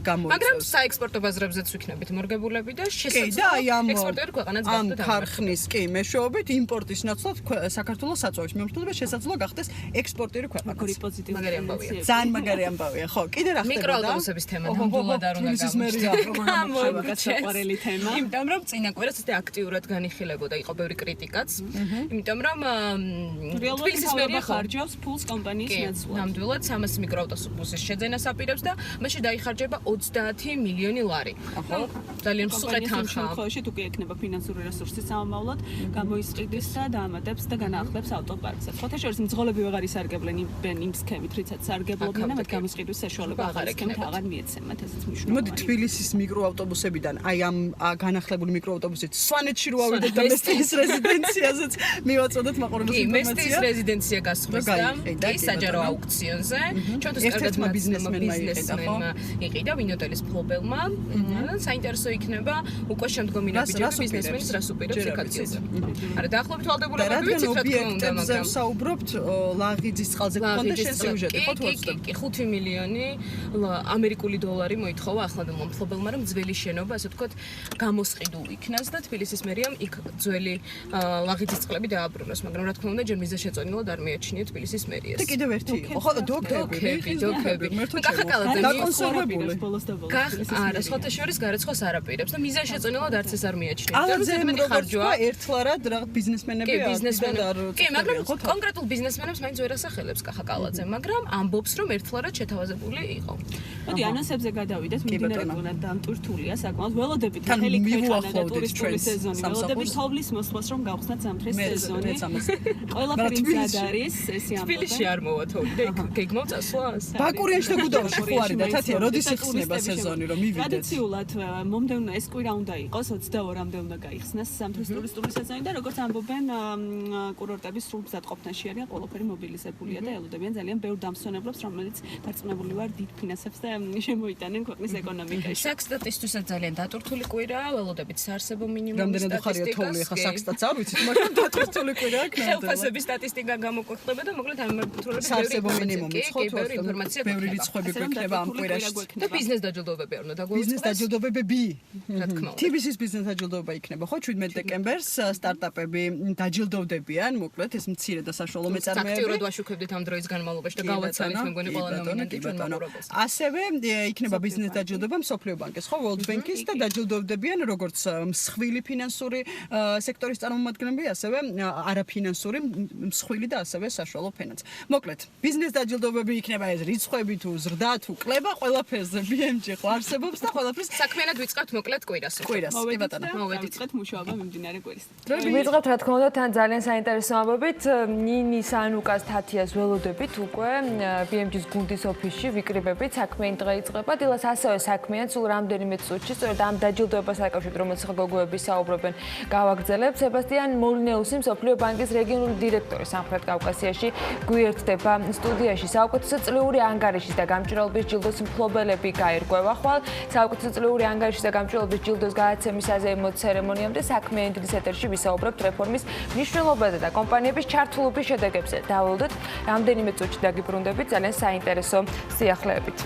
გამოიწვევს. მაგრამ საექსპორტო ბაზრებზეც ვიქნებით მორგებულები და შესაძლოა ექსპორტერი ქვეყანაც გახდეთ. ამ ქარხნის მეშვეობით იმპორტის ნაცვლად საქართველოს საწვავის მიმართულება შესაძლოა გახდეს ექსპორტერი ქვეყანა. მაგარი ამბავია. ძალიან მაგარი ამბავია, ხო. კიდე რა ხდება? მიკროავტობუსების თემა ნამდვილად არ უნდა გამოჩნდეს. თემა. იმიტომ რომ წინა კვირას ისე აქტიურად განიხილებოდა, იყო ბევრი კრიტიკაც. იმიტომ რომ თბილისის მერია ხარჯავს ფულს კომპანიის ნაცვლად. ნამდვილად 300 მიკროავტობუსის შეძენას აპირებს და მაშინ დაიხარჯება 30 მილიონი ლარი. ხო? ძალიან მსუყე თანხა. შემთხვევაში თუ კი ექნება ფინანსური რესურსი სამომავლოდ, გამოისყიდეს და დაამატებს და განაახლებს ავტოპარკსაც. ხოთეშორის მძღოლები ვეღარ ისარგებლენ იმ სქემით, რითაც სარგებლობდნენ და მათ გამოსყიდვის საშუალება აღარ მიეცემათ, ესეც მნიშვნელოვანია. მოდი თბილისის მიკროავტობუსებიდან აი ამ განახლებული მიკროავტობუსით სვანეთში რო ავიდეთ და მესტიის რეზიდენციაზეც მივაწოდოთ მაყურებელს ინფორმაცია. მესტიის რეზიდენცია გასხვისდა კი საჯარო აუქციონზე. ჩვენთვის კარგად ბიზნესმენმა იყიდა ვინოტელის ფლობელმა. საინტერესო იქნება უკვე შემდგომი ნაბიჯები ბიზნესმენის რას უპირებს ეკაციაზე. არა დაახლოებით ვალდებულებები ვიცით რა თქმა უნდა, მაგრამ საუბრობთ ლაღიძის წყალზე გქონდა შენ სიუჟეტი ხო თუ კი 5 მილიონი ამერიკული დოლარი მოითხოვა ახლანდელ მომხმარებელმა რომ ძველი შენობა ასე ვთქვათ გამოსყიდულ იქნას და თბილისის მერიამ იქ ძველი ლაღიძის წყლები დააბრუნოს, მაგრამ რა თქმა უნდა ჯერ მიზანშეწონილად არ მიაჩნია თბილისის მერიას. და კიდევ ერთი იყო ხო დოქები. კახაკალაძე დაკონსერვებული. არა, ხოთეშორის გარეცხოს არ აპირებს და მიზანშეწონილად არც ეს არ მიაჩნია. ალაძე თქვა ერთლარად რა ბიზნესმენები კი, მაგრამ კონკრეტულ ბიზნესმენებს მაინც ვერ ასახელებს კახაკალაძე, მაგრამ ამბობს რომ ერთლარად შეთავაზებული იყო. მოდი ანონსებზე გადავიდეთ, მიმდინარეობად დამტვირთულია საკმაოდ ველოდებით მთელი ქვეყანა და ტურისტული სეზონი. ველოდებით თოვლის მოსვლას რომ გავხსნათ ზამთრის სეზონი. ყველაფერი მზად არის, ესე ამბობენ. თბილისში არ მოვა თოვლი და გეგმავ წასვლას. ბაკურიაში და გუდაუში ხო არის და თათია, როდის იხსნება სეზონი რომ მივიდეთ? ტრადიციულად მომდევნო ეს კვირა უნდა იყოს 22-მდე უნდა გაიხსნას ზამთრის ტურისტული სეზონი და როგორც ამბობენ კურორტების სრულ მზადყოფნაში არიან ყველაფერი მობილიზებულია და ელოდებიან ძალიან ბევრ დამსვენებლებს, რომელიც დარწმუნებული ვარ დიდ ფინანსებს და შემოიტანენ ქვეყნის ეკონომიკაში. საქსტატისტვისაც ძალიან დატვირთული კვირაა, ველოდებით საარსებო მინიმუმის რამდენად ხარია თოვლი, ხა საქსტატს არ ვიცით, მაგრამ დატვირთული კვირაა ქნა. ხელფასების სტატისტიკა გამოგვეხება და მოკლედ ამ მიმართულებით საარსებო მინიმუმი ხო თუ ინფორმაცია ბევრი რიცხვები გვექნება ამ კვირაში. და ბიზნეს დაჯილდოებები არ უნდა ბიზნეს დაჯილდოებები. რა თქმა უნდა. TBC-ის ბიზნეს დაჯილდოება იქნება, ხო? 17 დეკემბერს სტარტაპები დაჯილდოვდებიან, მოკლედ ეს მცირე და საშუალო მეწარმეები. აქტიურად ვაშუქებდით ამ დროის განმავლობაში და გავაცანით მე მგონი ყველა ნომინანტი ჩვენ მაყურებელს. ასევე იქნება ბიზნეს დაჯილდოება მსოფლიო ბანკის, ხო? World Bank-ის და დაჯილდოვდებიან როგორც მსხვილი ფინანსური სექტორის წარმომადგენლები, ასევე არაფინანსური მსხვილი და ასევე საშუალო ფენაც. მოკლედ, ბიზნეს დაჯილდოებები იქნება ეს რიცხვები თუ ზრდა თუ კლება, ყველაფერზე BMG ხო არსებობს და ყველაფერს საქმიანად ვიწყებთ მოკლედ კვირას. კვირას, კი ბატონო. მოვედით მუშაობა მიმდინარე კვირის. ვიწყებთ რა თქმა უნდა თან ძალიან საინტერესო ამბებით. ნინის ანუკას თათიას ველოდებით უკვე BMG-ის გუნდის ოფისში ვიკრიბებით. საქმიანი დღე იწყება. დილას ასევე საქმიანი სულ რამდენიმე წუთში სწორედ ამ დაჯილდოებას აკავშირებთ, რომელიც გოგოები საუბრობენ, გავაგრძელებ. სებასტიან მოლინეუსი მსოფლიო ბანკის რეგიონული დირექტორი სამხრეთ კავკასიაში გვიერთდება სტუდიაში. საუკეთესო წლიური ანგარიშის და გამჭვირვალობის ჯილდოს მფლობელები გაირკვევა ხვალ. საუკეთესო წლიური ანგარიშის და გამჭვირვალობის ჯილდოს გადაცემის საზეიმო ცერემონიამდე საქმიანი დღის ეთერში ვისაუბრებთ რეფორმის მნიშვნელობაზე და კომპანიების ჩართულობის შედეგებზე. დავალოდოთ რამდენიმე წუთში დაგიბრუნდებით ძალიან საინტერესო სიახლეებით.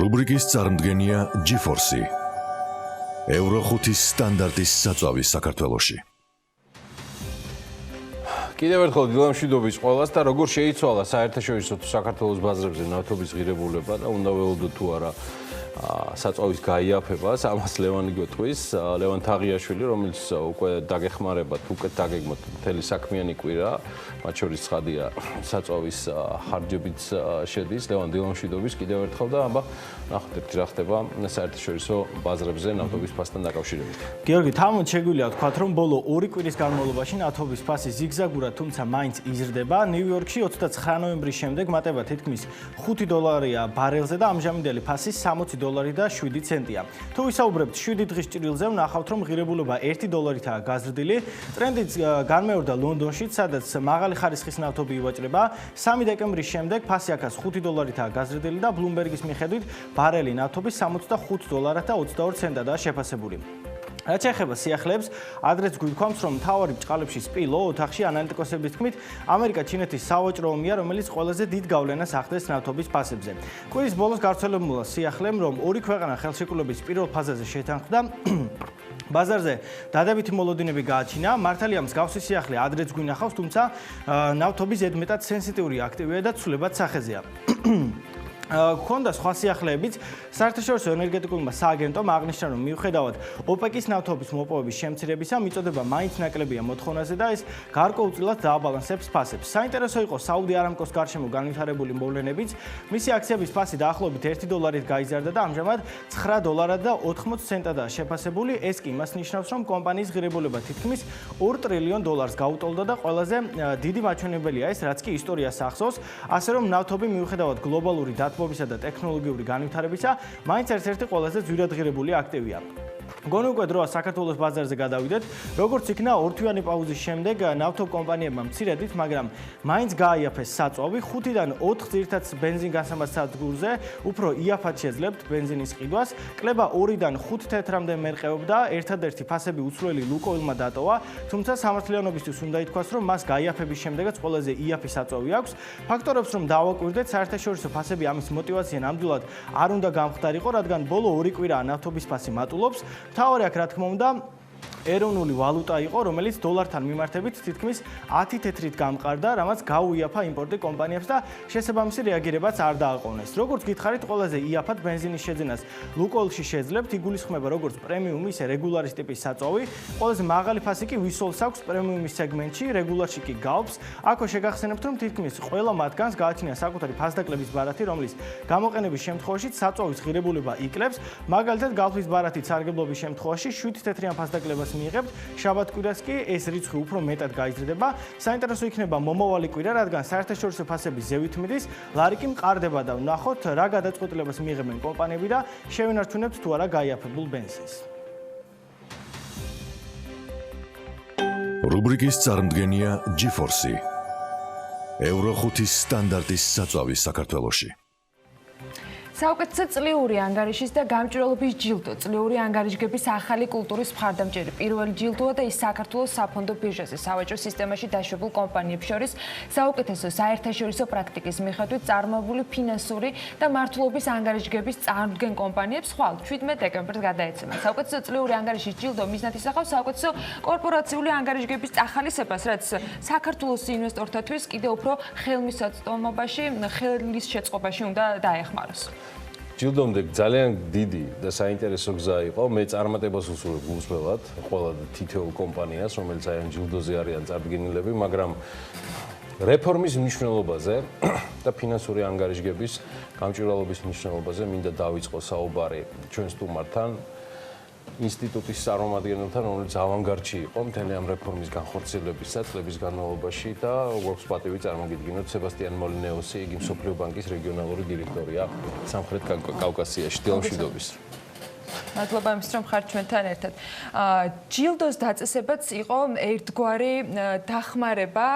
რუბრიკის წარმდგენია GeForce. Euro 5-ის სტანდარტის საწვავის საქართველოში. კიდევ ერთხელ დილამშვიდობის ყველას და როგორ შეიცვალა საერთაშორისო თუ საქართველოს ბაზრებზე ნავთობის ღირებულება და უნდა ველოდოთ თუ არა საწვავის გაიაფებას, ამას ლევანი გვეტყვის, ლევან თაღიაშვილი, რომელიც უკვე დაგეხმარებათ, უკვე დაგეგმოთ მთელი საქმიანი კვირა, მათ შორის ცხადია საწვავის ხარჯებიც შედის, ლევან დილამშვიდობის კიდევ ერთხელ და აბა ნახოთ რა ხდება საერთაშორისო ბაზრებზე ნავთობის ფასთან დაკავშირებით. გიორგი, თამოდ შეგვიძლია ვთქვათ, რომ ბოლო 2 კვირის განმავლობაში ნავთობის ფასი ზიგზაგურად, თუმცა მაინც იზრდება. ნიუ-იორკში 29 ნოემბრის შემდეგ მატება თითქმის $5 ბარელზე და ამჟამინდელი ფასი $60 და 7 ცენტია. თუ ვისაუბრებთ 7 დღის ჭრილზე, ვნახავთ, რომ ღირებულება $1-ითაა გაზრდილი. ტრენდიც განმეორდა ლონდონშიც, სადაც მაღალი ხარისხის ნავთობი ივაჭრება. 3 დეკემბრის შემდეგ ფასი აქაც $5-ითაა გაზრდილი და ბლუმბერგის მიხედვით ბარელი ნავთობის $65.22-დან შეფასებული. რაც შეეხება სიახლეებს, ადრეც გვიქვამს, რომ მთავარი ბრჭყალებში სპილო ოთახში ანალიტიკოსების თქმით, ამერიკა ჩინეთის სავაჭრო ომია, რომელიც ყველაზე დიდ გავლენას ახდენს ნავთობის ფასებზე. კვირის ბოლოს გავრცელებულა სიახლემ, რომ ორი ქვეყანა ხელშეკრულების პირველ ფაზაზე შეთანხმდა. ბაზარზე დადებითი მოლოდინები გააჩინა. მართალია მსგავსი სიახლე ადრეც გვინახავს, თუმცა ნავთობის ზედმეტად სენსიტიური აქტივია და ცვლილებად სახეზეა. ქონდა სხვა სიახლეებიც, საერთაშორისო ენერგეტიკულმა სააგენტომ აღნიშნა, რომ მიუხედავად ოპეკის ნავთობის მოპოვების შემცირებისა, მიწოდება მაინც ნაკლებია მოთხოვნაზე და ეს გარკვეულწილად დააბალანსებს ფასებს. საინტერესო იყო საუდი არამკოს გარშემო განვითარებული მოვლენებიც. მისი აქციების ფასი დაახლოებით $1-ით გაიზარდა და ამჟამად $9.80-დან შეფასებული. ეს კი იმას ნიშნავს, რომ კომპანიის ღირებულება თითქმის $2 ტრილიონ გაუტოლდა და ყველაზე დიდი მაჩვენებელია ეს, რაც კი ისტორიას ახსოვს, ასე რომ ნავთობი მიუხედავად გლობალური დათბობისა და ტექნოლოგიური განვითარებისა, მაინც ერთ-ერთი ყველაზე ძვირადღირებული აქტივია. გონი უკვე დროა საქართველოს ბაზარზე გადავიდეთ. როგორც იქნა 2 თვიანი პაუზის შემდეგ ნავთობ კომპანიებმა მცირედით, მაგრამ მაინც გააიაფეს საწვავი 5-დან 4 ძირითად ბენზინ გასამართ სადგურზე, უფრო იაფად შეძლებთ ბენზინის ყიდვას. კლება 2-დან 5 თეთრამდე მერყეობდა, ერთადერთი ფასები უცვლელი ლუკოილმა დატოვა, თუმცა სამართლიანობისთვის უნდა ითქვას, რომ მას გაიაფების შემდეგაც ყველაზე იაფი საწვავი აქვს. ფაქტორებს რომ დავაკვირდეთ, საერთაშორისო ფასები ამის мотиваცია ნამდვილად არ უნდა გამხდარიყო, რადგან ბოლო 2 კვირაა ნავთობის ფასი მატულობს. მთავარი აქ რა თქმა უნდა ეროვნული ვალუტა იყო, რომელიც დოლართან მიმართებით თითქმის 10 თეთრით გამყარდა, რამაც გაუიაფა იმპორტი კომპანიებს და შესაბამისი რეაგირებაც არ დააყოვნეს. როგორც გითხარით, ყველაზე იაფად ბენზინის შეძენას ლუკოილში შეძლებთ, იგულისხმება როგორც პრემიუმი, ისე რეგულარის ტიპის საწვავი. ყველაზე მაღალი ფასი კი ვისოლს აქვს პრემიუმის სეგმენტში, რეგულარში კი გაობს. აქ შეგახსენებთ, რომ თითქმის ყველა მათგანს გააჩნია საკუთარი ფასდაკლების ბარათი, რომლის გამოყენების შემთხვევაში საწვავის ღირებულება იკლებს. მაგალითად, გალფის ბარათით სარგებლობის შემთხვევაში 7 თეთრიან ფასდაკლებას მიიღებთ, შაბათ-კვირას კი ეს რიცხვი უფრო მეტად გაიზრდება. საინტერესო იქნება მომავალი კვირა, რადგან საერთაშორისო ფასები ზევით მიდის, ლარი კი მყარდება და ვნახოთ რა გადაწყვეტილებას მიიღებენ კომპანიები და შევინარჩუნებთ თუ არა გაიაფებულ ბენზინს. რუბრიკის წარმდგენია GeForce. ევრო 5-ის სტანდარტის საწვავი საქართველოში. საუკეთესო წლიური ანგარიშის და გამჭვირვალობის ჯილდო, წლიური ანგარიშგების ახალი კულტურის მხარდამჭერი პირველი ჯილდოა და ის საქართველოს საფონდო ბირჟაზე სავაჭრო სისტემაში დაშვებულ კომპანიებს შორის საუკეთესო საერთაშორისო პრაქტიკის მიხედვით წარმოებული ფინანსური და მართლობის ანგარიშგების წარმოდგენ კომპანიებს ხვალ 17 დეკემბერს გადაეცემა. საუკეთესო წლიური ანგარიშის ჯილდო მიზნად ისახავს საუკეთესო კორპორაციული ანგარიშგების წახალისებას, რაც საქართველოს ინვესტორთათვის კიდევ უფრო ხელმისაწვდომობაში, ხელის შეწყობაში უნდა დაეხმაროს. ჯილდომდე ძალიან დიდი და საინტერესო გზა იყო. მე წარმატებას უსურვებ გულწრფელად ყველა თითოეულ კომპანიას, რომელიც აი ამ ჯილდოზე არიან წარდგენილები, მაგრამ რეფორმის მნიშვნელობაზე და ფინანსური ანგარიშგების გამჭვირვალობის მნიშვნელობაზე მინდა დავიწყო საუბარი ჩვენ სტუმართან, ინსტიტუტის წარმომადგენელთან, რომელიც ავანგარდში იყო მთელი ამ რეფორმის განხორციელებისა წლების განმავლობაში და როგორც პატივი წარმოგიდგინოთ, სებასტიან მოლინეოსი, იგი მსოფლიო ბანკის რეგიონალური დირექტორია სამხრეთ კავკასიაში. დილამშვიდობის. მადლობა იმის, რომ ხართ ჩვენთან ერთად. ჯილდოს დაწესებაც იყო ერთგვარი დახმარება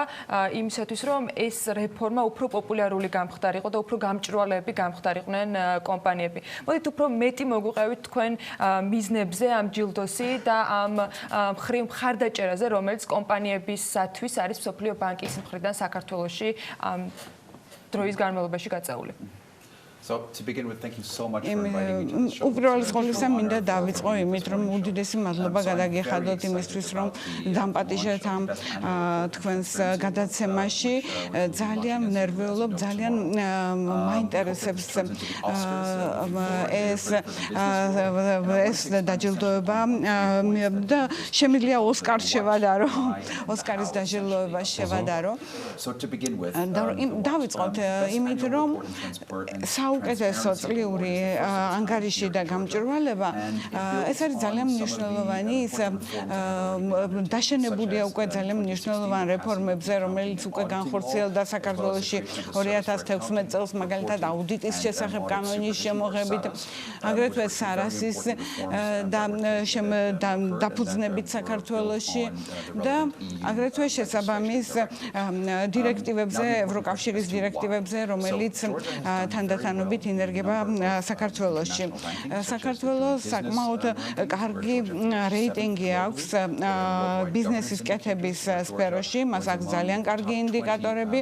იმისათვის, რომ ეს რეფორმა უფრო პოპულარული გამხდარიყო და უფრო გამჭვირვალეები გამხდარიყვნენ კომპანიები. მოდით უფრო მეტი მოგვიყევით თქვენ მიზნებზე ამ ჯილდოსი და ამ მხრივ მხარდაჭერაზე, რომელიც კომპანიებისათვის არის მსოფლიო ბანკის მხრიდან საქართველოში დროის განმავლობაში გაწეული. უპირველეს ყოვლისა მინდა დავიწყო იმით, რომ უდიდესი მადლობა გადაგიხადოთ იმისთვის, რომ დამპატიჟეთ ამ თქვენს გადაცემაში. ძალიან ვნერვიულობ, ძალიან მაინტერესებს ეს დაჯილდოება და შემიძლია ოსკარს შევადარო, ოსკარის დაჯილდოება შევადარო. დავიწყოთ იმით, რომ საუკეთესო წლიური ანგარიში და გამჭვირვალება ეს არის ძალიან მნიშვნელოვანი, ის დაშენებულია უკვე ძალიან მნიშვნელოვან რეფორმებზე, რომელიც უკვე განხორციელდა საქართველოში 2016 წელს, მაგალითად აუდიტის შესახებ კანონის შემოღებით, აგრეთვე სარასის დაფუძნებით საქართველოში და აგრეთვე შესაბამის დირექტივებზე, ევროკავშირის დირექტივებზე, რომელიც თანდათანობით ინერგება საქართველოში. საქართველოს საკმაოდ კარგი რეიტინგი აქვს ბიზნესის კეთების სფეროში, მას აქვს ძალიან კარგი ინდიკატორები,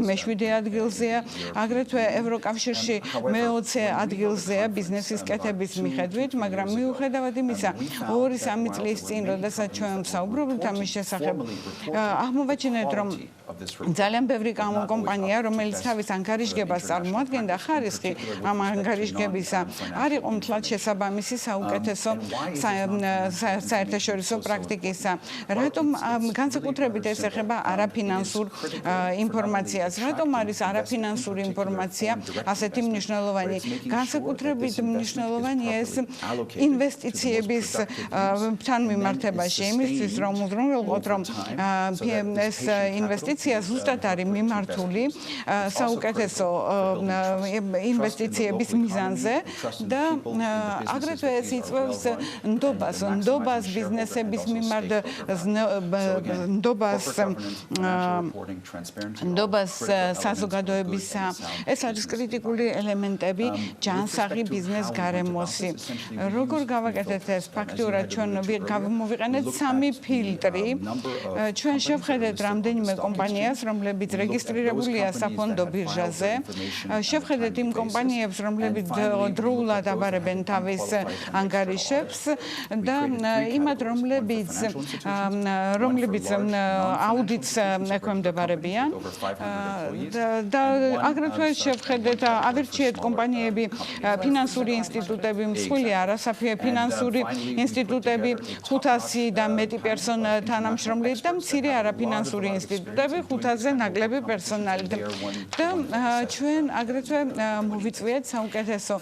მე-7 ადგილზეა, აგრეთვე ევროკავშირში მე-20 ადგილზეა ბიზნესის კეთების მიხედვით, მაგრამ მიუხედავად იმისა, 2-3 წლის წინ, როდესაც ჩვენ ვსაუბრობთ ამის შესახებ, აღმოვაჩინეთ, რომ ძალიან ბევრი კომპანია, რომელიც თავის ანგარიშგებას წარმოადგენდა, ხარისხი ამ ანგარიშგებისა არ იყო მთლად შესაბამისი საუკეთესო საერთაშორისო პრაქტიკისა. რატომ განსაკუთრებით ეს ეხება არაფინანსურ ინფორმაციას? რატომ არის არაფინანსური ინფორმაცია ასეთი მნიშვნელოვანი? განსაკუთრებით მნიშვნელოვანია ეს ინვესტიციების თან მიმართებაში, იმისთვის რომ უზრუნველყოთ, რომ ეს ინვესტიცია ზუსტად არის მიმართული საუკეთესო ინვესტიციების მიზანზე და აგრეთვე ეს იწვევს ნდობას ბიზნესების მიმართ, ნდობას საზოგადოებისა. ეს არის კრიტიკული ელემენტები ჯანსაღი ბიზნეს გარემოსი. როგორ გავაკეთეთ ეს? ფაქტიურად ჩვენ გამოვიყენეთ 3 ფილტრი. ჩვენ შევხედეთ რამდენიმე კომპანიას, რომლებიც რეგისტრირებულია საფონდო ბირჟაზე. შევხედეთ იმ იმ კომპანიებს, რომლებიც დროულად აბარებენ თავის ანგარიშებს და იმათ, რომლებიც აუდიტს ექვემდებარებიან და აგრეთვე შევხედეთ ავირჩიეთ კომპანიები, ფინანსური ინსტიტუტები, მსხვილი არასაფიე ფინანსური ინსტიტუტები, 500 და მეტი თანამშრომლით და მცირე არაფინანსური ინსტიტუტები, 500-ზე ნაკლები პერსონალით. და ჩვენ აგრეთვე მოვიწვიეთ საუკეთესო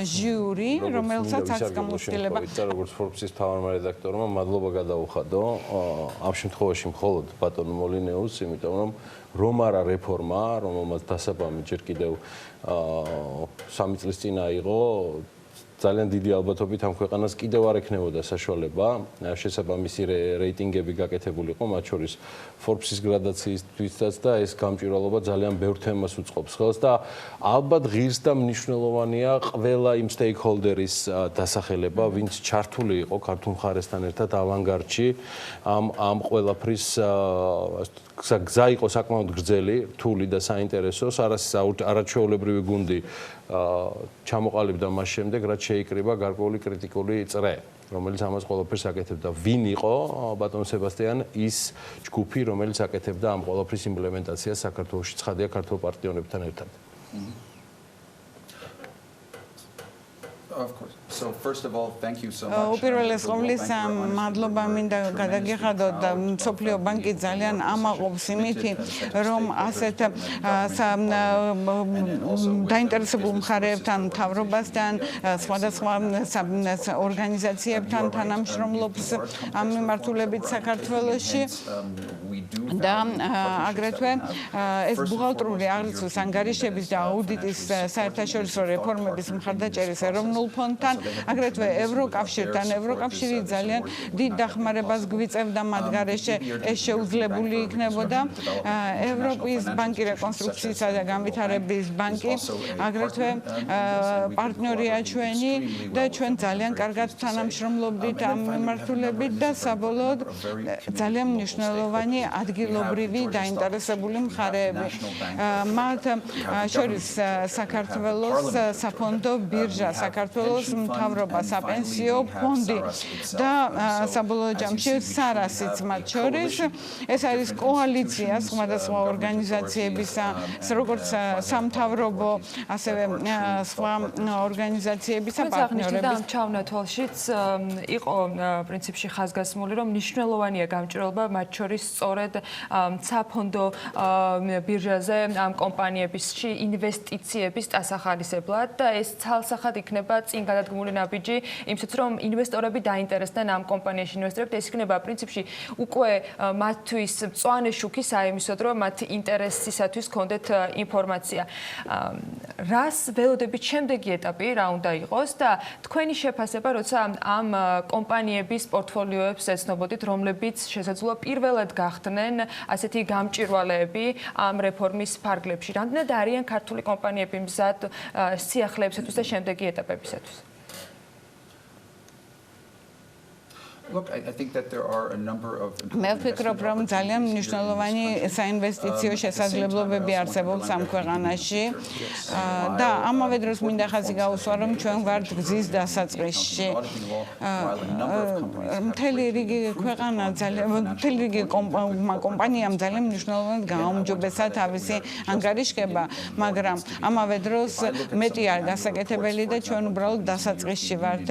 ჟიური, რომელსაც აქვს გამოცდილება. როგორც Forbes-ის მთავარმა რედაქტორმა მადლობა გადაუხადო ამ შემთხვევაში მხოლოდ ბატონ მოლინეუს, იმიტომ რომ არა რეფორმა, რომელმაც დასაბამი ჯერ კიდევ 3 წლის წინ აიღო, ძალიან დიდი ალბათობით ამ ქვეყანას კიდევ არ ექნებოდა საშუალება შესაბამისი რეიტინგები გაკეთებულიყო, მათ შორის Forbes-ის გრადაციისთვისაც და ეს გამჭვირვალობა ძალიან ბევრ თემას უწყობს ხელს და ალბათ ღირს და მნიშვნელოვანია ყველა იმ stakeholder-ის დასახელება, ვინც ჩართული იყო ქართულ მხარესთან ერთად ავანგარდში ამ ყველაფრის გზა იყო საკმაოდ გრძელი, რთული და საინტერესო, არაჩვეულებრივი გუნდი ჩამოყალიბდა მას შემდეგ, რაც შეიკრიბა გარკვეული კრიტიკული წრე, რომელიც ამას ყველაფერს აკეთებდა. ვინ იყო ბატონ სებასტიან ის ჯგუფი, რომელიც აკეთებდა ამ ყველაფრის იმპლემენტაციას საქართველოში, ცხადია ქართულ პარტნიორებთან ერთად? Of course. So first of all, thank you so much. უპირველეს ყოვლისა, მადლობა მინდა გადაგიხადოთ და მსოფლიო ბანკი ძალიან ამაყობს იმით, რომ ასეთ დაინტერესებულ მხარეებთან, მთავრობასთან, სხვადასხვა ორგანიზაციებთან თანამშრომლობს ამ მიმართულებით საქართველოში და აგრეთვე ეს ბუღალტრული აღრიცხვის ანგარიშების და აუდიტის საერთაშორისო რეფორმების მხარდაჭერის ეროვნულ ფონდთან, აგრეთვე ევროკავშირთან, ევროკავშირი ძალიან დიდ დახმარებას გვიწევდა მათ გარეშე ეს შეუძლებელი იქნებოდა. ევროპის ბანკი, რეკონსტრუქციისა და განვითარების ბანკი აგრეთვე პარტნიორია ჩვენი და ჩვენ ძალიან კარგად თანამშრომლობდით ამ მიმართულებით და საბოლოოდ ძალიან მნიშვნელოვანი ადგილობრივი დაინტერესებული მხარეები. მათ შორის საქართველოს საფონდო ბირჟა, საქართველოს მთავრობა, საპენსიო ფონდი და საბოლოო ჯამში სარასიც მათ შორის. ეს არის კოალიცია სხვადასხვა ორგანიზაციებისა, როგორც სამთავრობო, ასევე სხვა ორგანიზაციებისა პარტნიორების. ჩავნათვალშიც იყო პრინციპში ხაზგასმული, რომ მნიშვნელოვანია გამჭვირვალობა მათ შორის სწორედ საფონდო ბირჟაზე ამ კომპანიებისში ინვესტიციების დასახალისებლად და ეს ცალსახად იქნება წინ გადადგმული ნაბიჯი იმისათვის, რომ ინვესტორები დაინტერესდნენ ამ კომპანიაში ინვესტორებთ, ეს იქნება პრინციპში უკვე მათთვის მწვანე შუქი საიმისოდ, რომ მათ ინტერესისათვის ჰქონდეთ ინფორმაცია. რას ველოდებით შემდეგი ეტაპი რა უნდა იყოს და თქვენი შეფასება, როცა ამ კომპანიების პორტფოლიოებს ეცნობოდით, რომლებიც შესაძლოა პირველად გახდნენ ასეთი გამჭვირვალეები ამ რეფორმის ფარგლებში. რამდენად არიან ქართული კომპანიები მზად სიახლეებისათვის და შემდეგი ეტაპებისათვის? Look, I think that there are a number of მე ვფიქრობ, რომ ძალიან მნიშვნელოვანი საინვესტიციო შესაძლებლობები არსებობს ამ ქვეყანაში და ამავე დროს მინდა ხაზი გაუსვა, რომ ჩვენ ვართ გზის დასაწყისში. მთელი რიგი ქვეყანა მთელი რიგი კომპანიამ ძალიან მნიშვნელოვნად გააუმჯობესა თავისი ანგარიშგება, მაგრამ ამავე დროს მეტი არ გასაკეთებელი და ჩვენ უბრალოდ დასაწყისში ვართ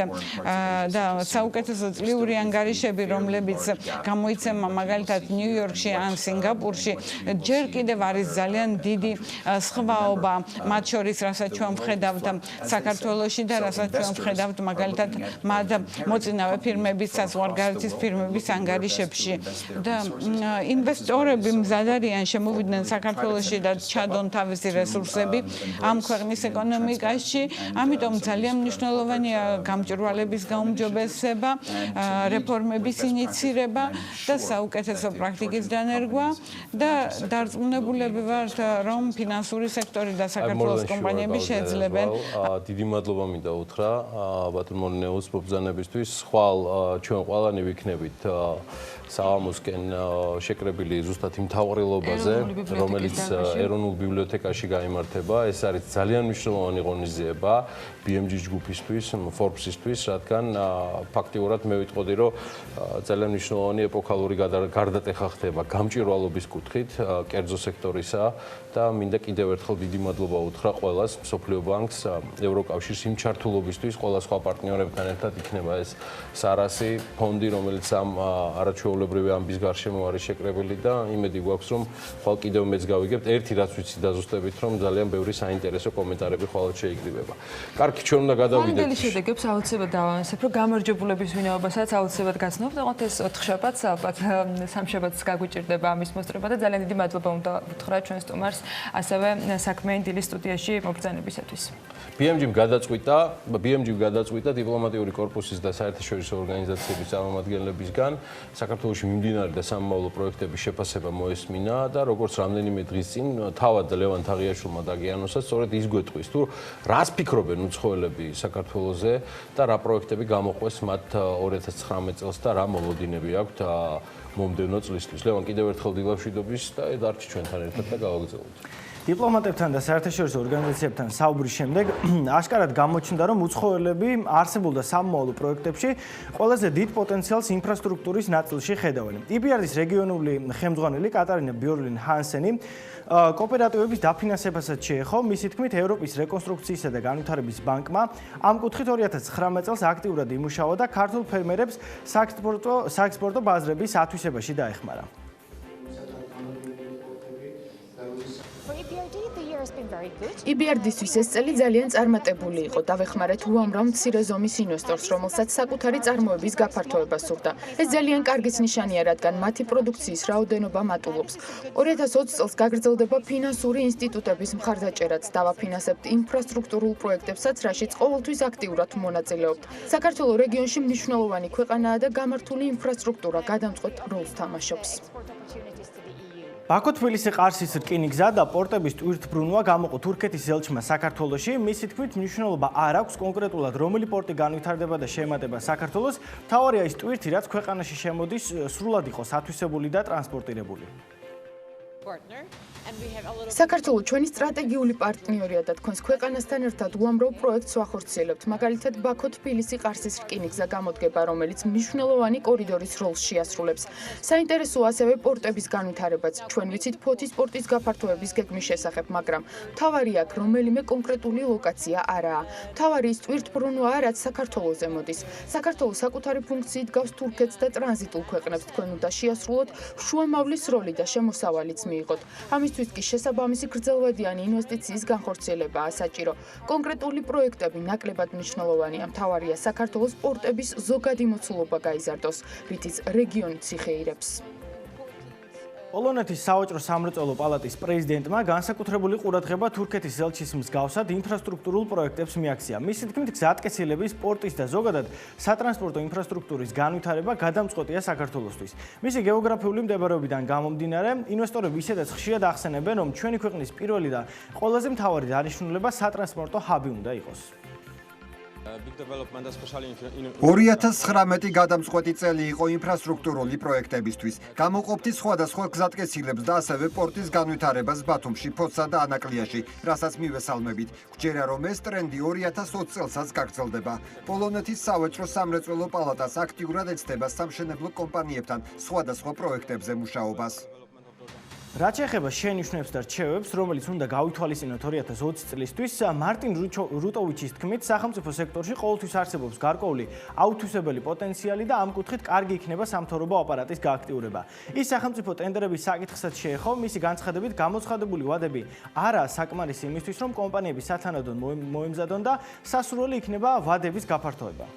და საუკეთესო წლიური ანგარიშები, რომლებიც გამოიცემა მაგალითად ნიუ-იორკში ან სინგაპურში, ჯერ კიდევ არის ძალიან დიდი სხვაობა მათ შორის, რასაც ჩვენ ვხედავთ საქართველოში და რასაც ჩვენ ვხედავთ მაგალითად მათ მოწინავე ფირმების, საზღვარგარეთის ფირმების ანგარიშებში. და ინვესტორები მზად არიან შემოვიდნენ საქართველოში და ჩადონ თავისი რესურსები ამ ქვეყნის ეკონომიკაში, ამიტომ ძალიან მნიშვნელოვანია გამჭვირვალების გაუმჯობესება, რეფორმების ინიცირება და საუკეთესო პრაქტიკის დანერგვა და დარწმუნებულები ვართ, რომ ფინანსური სექტორი და საქართველოს კომპანიები შეძლებენ. დიდი მადლობა მინდა უთხრა ბატონო ნეოს მობრძანებისთვის. ხვალ ჩვენ ყველანი ვიქნებით საღამოსკენ შეკრებილი ზუსტად იმ მთავრილობაზე, რომელიც ეროვნულ ბიბლიოთეკაში გაიმართება. ეს არის ძალიან მნიშვნელოვანი ღონისძიება BMG ჯგუფისთვის, Forbes-ისთვის, რადგან ფაქტიურად მე ვიტყოდი, რომ ძალიან მნიშვნელოვანი ეპოქალური გარდატეხა ხდება გამჭვირვალობის კუთხით კერძო სექტორისა და მინდა კიდევ ერთხელ დიდი მადლობა უთხრა ყველას, მსოფლიო ბანკს, ევროკავშირს იმ ჩართულობისთვის, ყველა სხვა პარტნიორებთან ერთად იქნება ეს სარასი ფონდი, რომელიც ამ არაჩვეულებრივი ამბის გარშემო არის შეკრებილი და იმედი გვაქვს, რომ ხვალ კიდევ მეც გავიგებთ. ერთი რაც ვიცი დაზუსტებით, რომ ძალიან ბევრი საინტერესო კომენტარები ხვალ შეიკრიბება. კარგი, ჩვენ უნდა გადავიდეთ. მომდენი შედეგებს აუცილებლად დავანსებ, რომ გამარჯვებულების ვინაობასაც აუცილებლად გაცნობთ. ოღონდ ეს 4 შაბათს ალბათ სამშაბათს გაგვიჭირდება ამის მოსწრება და ძალიან დიდი მადლობა უნდა ვუთხრა ჩვენ სტუმარს, ასევე საქმიანი დილის სტუდიაში მობრძანებისათვის. BMG-მ გადაწყვიტა დიპლომატიური კორპუსის და საერთაშორისო ორგანიზაციების წარმომადგენლებისგან საქართველოში მიმდინარე და სამომავლო პროექტების შეფასება მოესმინა და როგორც რამდენიმე დღის წინ თავად ლევან თაღიაშვილმა დაგიანოსა, სწორედ ის გვეტყვის, თუ რას ფიქრობენ უცხოელები საქართველოზე და რა პროექტები გამოყვეს მათ 2019 წელს და რა მოლოდინები აქვთ მომდევნო წლისთვის. ლევან, კიდევ ერთხელ დილავშვიდობის და დარჩი ჩვენთან ერთად და გავაგრძელოთ. დიპლომატებთან და საერთაშორისო ორგანიზაციებთან საუბრის შემდეგ აშკარად გამოჩნდა, რომ უცხოელები არსებულ და სამომავლო პროექტებში ყველაზე დიდ პოტენციალს ინფრასტრუქტურის ნაწილში ხედავენ. EBRD-ის რეგიონული ხელმძღვანელი კატარინა ბიორლინ ჰანსენი კოოპერატივების დაფინანსებასაც შეეხო. მისი თქმით, ევროპის რეკონსტრუქციისა და განვითარების ბანკმა ამ კუთხით 2019 წელს აქტიურად იმუშავა და ქართულ ფერმერებს საექსპორტო ბაზრების ათვისებაში დაეხმარა. EBRD-ისთვის ეს წელი ძალიან წარმატებული იყო. დავეხმარეთ უამრავ მცირე ზომის ინვესტორს, რომელსაც საკუთარი წარმოების გაფართოება სურდა. ეს ძალიან კარგი ნიშანია, რადგან მათი პროდუქციის რაოდენობა მატულობს. 2020 წელს გაგრძელდება ფინანსური ინსტიტუტების მხარდაჭერაც. დავაფინანსებთ ინფრასტრუქტურულ პროექტებსაც, რაშიც ყოველთვის აქტიურად მონაწილეობთ. საქართველოს რეგიონში მნიშვნელოვანი ქვეყანაა და გამართული ინფრასტრუქტურა გადამწყვეტ როლს თამაშობს. ბაქო-თბილისი-ყარსის რკინიგზა და პორტების ტვირთბრუნვა გამოყო თურქეთის ელჩმა საქართველოში. მისი თქმით, მნიშვნელობა არ აქვს კონკრეტულად რომელი პორტი განვითარდება და შეემატება საქართველოს. მთავარია ის ტვირთი, რაც ქვეყანაში შემოდის, სრულად იყოს ათვისებული და ტრანსპორტირებული. საქართველოს ჩვენი სტრატეგიული პარტნიორია და თქვენს ქვეყანასთან ერთად უამრავ პროექტს ვახორციელებთ. მაგალითად, ბაქო-თბილისი-ყარსის რკინიგზა გამოდგება, რომელიც მნიშვნელოვანი კორიდორის როლს შეასრულებს. საინტერესოა ასევე პორტების განვითარებაც. ჩვენ ვიცით ფოთის პორტის გაფართოების გეგმის შესახებ, მაგრამ მთავარი აქ რომელიმე კონკრეტული ლოკაცია არაა. მთავარი ის ტვირთბრუნვაა, რაც საქართველოზე მოდის. საქართველოს საკუთარი ფუნქციით გავს თურქეთს და ტრანზიტულ ქვეყნებს. თქვენ უნდა შეასრულოთ შუამავლის როლი და შემოსავალიც მიიღოთ. ამისთვის კი შესაბამისი გრძელვადიანი ინვესტიციის განხორციელებაა საჭირო. კონკრეტული პროექტები ნაკლებად მნიშვნელოვანია. მთავარია საქართველოს პორტების ზოგადი მოცულობა გაიზარდოს, რითიც რეგიონი ციხეირებს. პოლონეთის სავაჭრო სამრეწველო პალატის პრეზიდენტმა განსაკუთრებული ყურადღება თურქეთის ელჩის მსგავსად ინფრასტრუქტურულ პროექტებს მიაქცია. მისი თქმით, გზატკეცილების, პორტის და ზოგადად სატრანსპორტო ინფრასტრუქტურის განვითარება გადამწყვეტია საქართველოსთვის. მისი გეოგრაფიული მდებარეობიდან გამომდინარე, ინვესტორები ისედაც ხშირად ახსენებენ, რომ ჩვენი ქვეყნის პირველი და ყველაზე მთავარი დანიშნულება სატრანსპორტო ჰაბი უნდა იყოს. 2019 გადამწყვეტი წელი იყო ინფრასტრუქტურული პროექტებისთვის. გამოყოფთი სხვადასხვა გზატკეცილებს და ასევე პორტის განვითარებას ბათუმში, ფოთსა და ანაკლიაში, რასაც მივესალმებით. გვჯერა, რომ ეს ტრენდი 2020 წელსაც გაგრძელდება. პოლონეთის სავაჭრო სამრეწველო პალატას აქტიურად ეცდება სამშენებლო კომპანიებთან სხვადასხვა პროექტებზე მუშაობას. რაც ეხება შენიშვნებს და რჩევებს, რომელიც უნდა გავითვალისწინოთ 2020 წლისთვის, მარტინ რუტოვიჩის თქმით, სახელმწიფო სექტორში ყოველთვის არსებობს გარკვეული აუთვისებელი პოტენციალი და ამ კუთხით კარგი იქნება სამთავრობო აპარატის გააქტიურება. ის სახელმწიფო ტენდერების საკითხსაც შეეხო, მისი განცხადებით გამოცხადებული ვადები არაა საკმარისი იმისთვის, რომ კომპანიები სათანადოდ მოემზადონ და სასურველი იქნება ვადების გაფართოება.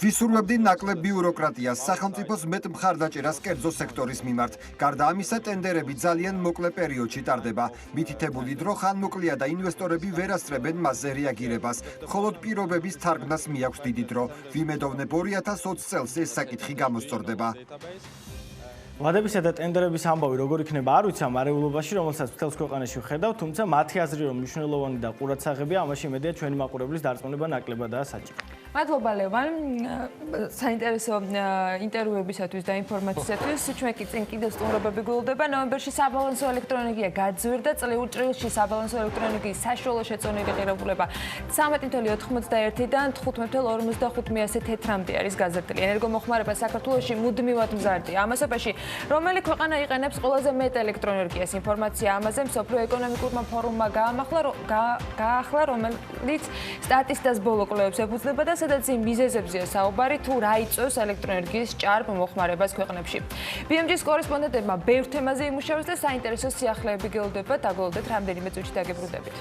ვისურვებდი ნაკლებ ბიუროკრატიას, სახელმწიფოს მეტ მხარდაჭერას კერძო სექტორის მიმართ. გარდა ამისა, ტენდერები ძალიან მოკლე პერიოდში ტარდება. მითითებული დრო ხანმოკლეა და ინვესტორები ვერ ასწრებენ მასზე რეაგირებას. მხოლოდ პირობების თარგმნას მიაქვს დიდი დრო. ვიმედოვნებ 2020 წელს ეს საკითხი გამოსწორდება. ვადებისა და ტენდერების ამბავი როგორ იქნება არ ვიცი ამ არეულობაში, რომელსაც მთელს ქვეყანაში ვხედავ, თუმცა მათი აზრი რომ მნიშვნელოვანი და ყურადსაღებია, ამაში იმედია ჩვენი მაყურებლის დარწმუნება ნაკლებადაა საჭირო. მადლობა ლევან, საინტერესო ინტერვიუებისათვის და ინფორმაციისათვის. ჩვენ წინ კიდევ სტუმრობები გულდება. ნოემბერში საბალანსო ელექტროენერგია გაძვირდა, წლიურ ჭრილში საბალანსო ელექტროენერგიის საშუალო შეწონილი ღირებულება 13.91-დან 15.45 თეთრამდე არის გაზრდილი. ენერგომოხმარება საქართველოში მუდმივად მზარდია. ამასობაში რომელი ქვეყანა იყენებს ყველაზე მეტ ელექტროენერგიას? ინფორმაცია ამაზე მსოფლიო ეკონომიკურმა ფორუმმა გაახლა, რომელიც სტატისტიკას ბოლო კვლევებს ეფუძნება და სადაც იმ მიზეზებზეა საუბარი, თუ რა იწვევს ელექტროენერგიის ჭარბ მოხმარებას ქვეყნებში. BMG-ის კორესპონდენტებმა ბევრ თემაზე იმუშავეს და საინტერესო სიახლეები გელოდება. დაგლოდეთ რამდენიმე წუთში დაგებრუნდებით.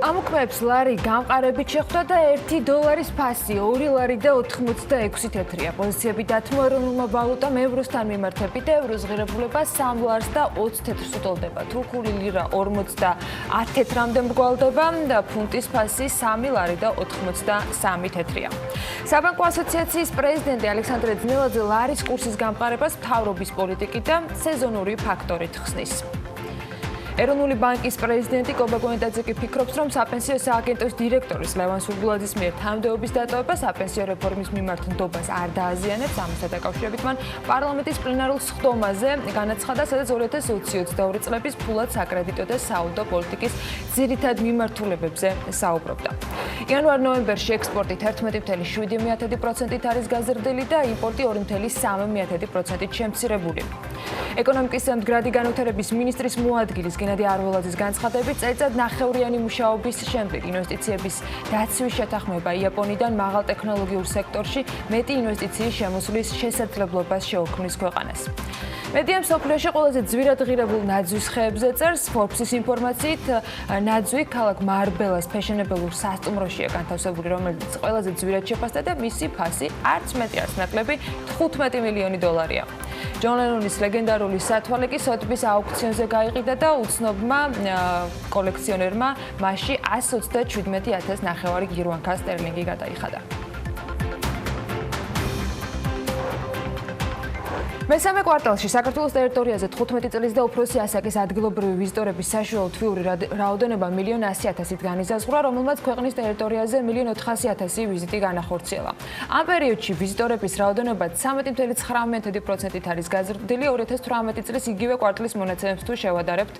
ამოქმედებს ლარი გამყარებით შეხვდა და $1 ფასი 2 ლარი და 86 თეთრია. პოზიციები დათმო ეროვნულმა ვალუტამ ევროსთან მიმართებით ევროს ღირებულება 3 ლარს და 20 თეთრს უტოლდება. თურქული ლირა 50 თეთრამდე მრგვალდება და ფუნტის ფასი 3 ლარი და 83 თეთრია. საბანკო ასოციაციის პრეზიდენტი ალექსანდრე ძნელაძე ლარის კურსის გამყარებას მთავრობის პოლიტიკით და სეზონური ფაქტორით ხსნის. ეროვნული ბანკის პრეზიდენტი კობა გოენდაძე კი ფიქრობს, რომ საპენსიო სააგენტოს დირექტორის ლევან სურგულაძის მიერ თანამდებობის დატოვება საპენსიო რეფორმის მიმართ ნდობას არ დააზიანებს. ამასთან დაკავშირებით მან პარლამენტის პლენარულ სხდომაზე განაცხადა, სადაც 2020-22 წლების ფულად საკრედიტო და საუდო პოლიტიკის ძირითად მიმართულებებზე საუბრობდა. იანვარ-ნოემბერში ექსპორტი 11.7%-ით არის გაზრდილი და იმპორტი 2.3%-ით შემცირებული. ეკონომიკის მდგრადი განვითარების მინისტრის მოადგილის გენადი არველაძის განცხადებით, წელიწად ნახევრიანი მუშაობის შემდეგ ინვესტიციების დაცვის შეთანხმება იაპონიიდან მაღალ ტექნოლოგიურ სექტორში მეტი ინვესტიციის შემოსვლის შესაძლებლობას შეუქმნის ქვეყანას. მედია მსოფლიოში ყველაზე ძვირად ღირებულ ნაძვის ხეებზე წერს. Forbes-ის ინფორმაციით, ნაძვი ქალაქ მარბელას ფეშენებელურ სასტუმროშია განთავსებული, რომელიც ყველაზე ძვირად შეფასდა და მისი ფასი არც მეტი არც ნაკლები $15 მილიონი. ჯონ ლენონის ლეგენდარული სათვალე კი სოტბის აუქციონზე გაიყიდა და უცნობმა კოლექციონერმა მასში 127,000 ნახევარი გირვანქა სტერლინგი გადაიხადა. მესამე კვარტალში საქართველოს ტერიტორიაზე 15 წლის და უფროსი ასაკის ადგილობრივი ვიზიტორების საშუალო თვიური რაოდენობა 1,100,000-ით განიზაზღვრა, რომელმაც ქვეყნის ტერიტორიაზე 1,400,000 ვიზიტი განახორციელა. ამ პერიოდში ვიზიტორების რაოდენობა 13.9%-ით არის გაზრდილი 2018 წლის იგივე კვარტლის მონაცემებს თუ შევადარებთ.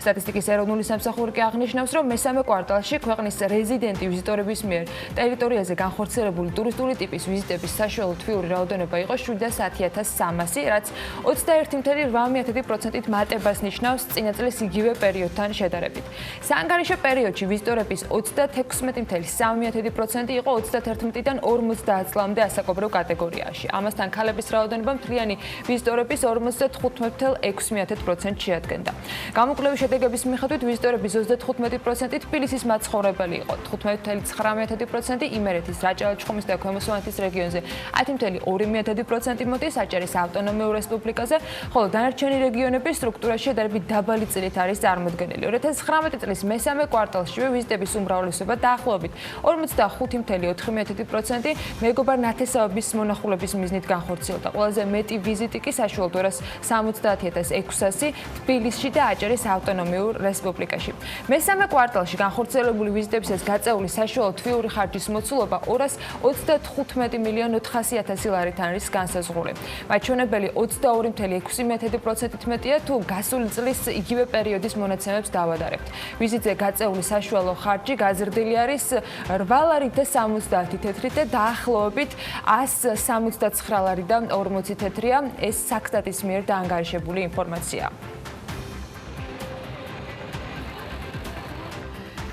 სტატისტიკის ეროვნული სამსახური კი აღნიშნავს, რომ მესამე კვარტალში ქვეყნის რეზიდენტი ვიზიტორების მიერ ტერიტორიაზე განხორციელებული ტურისტული ტიპის ვიზიტების საშუალო თვიური რაოდენობა იყო 710,300, რაც 21.8%-ით მატებას ნიშნავს წინა წლის იგივე პერიოდთან შედარებით. საანგარიშო პერიოდში ვიზიტორების 36.3% იყო 31-დან 50 წლამდე ასაკობრივ კატეგორიაში. ამასთან ქალების რაოდენობა მთლიანი ვიზიტორების 55.6%-ით შეადგენდა. გამოკვლევის შედეგების მიხედვით ვიზიტორების 35%-ით თბილისის მაცხოვრებელი იყო, 15.9% იმერეთის, რაჭა-ლეჩხუმის და ქვემო სვანეთის რეგიონზე, 10.2% მოდის საჭერის ავტონომიურ რესპუბლიკაზე, ხოლო დანარჩენი რეგიონების სტრუქტურაში შედარებით დაბალი წილით არის წარმოდგენილი. 2019 წლის მესამე კვარტალშივე ვიზიტების უმრავლესობა დაახლოებით 45.4% მეგობარ ნათესაობის მონახულების მიზნით განხორციელდა. ყველაზე მეტი ვიზიტი კი საშუალო დორას 70,600 თბილისში და აჭარის ავტონომიურ რესპუბლიკაში. მესამე კვარტალში განხორციელებული ვიზიტებისას გაწეული საშუალო თვიური ხარჯის მოცულობა 235.400.000 ლარით არის განსაზღვრული. მათ ჩვენებელი 22.6%-ით მეტია თუ გასული წლის იგივე პერიოდის მონაცემებს დავადარებთ. ვიზიტზე გაწეული საშუალო ხარჯი გაზრდილი არის 8 ლარით და 70 თეთრით და დაახლოებით 179 ლარი და 40 თეთრია. ეს საქსტატის მიერ დაანგარიშებული ინფორმაციაა.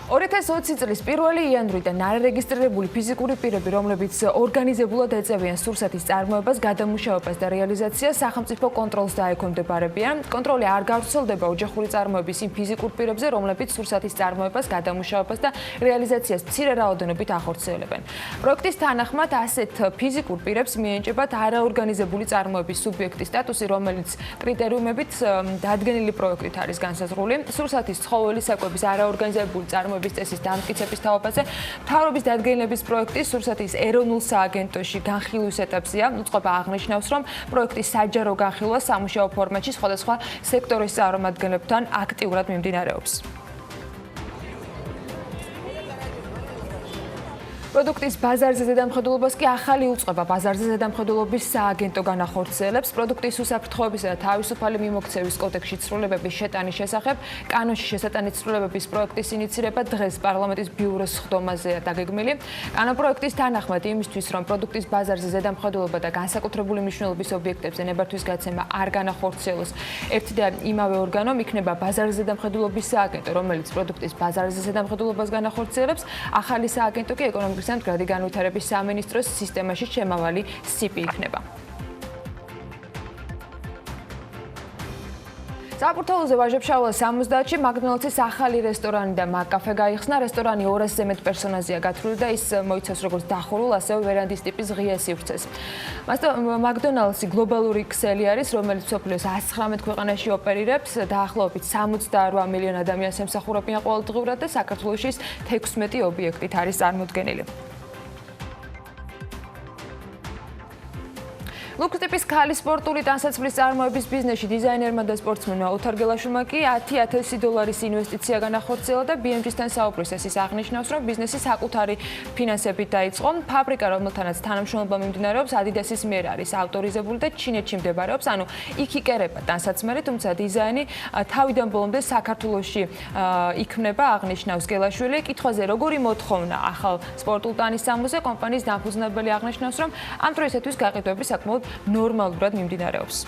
2020 წლის 1 იანვრიდან არარეგისტრირებული ფიზიკური პირები, რომლებიც ორგანიზებულად ეწევიან სურსათის წარმოებას, გადამუშავებას და რეალიზაციას, სახელმწიფო კონტროლს დაექვემდებარებიან. კონტროლი არ გავრცელდება ოჯახური წარმოების იმ ფიზიკურ პირებზე, რომლებიც სურსათის წარმოებას, გადამუშავებას და რეალიზაციას მცირე რაოდენობით ახორციელებენ. პროექტის თანახმად ასეთ ფიზიკურ პირებს მიენიჭებათ არაორგანიზებული წარმოების სუბიექტის სტატუსი, რომელიც კრიტერიუმებით დადგენილი პროექტით არის განსაზღვრული. სურსათის ცხოველი საკვების არაორგანიზებული წარმოების წესის დამტკიცების თავობაზე მთავრობის დადგენილების პროექტი სურსათის ეროვნულ სააგენტოში განხილვის ეტაპზეა. უწყება აღნიშნავს, რომ პროექტის საჯარო განხილვა სამუშაო ფორმატში სხვადასხვა სექტორის წარმომადგენლებთან აქტიურად მიმდინარეობს. პროდუქტის ბაზარზე ზედამხედველობას კი ახალი უწყება ბაზარზე ზედამხედველობის სააგენტო განახორციელებს. პროდუქტის უსაფრთხოებისა და თავისუფალი მიმოქცევის კოდექსში ცვლილებების შეტანის შესახებ კანონში შესატანით ცვლილებების პროექტის ინიცირება დღეს პარლამენტის ბიუროს ხდომაზეა დაგეგმილი. კანონპროექტის თანახმად იმისთვის, რომ პროდუქტის ბაზარზე ზედამხედველობა და განსაკუთრებული მნიშვნელობის ობიექტებზე ნებართვის გაცემა არ განახორციელოს ერთი და იმავე ორგანომ, იქნება ბაზარზე ზედამხედველობის სააგენტო, რომელიც პროდუქტის ბაზარზე ზედამხედველობას განახორციელებს. ახალი სააგენტო კი ეკონომიკის მდგრადი განვითარების სამინისტროს სისტემაში შემავალი სიპი იქნება. საქართველოზე ვაჟებშაველას 70-ში მაკდონალდსის ახალი რესტორანი და მაკკაფე გაიხსნა. რესტორანი 200-ზე მეტ პერსონაჟია გათვლილი და ის მოიცავს როგორც დახურულ, ასევე ვერანდის ტიპის ღია სივრცეს. მაკდონალდსი გლობალური ქსელი არის, რომელიც მსოფლიოს 119 ქვეყანაში ოპერირებს. დაახლოებით 68 მილიონ ადამიანს ემსახურებიან ყოველდღიურად და საქართველოში 16 ობიექტით არის წარმოდგენილი. ლუქს ტიპის ქალის სპორტული ტანსაცმლის წარმოების ბიზნესში დიზაინერმა და სპორტსმენმა ოთარ გელაშვილმა კი $10,000 ინვესტიცია განახორციელა და BMG-სთან საუბრისას ის აღნიშნავს, რომ ბიზნესი საკუთარი ფინანსებით დაიწყო. ფაბრიკა, რომელთანაც თანამშრომლობა მიმდინარეობს, Adidas-ის მიერ არის ავტორიზებული და ჩინეთში მდებარეობს, ანუ იქ იკერება ტანსაცმელი, თუმცა დიზაინი თავიდან ბოლომდე საქართველოში იქმნება, აღნიშნავს გელაშვილი. კითხვაზე როგორი მოთხოვნა ახალ სპორტულ ტანისამოზე, კომპანიის დამფუძნებელი აღნიშნავს, რომ ამ დროისათვის გაყიდვები საკმაოდ ნორმალურად მიმდინარეობს.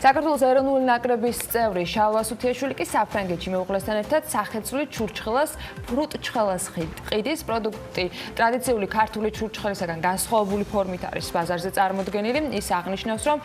საქართველოს ეროვნული ნაკრების წევრი შალვა სუთიაშვილი კი საფრანგეთში მეუღლესთან ერთად სახეცვლილ ჩურჩხელას ფრუტჩხელას ყიდის. პროდუქტი ტრადიციული ქართული ჩურჩხელისაგან განსხვავებული ფორმით არის ბაზარზე წარმოდგენილი. ის აღნიშნავს, რომ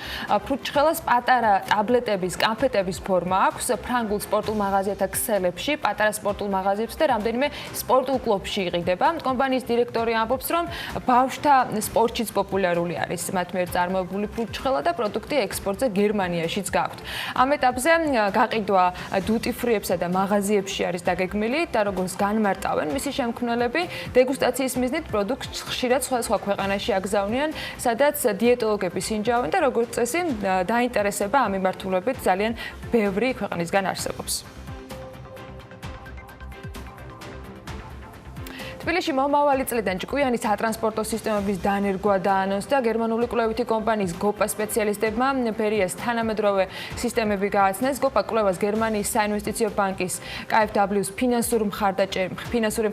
ფრუტჩხელას პატარა ტაბლეტების, კანფეტების ფორმა აქვს. ფრანგულ სპორტულ მაღაზიათა ქსელებში, პატარა სპორტულ მაღაზიებში და რამდენიმე სპორტულ კლუბში იყიდება. კომპანიის დირექტორი ამბობს, რომ ბავშვთა სპორტშიც პოპულარული არის მათ მიერ წარმოებული ფრუტჩხელა და პროდუქტი ექსპორტზე გერმანიაში გაქვთ. ამ ეტაპზე გაყიდვა დუტი ფრიებსა და მაღაზიებში არის დაგეგმილი და როგორც განმარტავენ მისი შემქმნელები, დეგუსტაციის მიზნით პროდუქტს ხშირად სხვადასხვა ქვეყანაში აგზავნიან, სადაც დიეტოლოგები სინჯავენ და როგორც წესი, დაინტერესება ამ მიმართულებით ძალიან ბევრი ქვეყნისგან არსებობს. თბილისში მომავალი წლიდან ჭკვიანი სატრანსპორტო სისტემების დანერგვა დაანონსდა გერმანული კვლევითი კომპანიის გოპა სპეციალისტებმა ფერიას თანამედროვე სისტემები გააცნეს. გოპა კვლევას გერმანიის საინვესტიციო ბანკის KfW-ს ფინანსური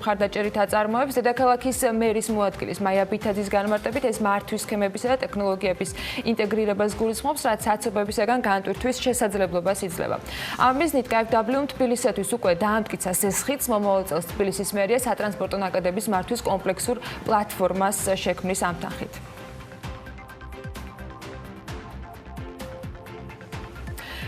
მხარდაჭერით აწარმოებს. დედაქალაქის მერის მოადგილის მაია ბითაძის განმარტებით ეს მართვის სქემებისა და ტექნოლოგიების ინტეგრირებას გულისხმობს, რაც საცობებისაგან განტვირთვის შესაძლებლობას იძლევა. ამ მიზნით KfW-მ თბილისისათვის უკვე დაამტკიცა სესხიც მომავალ წელს თბილისის მერია სატრანსპორტო ნაკადების მართვის კომპლექსურ პლატფორმას შექმნის ამ თანხით.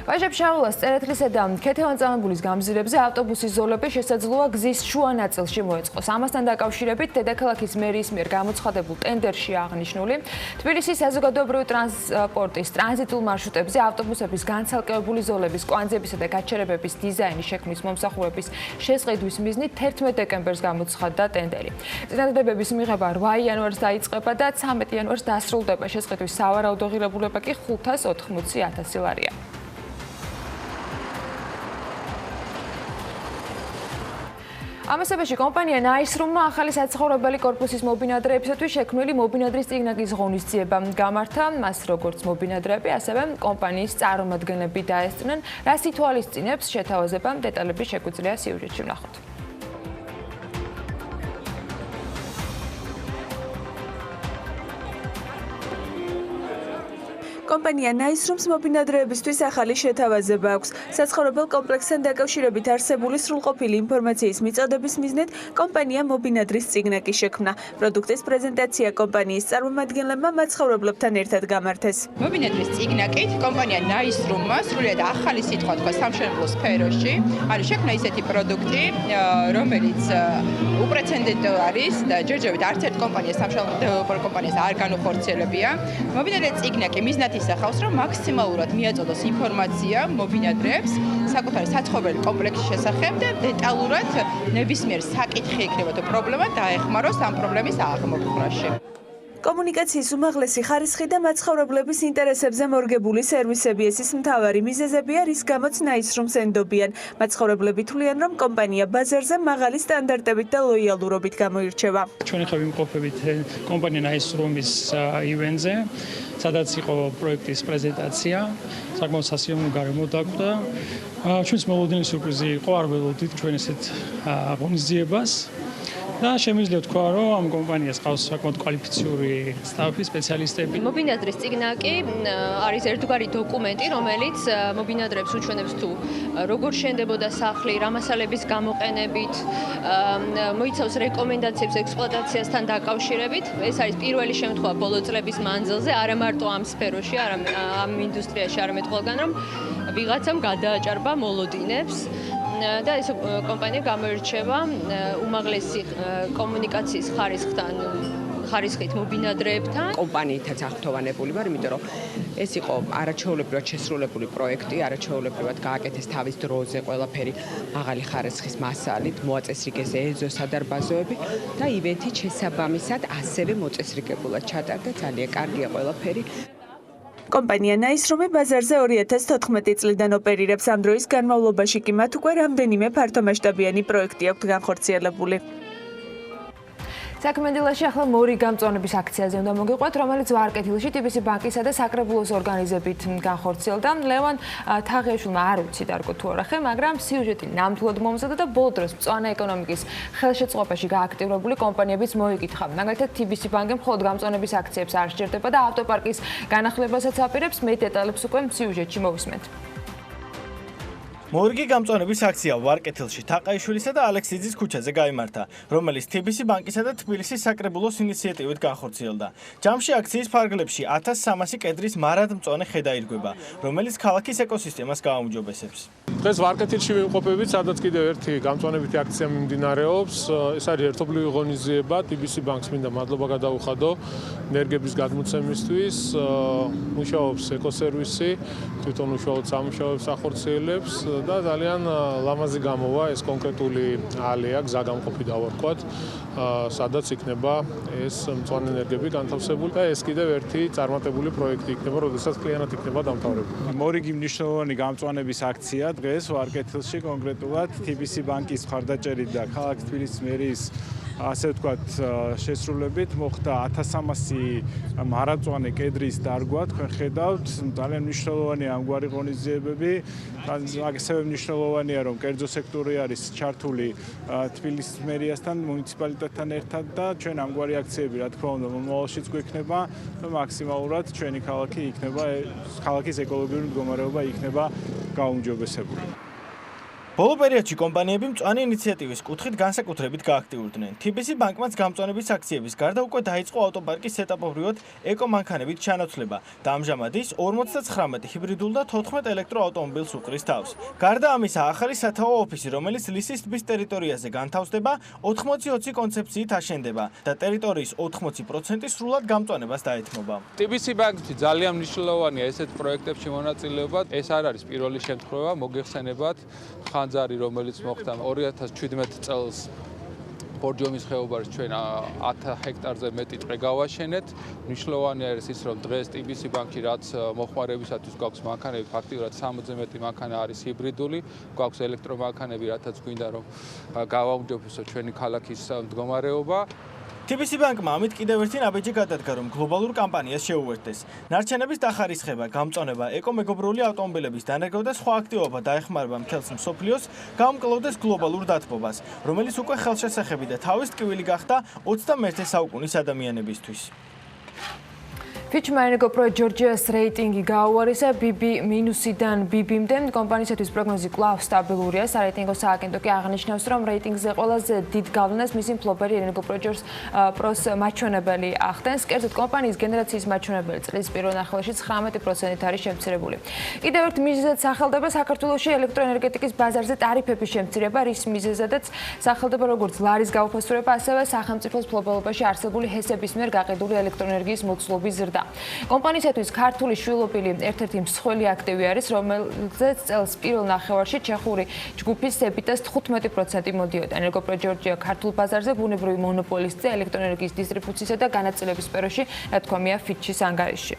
ვაჟებ-შაულას, წერეთლისა და ქეთევან-წამებულის გამზირებზე ავტობუსის ზოლები შესაძლოა გზის შუა ნაწილში მოეწყოს. ამასთან დაკავშირებით დედაქალაქის მერიის მიერ გამოცხადებულ ტენდერში აღნიშნული, თბილისის საზოგადოებრივი ტრანსპორტის ტრანზიტულ მარშრუტებზე ავტობუსების განცალკევებული ზოლების, კვანძებისა და გაჩერებების დიზაინის შექმნის მომსახურების შესყიდვის მიზნით 11 დეკემბერს გამოცხადდა ტენდერი. წინადადებების მიღება 8 იანვარს დაიწყება და 13 იანვარს დასრულდება. შესყიდვის სავარაუდო ღირებულება კი 580,000 ლარია. ამასობაში კომპანია ნაისრუმმა ახალი საცხოვრებელი კორპუსის მობინადრეებისათვის შექმნილი მობინადრის წიგნაკის ღონისძიება გამართა. მას როგორც მობინადრეები, ასევე კომპანიის წარმომადგენლები დაესწრნენ, რას ითვალისწინებს შეთავაზება. დეტალები შეგვიძლია სიუჟეტში ვნახოთ. კომპანია ნაისრუმს მობინადრეებისთვის ახალი შეთავაზება აქვს. საცხოვრებელ კომპლექსთან დაკავშირებით არსებული სრულყოფილი ინფორმაციის მიწოდების მიზნით კომპანია მობინადრის წიგნაკი შექმნა. პროდუქტის პრეზენტაცია კომპანიის წარმომადგენლებმა მაცხოვრებლებთან ერთად გამართეს. მობინადრის წიგნაკით კომპანია ნაისრუმმა სრულად ახალი სიტყვა თქვა სამშენებლო სფეროში. არის შექმნა ისეთი პროდუქტი, რომელიც უპრეცედენტო არის და ჯერჯერობით არც ერთ კომპანიას სამშენებლო კომპანიას არ განუხორციელებია. მობინადრის წიგნაკი მიზნად ისახავს, რომ მაქსიმალურად მიაწოდოს ინფორმაცია მობინადრეებს საკუთარი საცხოვრებელი კომპლექსის შესახებ და დეტალურად ნებისმიერ საკითხი იქნება თუ პრობლემა დაეხმაროს ამ პრობლემის აღმოფხვრაში. კომუნიკაციის უმაღლესი ხარისხი და მაცხოვრებლების ინტერესებზე მორგებული სერვისები ეს ის მთავარი მიზეზებია, რის გამოც ნაისრუმს ენდობიან. მაცხოვრებლები თვლიან, რომ კომპანია ბაზარზე მაღალი სტანდარტებით და ლოიალურობით გამოირჩევა. ჩვენი ხევი იმყოფებით კომპანია ნაისრუმის ივენტზე, სადაც იყო პროექტის პრეზენტაცია, საკმაოდ სასიამოვნო გარემო დაგვდა. ჩვენს მოლოდინი სიურპრიზი იყო, არ ველოდით ჩვენ ესეთ ღონისძიებას. და შემიძლია თქვა, რომ ამ კომპანიას ყავს საკმაოდ კვალიფიციური სტაფი, სპეციალისტები. მობინადრის წიგნაკი არის ერთგვარი დოკუმენტი, რომელიც მობინადრებს უჩვენებს თუ როგორ შენდებოდა სახლი, რა მასალების გამოყენებით, მოიცავს რეკომენდაციებს ექსპლუატაციასთან დაკავშირებით. ეს არის პირველი შემთხვევა ბოლო წლების მანძილზე, არა მარტო ამ სფეროში, ამ ინდუსტრიაში, არამედ ყველგან, რომ ვიღაცამ გადააჭარბა მოლოდინებს. და ეს კომპანია გამოირჩევა უმაღლესი კომუნიკაციის ხარისხით მობინადრეებთან. კომპანიითაც აღფრთოვანებული ვარ, იმიტომ რომ ეს იყო არაჩვეულებრივად შესრულებული პროექტი, არაჩვეულებრივად გააკეთეს თავის დროზე ყველაფერი მაღალი ხარისხის მასალით, მოაწესრიგეს ეზო სადარბაზოები და ივენთი შესაბამისად ასევე მოწესრიგებულად ჩატარდა, ძალიან კარგია ყველაფერი. კომპანია ნაისრუმი ბაზარზე 2014 წლიდან ოპერირებს. ამ დროის განმავლობაში კი მათ უკვე რამდენიმე ფართომასშტაბიანი პროექტი აქვთ განხორციელებული. საქმიანი დილაში ახლა მორი გამწვანების აქციაზე უნდა მოგიყვეთ, რომელიც ვარკეთილში TBC ბანკისა და საკრებულოს ორგანიზებით განხორციელდა. ლევან თაღიაშვილმა არ ვიცი დარგო თუ არა ხე, მაგრამ სიუჟეტი ნამდვილად მომზადდა და ბოლო დროს მწვანე ეკონომიკის ხელშეწყობაში გააქტიურებული კომპანიებიც მოიკითხა. მაგალითად TBC ბანკი მხოლოდ გამწვანების აქციებს არ სჭირდება და ავტოპარკის განახლებასაც აპირებს. მე დეტალებს უკვე სიუჟეტში მოვისმენთ. მორგი გამწვანების აქცია ვარკეთილში თაყაიშვილისა და ალექსიძის ქუჩაზე გაიმართა, რომელიც TBC ბანკისა და თბილისის საკრებულოს ინიციატივით განხორციელდა. ჯამში აქციის ფარგლებში 1300 კედრის მარადმწვანე ხე დაირგვება, რომელიც ქალაქის ეკოსისტემას გააუმჯობესებს. დღეს ვარკეთილში ვიმყოფებით, სადაც კიდევ ერთი გამწვანებითი აქცია მიმდინარეობს. ეს არის ერთობლივი ღონისძიება, TBC ბანკს მინდა მადლობა გადაუხადო ენერგების გადმოცემისთვის. მუშაობს ეკოსერვისი, თვითონ უშუალოდ სამუშაოებს ახორციელებს. და ძალიან ლამაზი გამოვა ეს კონკრეტული ალეა, გზაგამყოფი დავარქვათ, სადაც იქნება ეს მწვანე ენერგიები განთავსებული და ეს კიდევ ერთი წარმატებული პროექტი იქნება, როდესაც კლიანად იქნება დამთავრებული. მორიგი მნიშვნელოვანი გამწვანების აქცია დღეს ვარკეთილში, კონკრეტულად TBC ბანკის მხარდაჭერით და ქალაქ თბილისის მერიის ასე ვთქვათ, შესრულებით მოხდა 1300 მარაწვანე კედრის დარგვა, თქვენ ხედავთ, ძალიან მნიშვნელოვანია ამგვარი ღონისძიებები. ასევე მნიშვნელოვანია, რომ კერძო სექტორი არის ჩართული თბილისის მერიასთან, მუნიციპალიტეტთან ერთად და ჩვენ ამგვარი აქციები, რა თქმა უნდა, მომავალშიც გვექნება და მაქსიმალურად ჩვენი ქალაქი იქნება, ქალაქის ეკოლოგიური მდგომარეობა იქნება გაუმჯობესებული. ბოლო პერიოდში კომპანიები მწვანე ინიციატივის კუთხით განსაკუთრებით გააქტიურდნენ. TBC ბანკმაც გამწვანების აქციების გარდა უკვე დაიწყო ავტოპარკის ეტაპობრივად ეკომანქანებით ჩანაცვლება და ამჟამად ის 59 ჰიბრიდულ და 14 ელექტროავტომობილს უყრის თავს. გარდა ამისა, ახალი სათაო ოფისი, რომელიც ლისის ტბის ტერიტორიაზე განთავსდება, 80-20 კონცეფციით აშენდება და ტერიტორიის 80% სრულად გამწვანებას დაეთმობა. TBC ბანკში ძალიან მნიშვნელოვანია ესეთ პროექტებში მონაწილეობა. ეს არ არის პირველი შემთხვევა, მოგეხსენებათ ხანძარი, რომელიც მოხდა 2017 წელს ბორჯომის ხეობაში ჩვენ 10 ჰექტარზე მეტი ტყე გავაშენეთ. მნიშვნელოვანი არის ის, რომ დღეს TBC ბანკში რაც მოხმარებისათვის გვაქვს მანქანები, ფაქტიურად 60-ზე მეტი მანქანა არის ჰიბრიდული, გვაქვს ელექტრომანქანები, რათაც გვინდა რომ გავაუმჯობესოთ ჩვენი ქალაქის მდგომარეობა. TBC ბანკმა ამით კიდევ ერთი ნაბიჯი გადადგა, რომ გლობალურ კამპანიას შეუერთდეს. ნარჩენების დახარისხება, გამწვანება, ეკომეგობრული ავტომობილების დანერგვა და სხვა აქტივობა დაეხმარება მთელს მსოფლიოს გაუმკლავდეს გლობალურ დათბობას, რომელიც უკვე ხელშესახები და თავის ტკივილი გახდა 21 საუკუნის ადამიანებისთვის. Fitch მანეგოპრო ჯორჯიას რეიტინგი გაუარესა BB-დან BB-მდე. კომპანიისათვის პროგნოზი კვლავ სტაბილურია. სარეიტინგო სააგენტო კი აღნიშნავს, რომ რეიტინგზე ყველაზე დიდ გავლენას მისი მფლობელი ენერგოპროჯორს პროს მაჩვენებელი ახდენს. კერძოდ კომპანიის გენერაციის მაჩვენებელი წლის პირველ ნახევარში 19%-ით არის შემცირებული. კიდევ ერთ მიზეზად სახელდება საქართველოში ელექტროენერგეტიკის ბაზარზე ტარიფების შემცირება, რის მიზეზადაც სახელდება როგორც ლარის გაუფასურება, ასევე სახელმწიფოს მფლობელობაში არსებული ჰესების მიერ გაყიდული ელექტროენერგიის მოცულობის ზრდა. კომპანიისათვის ქართული შვილობილი ერთ-ერთი მსხვილი აქტივი არის, რომელზეც წელს პირველ ნახევარში ჩეხური ჯგუფის EBITDA-ს 15% მოდიოდა. ენერგოპრო ჯორჯია ქართულ ბაზარზე ბუნებრივი მონოპოლისტია ელექტროენერგიის დისტრიბუციისა და განაწილების სფეროში, ნათქვამია Fitch-ის ანგარიშში.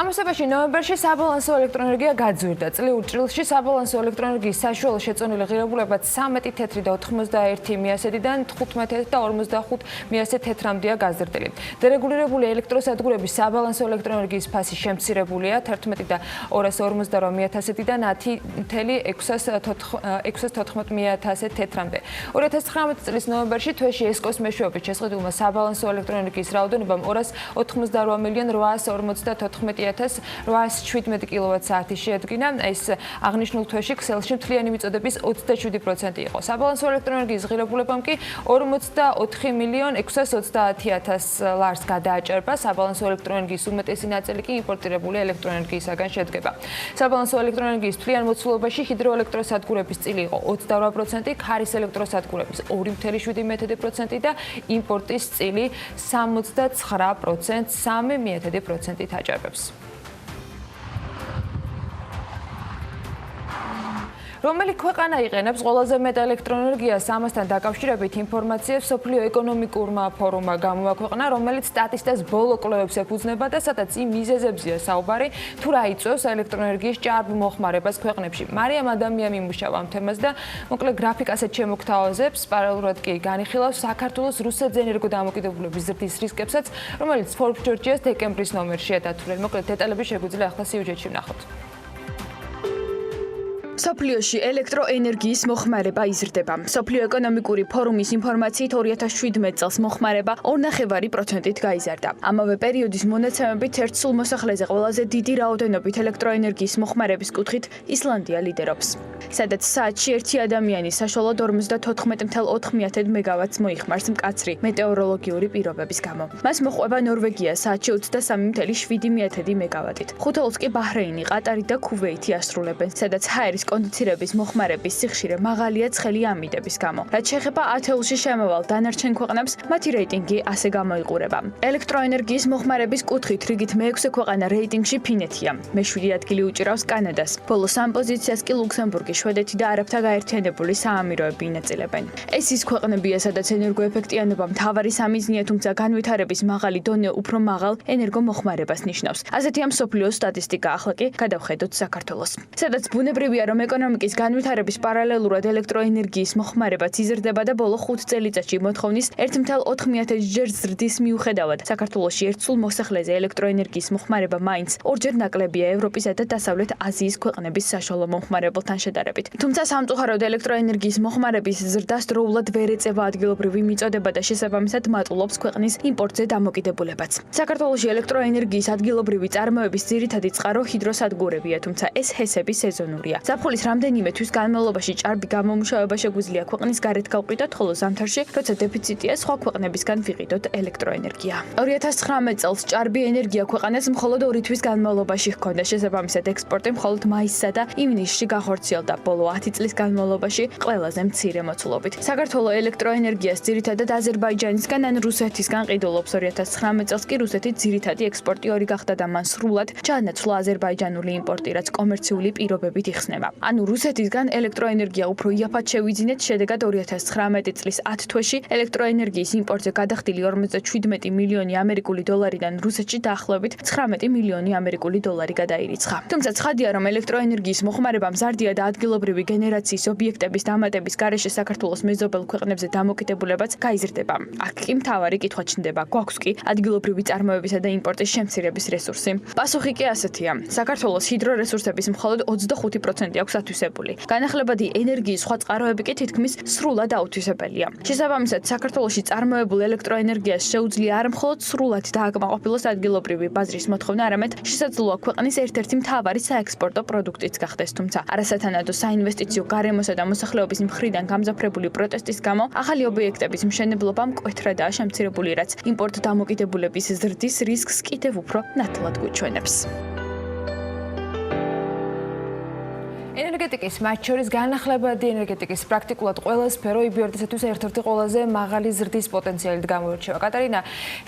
ამასობაში ნოემბერში საბალანსო ელექტროენერგია გაძვირდა. წლიურ ჭრილში საბალანსო ელექტროენერგიის საშუალო შეწონილი ღირებულებაც 13 თეთრი და 81 მიასედიდან 15 და 45 მიასე თეთრამდეა გაზრდილი. დერეგულირებული ელექტროსადგურების საბალანსო ელექტროენერგიის ფასი შემცირებულია 11 და 248 მიათასედიდან 10.614 მიათასე თეთრამდე. 2019 წლის ნოემბერში თვეში ესკოს მეშვეობით შესყიდულმა საბალანსო ელექტროენერგიის რაოდენობამ 288,814,817 კილოვატ-საათი შეადგინა. ეს აღნიშნულ თვეში ქსელში მთლიანი მიწოდების 27% იყო. საბალანსო ელექტროენერგიის ღირებულებამ კი 44,630,000 ლარს გადააჭერბა. საბალანსო ელექტროენერგიის უმეტესი ნაწილი კი იმპორტირებული ელექტროენერგიისაგან შედგება. საბალანსო ელექტროენერგიის მთლიან მოცულობაში ჰიდროელექტროსადგურების წილი იყო 28%, ქარის ელექტროსადგურების 2,7% და იმპორტის წილი 69%, 3,1%-ით აჭარბებს. რომელი ქვეყანა იყენებს ყველაზე მეტ ელექტროენერგიას? ამასთან დაკავშირებით ინფორმაციას სოფლიო ეკონომიკურმა ფორუმმა გამოაქვეყნა, რომელიც სტატისტიკას ბოლო კვლევებს ეფუძნება და სადაც იმ მიზეზებზეა საუბარი, თუ რა იწვევს ელექტროენერგიის ჭარბ მოხმარებას ქვეყნებში. მარიამ ადამია მიმუშავა ამ თემას და მოკლედ გრაფიკასაც შემოგთავაზებს, პარალელურად კი განიხილავს საქართველოს რუსეთზე ენერგოდამოკიდებულების ზრდის რისკებსაც, რომელიც Forbes Georgia's დეკემბრის ნომერშია დათვლილი. მოკლედ დეტალები შეგვიძლია ახლა სიუჟეტში ვნახოთ. სოფლიოში ელექტროენერგიის მოხმარება იზრდება. სოფლიო ეკონომიკური ფორუმის ინფორმაციით 2017 წელს მოხმარება 2.5%-ით გაიზარდა. ამავე პერიოდის მონაცემებით ერთ სულ მოსახლეზე ყველაზე დიდი რაოდენობით ელექტროენერგიის მოხმარების კუთხით ისლანდია ლიდერობს. სადაც საათში ერთი ადამიანი საშუალოდ 54.4 მეგავატს მოიხმარს მკაცრი მეტეოროლოგიური პირობების გამო. მას მოჰყვება ნორვეგია საათში 23.7 მეგავატით. ხუთეულს კი ბაჰრეინი, ყატარი და ქუვეითი ასრულებენ, სადაც ჰაერის კონდიცირების მოხმარების სიხშირე მაღალია ცხელი ამიდების გამო. რაც შეეხება ათეულში შემავალ დანარჩენ ქვეყნებს, მათი რეიტინგი ასე გამოიყურება. ელექტროენერგიის მოხმარების კუთხით რიგით მე-6 ქვეყანა რეიტინგში ფინეთია. მე-7 ადგილი უჭირავს კანადას. ბოლო 3 პოზიციას კი ლუქსემბურგი, შვედეთი და არაბთა გაერთიანებული საამიროები ინაწილებენ. ეს ის ქვეყნებია, სადაც ენერგოეფექტიანობა მთავარი სამიზნეა, თუმცა განვითარების მაღალი დონე უფრო მაღალ ენერგომოხმარებას ნიშნავს. ასეთია მსოფლიოს სტატისტიკა, ახლა კი გადავხედოთ საქართველოს. სადაც ბუნებრივია, რომ მაგრამ ეკონომიკის განვითარების პარალელურად ელექტროენერგიის მოხმარებაც იზრდება და ბოლო 5 წელიწადში მოთხოვნის 1.4 ჯერ ზრდის მიუხედავად საქართველოში ერთსულ მოსახლეზე ელექტროენერგიის მოხმარება მაინც ორჯერ ნაკლებია ევროპისა და დასავლეთ აზიის ქვეყნების საშუალო მომხმარებელთან შედარებით. თუმცა სამწუხაროდ ელექტროენერგიის მოხმარების ზრდას დროულად ვერ ეწევა ადგილობრივი მიწოდება და შესაბამისად მატულობს ქვეყნის იმპორტზე დამოკიდებულებაც. საქართველოში ელექტროენერგიის ადგილობრივი წარმოების ძირითადი წყარო ჰიდროსადგურებია, თუმცა ეს ჰესები სეზონურია. ზაფხულის რამდენიმე თვის განმავლობაში ჭარბი გამომუშავება შეგვიძლია ქვეყნის გარეთ გავყიდოთ, ხოლო ზამთარში, როცა დეფიციტია, სხვა ქვეყნებისგან ვიყიდოთ ელექტროენერგია. 2019 წელს ჭარბი ენერგია ქვეყანას მხოლოდ 2 თვის განმავლობაში ჰქონდა, შესაბამისად ექსპორტი მხოლოდ მაისსა და ივნისში გახორციელდა, ბოლო 10 წლის განმავლობაში ყველაზე მცირე მოცულობით. საქართველოს ელექტროენერგიას ძირითადად აზერბაიჯანისგან ან რუსეთისგან ყიდულობს. 2019 წელს კი რუსეთი ძირითადი ექსპორტიორი გახდა და მან სრულად ჩაანაცვლა აზერბაიჯანული იმპორტი, რაც კომერციული პირობებით იხსნება. ანუ რუსეთისგან ელექტროენერგია უფრო იაფად შევიძინეთ, შედეგად 2019 წლის 10 თვეში ელექტროენერგიის იმპორტზე გადახდილი 57 მილიონი ამერიკული დოლარიდან რუსეთში დაახლოებით 19 მილიონი ამერიკული დოლარი გადაირიცხა. თუმცა ცხადია, რომ ელექტროენერგიის მოხმარება მზარდია და ადგილობრივი გენერაციის ობიექტების დამატების გარეშე საქართველოს მეზობელ ქვეყნებზე დამოკიდებულებაც გაიზრდება. აქ კი მთავარი კითხვა ჩნდება, გვაქვს კი ადგილობრივი წარმოებისა და იმპორტის შემცირების რესურსი? პასუხი კი ასეთია. საქართველოს ჰიდრორესურსების მხოლოდ 25% აქვს ათვისებული. განახლებადი ენერგიის სხვა წყაროები კი თითქმის სრულად აუთვისებელია. შესაბამისად, საქართველოში წარმოებულ ელექტროენერგიას შეუძლია არ მხოლოდ სრულად დააკმაყოფილოს ადგილობრივი ბაზრის მოთხოვნა, არამედ შესაძლოა ქვეყნის ერთ-ერთი მთავარი საექსპორტო პროდუქტიც გახდეს. თუმცა არასათანადო საინვესტიციო გარემოსა და მოსახლეობის მხრიდან გამძაფრებული პროტესტის გამო ახალი ობიექტების მშენებლობა მკვეთრადაა შემცირებული, რაც იმპორტ დამოკიდებულების ზრდის რისკს კიდევ უფრო ნათლად გვიჩვენებს. ენერგეტიკის, მათ შორის განახლებადი ენერგეტიკის პრაქტიკულად ყველა სფერო იბიორდისათვის ერთ-ერთი ყველაზე მაღალი ზრდის პოტენციალით გამოირჩევა. კატერინა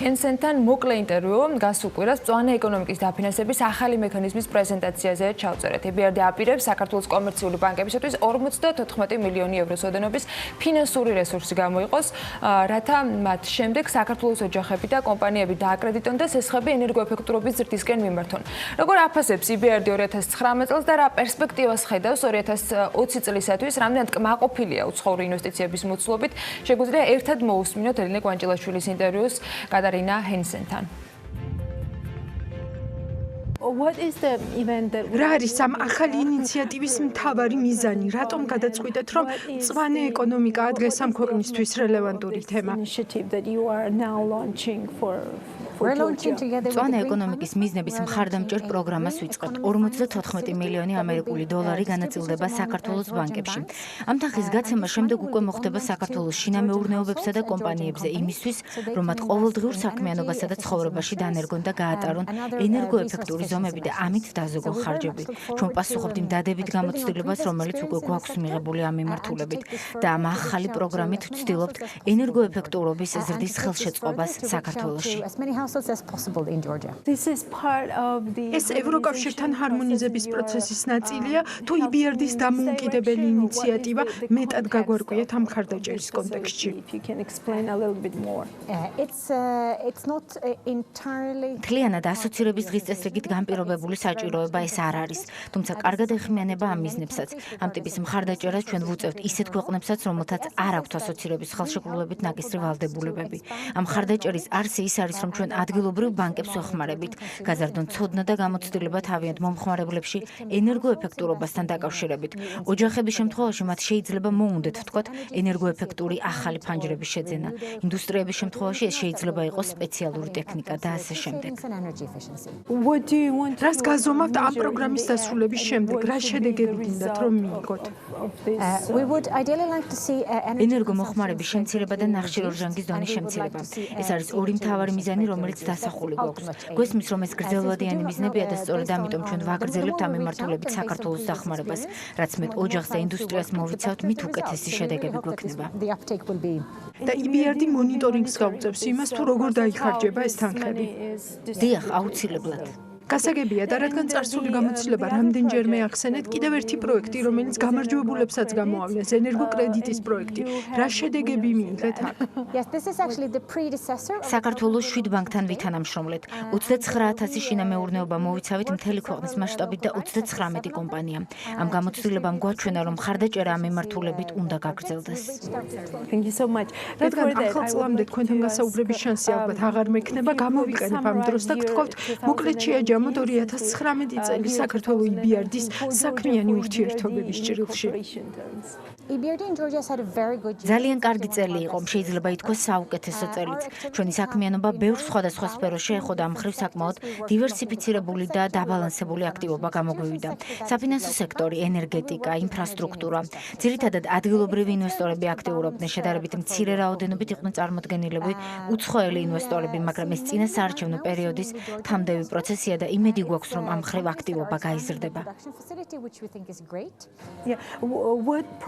ჰენსენთან მოკლე ინტერვიუ გასულ კვირას მწვანე ეკონომიკის დაფინანსების ახალი მექანიზმის პრეზენტაციაზე ჩავწერეთ. EBRD აპირებს საქართველოს კომერციული ბანკებისათვის 54 მილიონი ევროს ოდენობის ფინანსური რესურსი გამოიყოს, რათა მათ შემდეგ საქართველოს ოჯახები და კომპანიები დააკრედიტონ და სესხები ენერგოეფექტურობის ზრდისკენ მიმართონ. როგორ აფასებს EBRD 2019 წელს და რა პერსპექტივას ხედავს 2020 წლისათვის, რამდენად კმაყოფილია უცხოური ინვესტიციების მოცულობით? შეგვიძლია ერთად მოусმინოთ ელენე კვანჭილაშვილის ინტერვიუს კატერინა ჰენსენთან. რა არის ამ ახალი ინიციატივის მთავარი მიზანი? რატომ გადაწყვიტეთ, რომ მწვანე ეკონომიკაა დღეს ამ ქვეყნისთვის რელევანტური თემა? მწვანე ეკონომიკის მიზნების მხარდამჭერ პროგრამას ვიწყებთ. 54 მილიონი ამერიკული დოლარი განაწილდება საქართველოს ბანკებში. ამ თანხის გაცემა შემდეგ უკვე მოხდება საქართველოს შინამეურნეობებსა და კომპანიებზე იმისთვის, რომ მათ ყოველდღიურ საქმიანობასა და ცხოვრებაში დანერგონ და გაატარონ ენერგოეფექტური ზომები და ამით დაზოგონ ხარჯები. ჩვენ პასუხობთ იმ დადებით გამოცდილებას, რომელიც უკვე გვაქვს მიღებული ამ მიმართულებით და ამ ახალი პროგრამით ვცდილობთ ენერგოეფექტურობის ზრდის ხელშეწყობას საქართველოში. ეს ევროკავშირთან ჰარმონიზების პროცესის ნაწილია, თუ EBRD-ის დამოუკიდებელი ინიციატივა მეტად გაგვარკვიეთ ამ მხარდაჭერის კონტექსტში. მთლიანად ასოცირების დღის წესრიგით განპირობებული საჭიროება ეს არ არის, თუმცა კარგად ეხმიანება ამ მიზნებსაც. ამ ტიპის მხარდაჭერას ჩვენ ვუწევთ ისეთ ქვეყნებსაც, რომელთაც არ აქვთ ასოცირების ხელშეკრულებით ნაკისრი ვალდებულებები. ამ მხარდაჭერის არსი ის არის, რომ ჩვენ ადგილობრივ ბანკებს ვეხმარებით, გაზარდონ ცოდნა და გამოცდილება თავიანთ მომხმარებლებში ენერგოეფექტურობასთან დაკავშირებით. ოჯახების შემთხვევაში მათ შეიძლება მოუნდეთ ვთქვათ ენერგოეფექტური ახალი ფანჯრების შეძენა. ინდუსტრიების შემთხვევაში ეს შეიძლება იყოს სპეციალური ტექნიკა და ასე შემდეგ. რას გაზომავთ ამ პროგრამის დასრულების შემდეგ? რა შედეგები გინდათ რომ მიიღოთ? ენერგომოხმარების შემცირება და ნახშირორჟანგის დონის შემცირება. ეს არის ორი მთავარი მიზანი, რომელიც დასახული გვაქვს. გვესმის, რომ ეს გრძელვადიანი მიზნებია და სწორედ ამიტომ ჩვენ ვაგრძელებთ ამ მიმართულებით საქართველოს დახმარებას, რაც მეტ ოჯახს და ინდუსტრიას მოვიცავთ, მით უკეთესი შედეგები გვექნება. და EBRD მონიტორინგს გაუწევს იმას, თუ როგორ დაიხარჯება ეს თანხები. დიახ, აუცილებლად. გასაგებია და რადგან წარსული გამოცდილება რამდენჯერმე ახსენეთ, კიდევ ერთი პროექტი, რომელიც გამარჯვებულებსაც გამოავლენს, ენერგოკრედიტის პროექტი. რა შედეგები მიიღეთ აქ? საქართველოს 7 ბანკთან ვითანამშრომლეთ. 29000 შინამეურნეობა მოვიცავით მთელი ქვეყნის მასშტაბით და 39 კომპანია. ამ გამოცდილებამ გვაჩვენა, რომ მხარდაჭერა ამ მიმართულებით უნდა გაგრძელდეს. რადგან ახალ წლამდე თქვენთან გასაუბრების შანსი ალბათ აღარ მექნება, გამოვიყენებ ამ დროს და გთხოვთ, მოკლედ შეაჯამოთ 2019 წელი საქართველოს EBRD-ის საქმიანი ურთიერთობების ჭრილში. ძალიან კარგი წელი იყო, შეიძლება ითქვას საუკეთესო წელიც. ჩვენი საქმიანობა ბევრ სხვადასხვა სფეროში შეეხოდა, ამ მხრივ საკმაოდ დივერსიფიცირებული და დაბალანსებული აქტივობა გამოგვივიდა. საფინანსო სექტორი, ენერგეტიკა, ინფრასტრუქტურა. ძირითადად ადგილობრივი ინვესტორები აქტიურობდნენ, შედარებით მცირე რაოდენობით იყვნენ წარმოდგენილები უცხოელი ინვესტორები, მაგრამ ეს წინა საარჩევნო პერიოდის თამდევი პროცესია და იმედი გვაქვს, რომ ამ მხრივ აქტივობა გაიზრდება.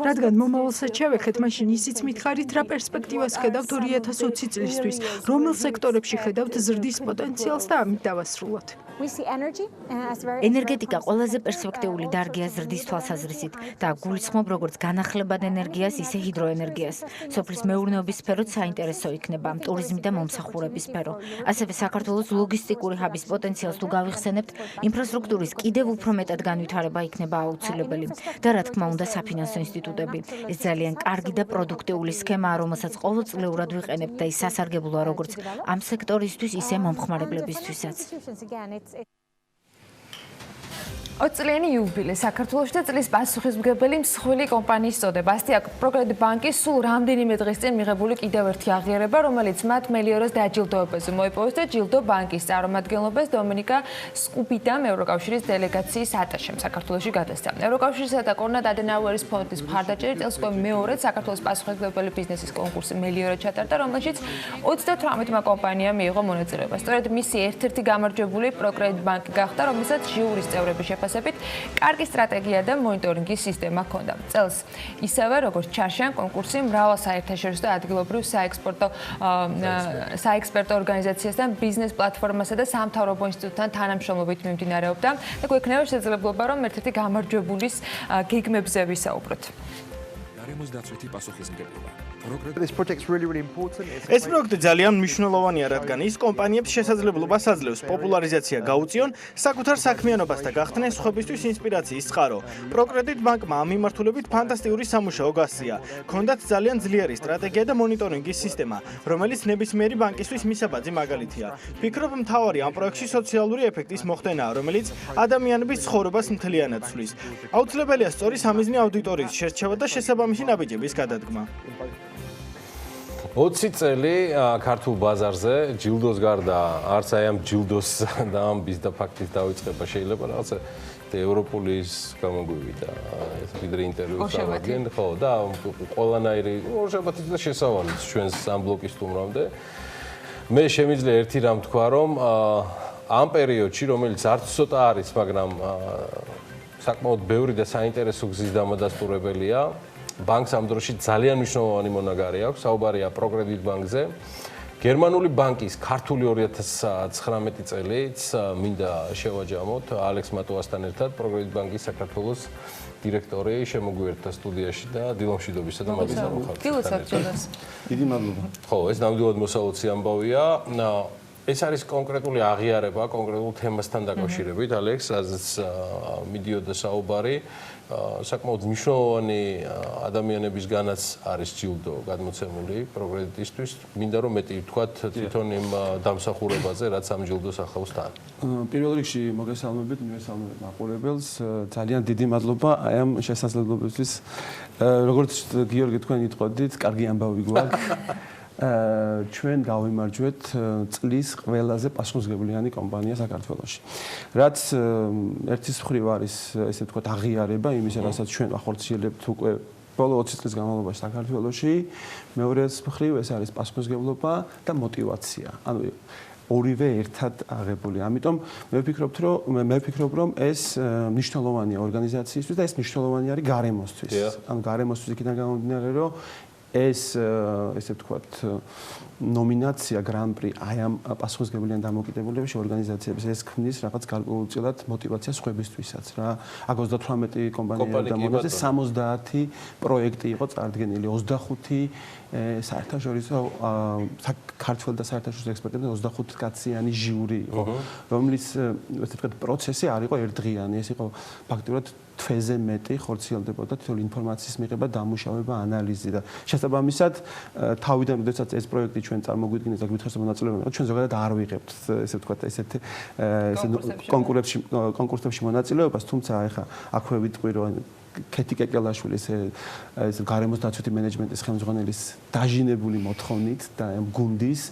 რადგან მომავალსაც შევეხეთ, მაშინ ისიც მითხარით, რა პერსპექტივას ხედავთ 2020 წლისთვის, რომელ სექტორებში ხედავთ ზრდის პოტენციალს და ამით დავასრულოთ. ენერგეტიკა ყველაზე პერსპექტიული დარგია ზრდის თვალსაზრისით და გულისხმობ როგორც განახლებად ენერგიას, ისე ჰიდროენერგიას. სოფლის მეურნეობის სფეროც საინტერესო იქნება, ტურიზმი და მომსახურების სფერო. ასევე საქართველოს ლოგისტიკური ჰაბის პოტენციალს თუ გავიხსენებთ, ინფრასტრუქტურის კიდევ უფრო მეტად განვითარება იქნება აუცილებელი და რა თქმა უნდა საფინანსო ინსტიტუტები. ეს ძალიან კარგი და პროდუქტიული სქემაა, რომელსაც ყოველწლიურად ვიყენებთ და ის სასარგებლოა როგორც ამ სექტორისთვის, ისე მომხმარებლებისთვისაც. 20 წლიანი იუბილე საქართველოში და წლის პასუხისმგებელი მსხვილი კომპანიის წოდება. ასეთი აქვს პროგრედიტ ბანკის სულ რამდენიმე დღის წინ მიღებული კიდევ ერთი აღიარება, რომელიც მათ მელიორეს დაჯილდოებაზე მოიპოვეს და ჯილდო ბანკის წარმომადგენლობას დომინიკა სკუბიდამ ევროკავშირის დელეგაციის ატაშემ საქართველოში გადასცა. ევროკავშირისა და კონრად ადენაუერის ფონდის მხარდაჭერით წელს უკვე მეორედ საქართველოს პასუხისმგებელი ბიზნესის კონკურსი მელიორე ჩატარდა, რომელშიც 38-მა კომპანიამ მიიღო მონაწილეობა. სწორედ მისი ერთ-ერთი გამარჯვებული პროგრედიტ ბანკი გახდა, რომელსაც ჟიურის წევრები შეფასებით კარგი სტრატეგია და მონიტორინგის სისტემა ჰქონდა. წელს ისევე როგორც ჩარშან კონკურსი მრავალ საერთაშორისო და ადგილობრივ საექსპერტო ორგანიზაციასთან, ბიზნეს პლატფორმასა და სამთავრობო ინსტიტუტთან თანამშრომლობით მიმდინარეობდა და გვექნება შესაძლებლობა, რომ ერთ-ერთი გამარჯვებულის გეგმებზე ვისაუბროთ. ეს პროექტი ძალიან მნიშვნელოვანია, რადგან ის კომპანიებს შესაძლებლობას აძლევს პოპულარიზაცია გაუწიონ, საკუთარ საქმიანობას და გახდნენ სხვებისთვის ინსპირაციის წყარო. პროკრედიტ ბანკმა ამ მიმართულებით ფანტასტიკური სამუშაო გასწია. ჰქონდათ ძალიან ძლიერი სტრატეგია და მონიტორინგის სისტემა, რომელიც ნებისმიერი ბანკისთვის მისაბაძი მაგალითია. ფიქრობ, მთავარი ამ პროექტში სოციალური ეფექტის მოხდენაა, რომელიც ადამიანების ცხოვრებას მთლიანად ცვლის. აუცილებელია სწორი სამიზნე აუდიტორიის შერჩევა და შესაბამისი ნაბიჯების გადადგმა. 20 წელი ქართულ ბაზარზე ჯილდოს გარდა არც აი ამ ჯილდოს და ამბის და ფაქტის დავიწყება შეიძლება რაღაცა ევროპულის გამოგვივიდა ეს ვიდრე ინტერვიუს ავაგენ ხო და ყველანაირი ორშაბათიც და შესავალიც ჩვენს ამ ბლოკის სტუმრამდე მე შემიძლია ერთი რამ თქვა რომ ამ პერიოდში რომელიც არც ცოტა არის მაგრამ საკმაოდ ბევრი და საინტერესო გზის დამადასტურებელია ბანკს ამ დროში ძალიან მნიშვნელოვანი მონაგარი აქვს. საუბარია პროგრედიტ ბანკზე. გერმანული ბანკის ქართული 2019 წელიც მინდა შევაჯამოთ ალექს მატოვასთან ერთად პროგრედიტ ბანკის საქართველოს დირექტორი შემოგვიერთდა სტუდიაში და დილომშვიდობისა და მაგის ამოხარდას. დიდი მადლობა. ხო, ეს ნამდვილად მოსაოცი ამბავია. ეს არის კონკრეტული აღიარება კონკრეტულ თემასთან დაკავშირებით ალექს, რაზეც მიდიოდა საუბარი. საკმაოდ მნიშვნელოვანი ადამიანებისგანაც არის ჯილდო გადმოცემული პროგრედიტისთვის. მინდა რომ მეტი ვთქვათ თვითონ იმ დამსახურებაზე, რაც ამ ჯილდოს ახავს თან. პირველ რიგში მოგესალმებით მივესალმებ მაყურებელს. ძალიან დიდი მადლობა აი ამ შესაძლებლობისთვის. როგორც გიორგი თქვენ იტყოდით, კარგი ამბავი გვაქვს. ჩვენ გავიმარჯვეთ წლის ყველაზე პასუხისმგებლიანი კომპანია საქართველოში. რაც ერთის მხრივ არის ესე ვთქვათ აღიარება იმისა, რასაც ჩვენ ახორციელებთ უკვე ბოლო 20 წლის განმავლობაში საქართველოში, მეორეს მხრივ ეს არის პასუხისმგებლობა და мотиваცია. ანუ ორივე ერთად აღებული. ამიტომ მე ვფიქრობ, რომ ეს მნიშვნელოვანია ორგანიზაციისთვის და ეს მნიშვნელოვანი არის გარემოსთვის. ანუ გარემოსთვის იქიდან გამომდინარე, რომ ეს ესე ვთქვათ ნომინაცია გრან-პრი აი ამ პასუხისმგებლიან დამოკიდებულებებში ორგანიზაციებს ეს ქმნის რაღაც გარკვეულწილად мотиваციას ხვებისთვისაც რა. აქ 38 კომპანია დამონაზე 70 პროექტი იყო წარდგენილი 25 საერთაშორისო ქართველ და საერთაშორისო ექსპერტებთან 25 კაციანი ჟიური იყო, რომლის ესე ვთქვათ პროცესი არ იყო ერთდღიანი, ეს იყო ფაქტურად თვეზე მეტი ხორციელდებოდა თითოეული ინფორმაციის მიღება, დამუშავება, ანალიზი და შესაბამისად თავიდან როდესაც ეს პროექტი ჩვენ წარმოგვიდგინეს და გვითხრეს მონაწილეობა, ჩვენ ზოგადად არ ვიღებთ ესე ვთქვათ ესეთ კონკურსებში მონაწილეობას, თუმცა ეხა აქვე ვიტყვი რომ ქეთი კეკელაშვილი ეს გარემოს დაცვითი მენეჯმენტის ხელმძღვანელის დაჟინებული მოთხოვნით და გუნდის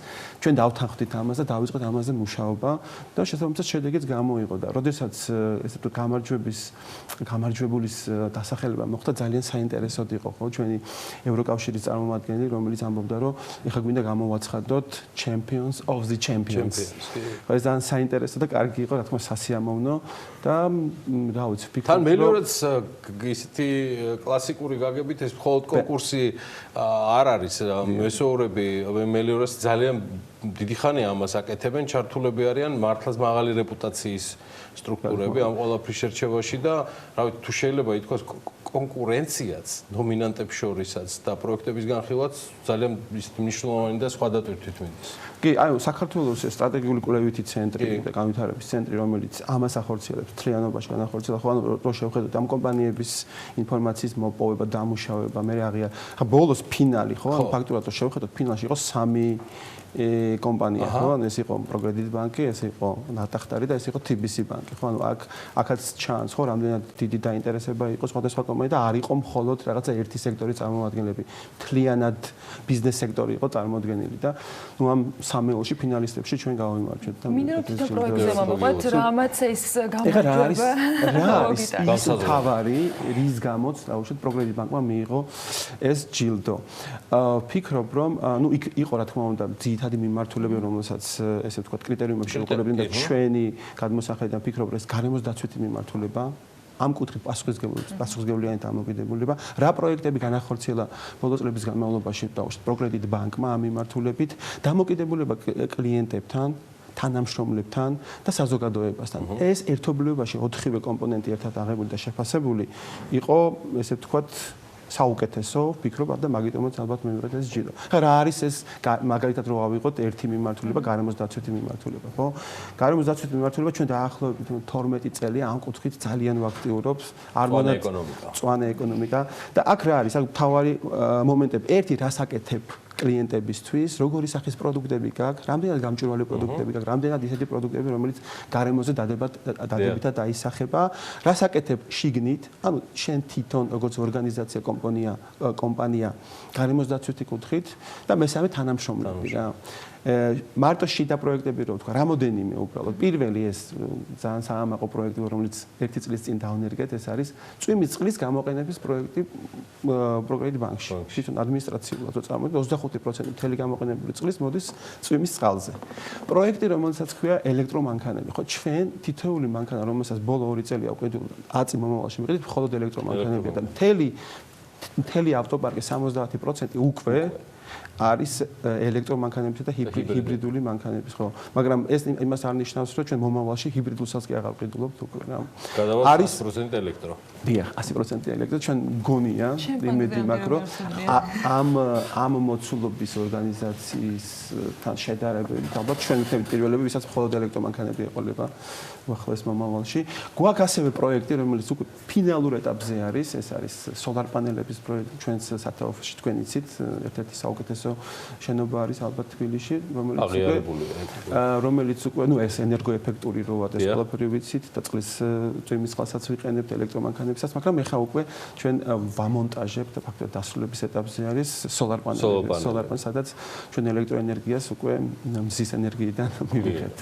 ჩვენ დავთანხმდით ამას და დავიწყეთ ამაზე მუშაობა და შესაბამისად შედეგიც გამოიღო და როდესაც ესე ვთქვათ გამარჯვებულის დასახელება მოხდა ძალიან საინტერესოდ იყო ხო ჩვენი ევროკავშირის წარმომადგენელი რომელიც ამბობდა რომ ეხლა გვინდა გამოვაცხადოთ champions of the champions ხო ეს ძალიან საინტერესო და კარგი იყო რა თქმა უნდა სასიამოვნო და რა ვიცი ვფიქრობ თან მელიორაც ისეთი კლასიკური გაგებით ეს მხოლოდ კონკურსი არ არის მესოურები მელიორას ძალიან დიდი ხანია ამას აკეთებენ ჩართულები არიან მართლაც მაღალი რეპუტაციის სტრუქტურები ამ ყველაფრის შერჩევაში და რა ვიცი თუ შეიძლება ითქვას კონკურენციაც დომინანტებს შორისაც და პროექტების განხილვაც ძალიან მნიშვნელოვანი და სხვადასხვაგვარით მიდის. კი, აი საქართველოს სტრატეგიული კვლევითი ცენტრი და განვითარების ცენტრი რომელიც ამას ახორციელებს თლიანობაში განახორციელებს ხო რო შევხედოთ ამ კომპანიების ინფორმაციის მოპოვება, დამუშავება, მე აღია ხა ბოლოს ფინალი ხო ან ფაქტურად რო შევხედოთ ფინალში იყო 3 კომპანია ხო ან ეს იყო პროგრედიტ ბანკი, ეს იყო ნატახტარი და ეს იყო TBC ბანკი ხო ანუ აქაც ჩანს ხო რამდენად დიდი დაინტერესება იყო სხვადასხვა კომპანია და არ იყო მხოლოდ რაღაცა ერთი სექტორის წარმომადგენლები მთლიანად ბიზნეს სექტორი იყო წარმოადგენელი და ნუ ამ სამეულში ფინალისტებში ჩვენ გავიმარჯვეთ და მინდა რომ თვითონ პროექტზე მომყვეთ რამაც ეს გამარჯვება რა არის ის თავარი რის გამოც დაუშვათ პროგრედიტ ბანკმა მიიღო ეს ჯილდო ფიქრობ რომ ნუ იქ იყო რა თქმა უნდა ძირითადი მიმართულება რომელსაც ესე ვთქვათ კრიტერიუმებში უყურებდნენ და ჩვენი გადმოსახედიდან ფიქრობ რომ ეს გარემოს დაცვითი მიმართულება ამ კუთხით პასუხისმგებლიანი დამოკიდებულება რა პროექტები განახორციელა ბოლო წლების განმავლობაში დაუშვათ პროგრედიტ ბანკმა ამ მიმართულებით დამოკიდებულება კლიენტებთან თანამშრომლებთან და საზოგადოებასთან ეს ერთობლიობაში 4-ვე კომპონენტი ერთად აღებული და შეფასებული იყო ესე ვთქვათ საუკეთესო ვფიქრობ და მაგიტომაც ალბათ მივიღეთ ეს ჯილდო. ხა რა არის ეს მაგალითად რო ავიღოთ ერთი მიმართულება გარემოს დაცვითი მიმართულება, ხო? გარემოს დაცვითი მიმართულება ჩვენ დაახლოებით 12 წელია ამ კუთხით ძალიან ვაქტიურობს მწვანე ეკონომიკა და აქ რა არის? აქ მთავარი მომენტები ერთი რას აკეთებ კლიენტებისთვის, როგორი სახის პროდუქტები გაქვს, რამდენად გამჭვირვალე პროდუქტები გაქვს, რამდენად ისეთი პროდუქტები, რომელიც გარემოზე დადებითად აისახება, რას აკეთებ შიგნით, ანუ შენ თვითონ როგორც ორგანიზაცია, კომპანია გარემოს დაცვითი კუთხით და მესამე თანამშრომლები რა. მარტო შიდა პროექტები რო ვთქვა, რამოდენიმე უბრალოდ. პირველი ეს ძალიან საამაყო პროექტი, რომელიც 1 წლის წინ დავნერგეთ, ეს არის წვიმის წყლის გამოყენების პროექტი პროგრედიტ ბანკში. თვითონ ადმინისტრაციულად წარმოიდგინე 25% მთელი გამოყენებული წყლის მოდის წვიმის წყალზე. პროექტი, რომელსაც ქვია ელექტრომანქანები, ხო, ჩვენ თითოეული მანქანა, რომელსაც ბოლო 2 წელია უკვე აწი მომავალში მიყიდით, მხოლოდ ელექტრომანქანებია და მთელი ავტოპარკი 70% უკვე არის ელექტრომანქანებისა და ჰიბრიდული მანქანების, ხო. მაგრამ ეს იმას არ ნიშნავს, რომ ჩვენ მომავალში ჰიბრიდულსაც კი აღარ ვყიდულობთ უკვე რა. არის 100% ელექტრო. დიახ, 100% ელექტრო, ჩვენ გონია, იმედი მაქვს, რომ ამ მოცულობის ორგანიზაციისთან შედარებით, ალბათ ჩვენ ვიქნებით პირველები, ვისაც მხოლოდ ელექტრომანქანები ეყოლება უახლოეს მომავალში. გვაქვს ასევე პროექტი, რომელიც უკვე ფინალურ ეტაპზე არის, ეს არის სოლარ პანელების პროექტი, ჩვენს სათაოფში თქვენ იცით, ერთ-ერთი საუკეთესო შენობა არის ალბათ თბილისში, რომელიც უკვე, ნუ ეს ენერგოეფექტური როად ეს ყველაფერი ვიცით და წვიმის წყალსაც ვიყენებთ ელექტრომანქანებსაც, მაგრამ ეხლა უკვე ჩვენ ვამონტაჟებთ და ფაქტობრივად დასრულების ეტაპზე არის სოლარ პანელი, სადაც ჩვენ ელექტროენერგიას უკვე მზის ენერგიიდან მივიღებთ.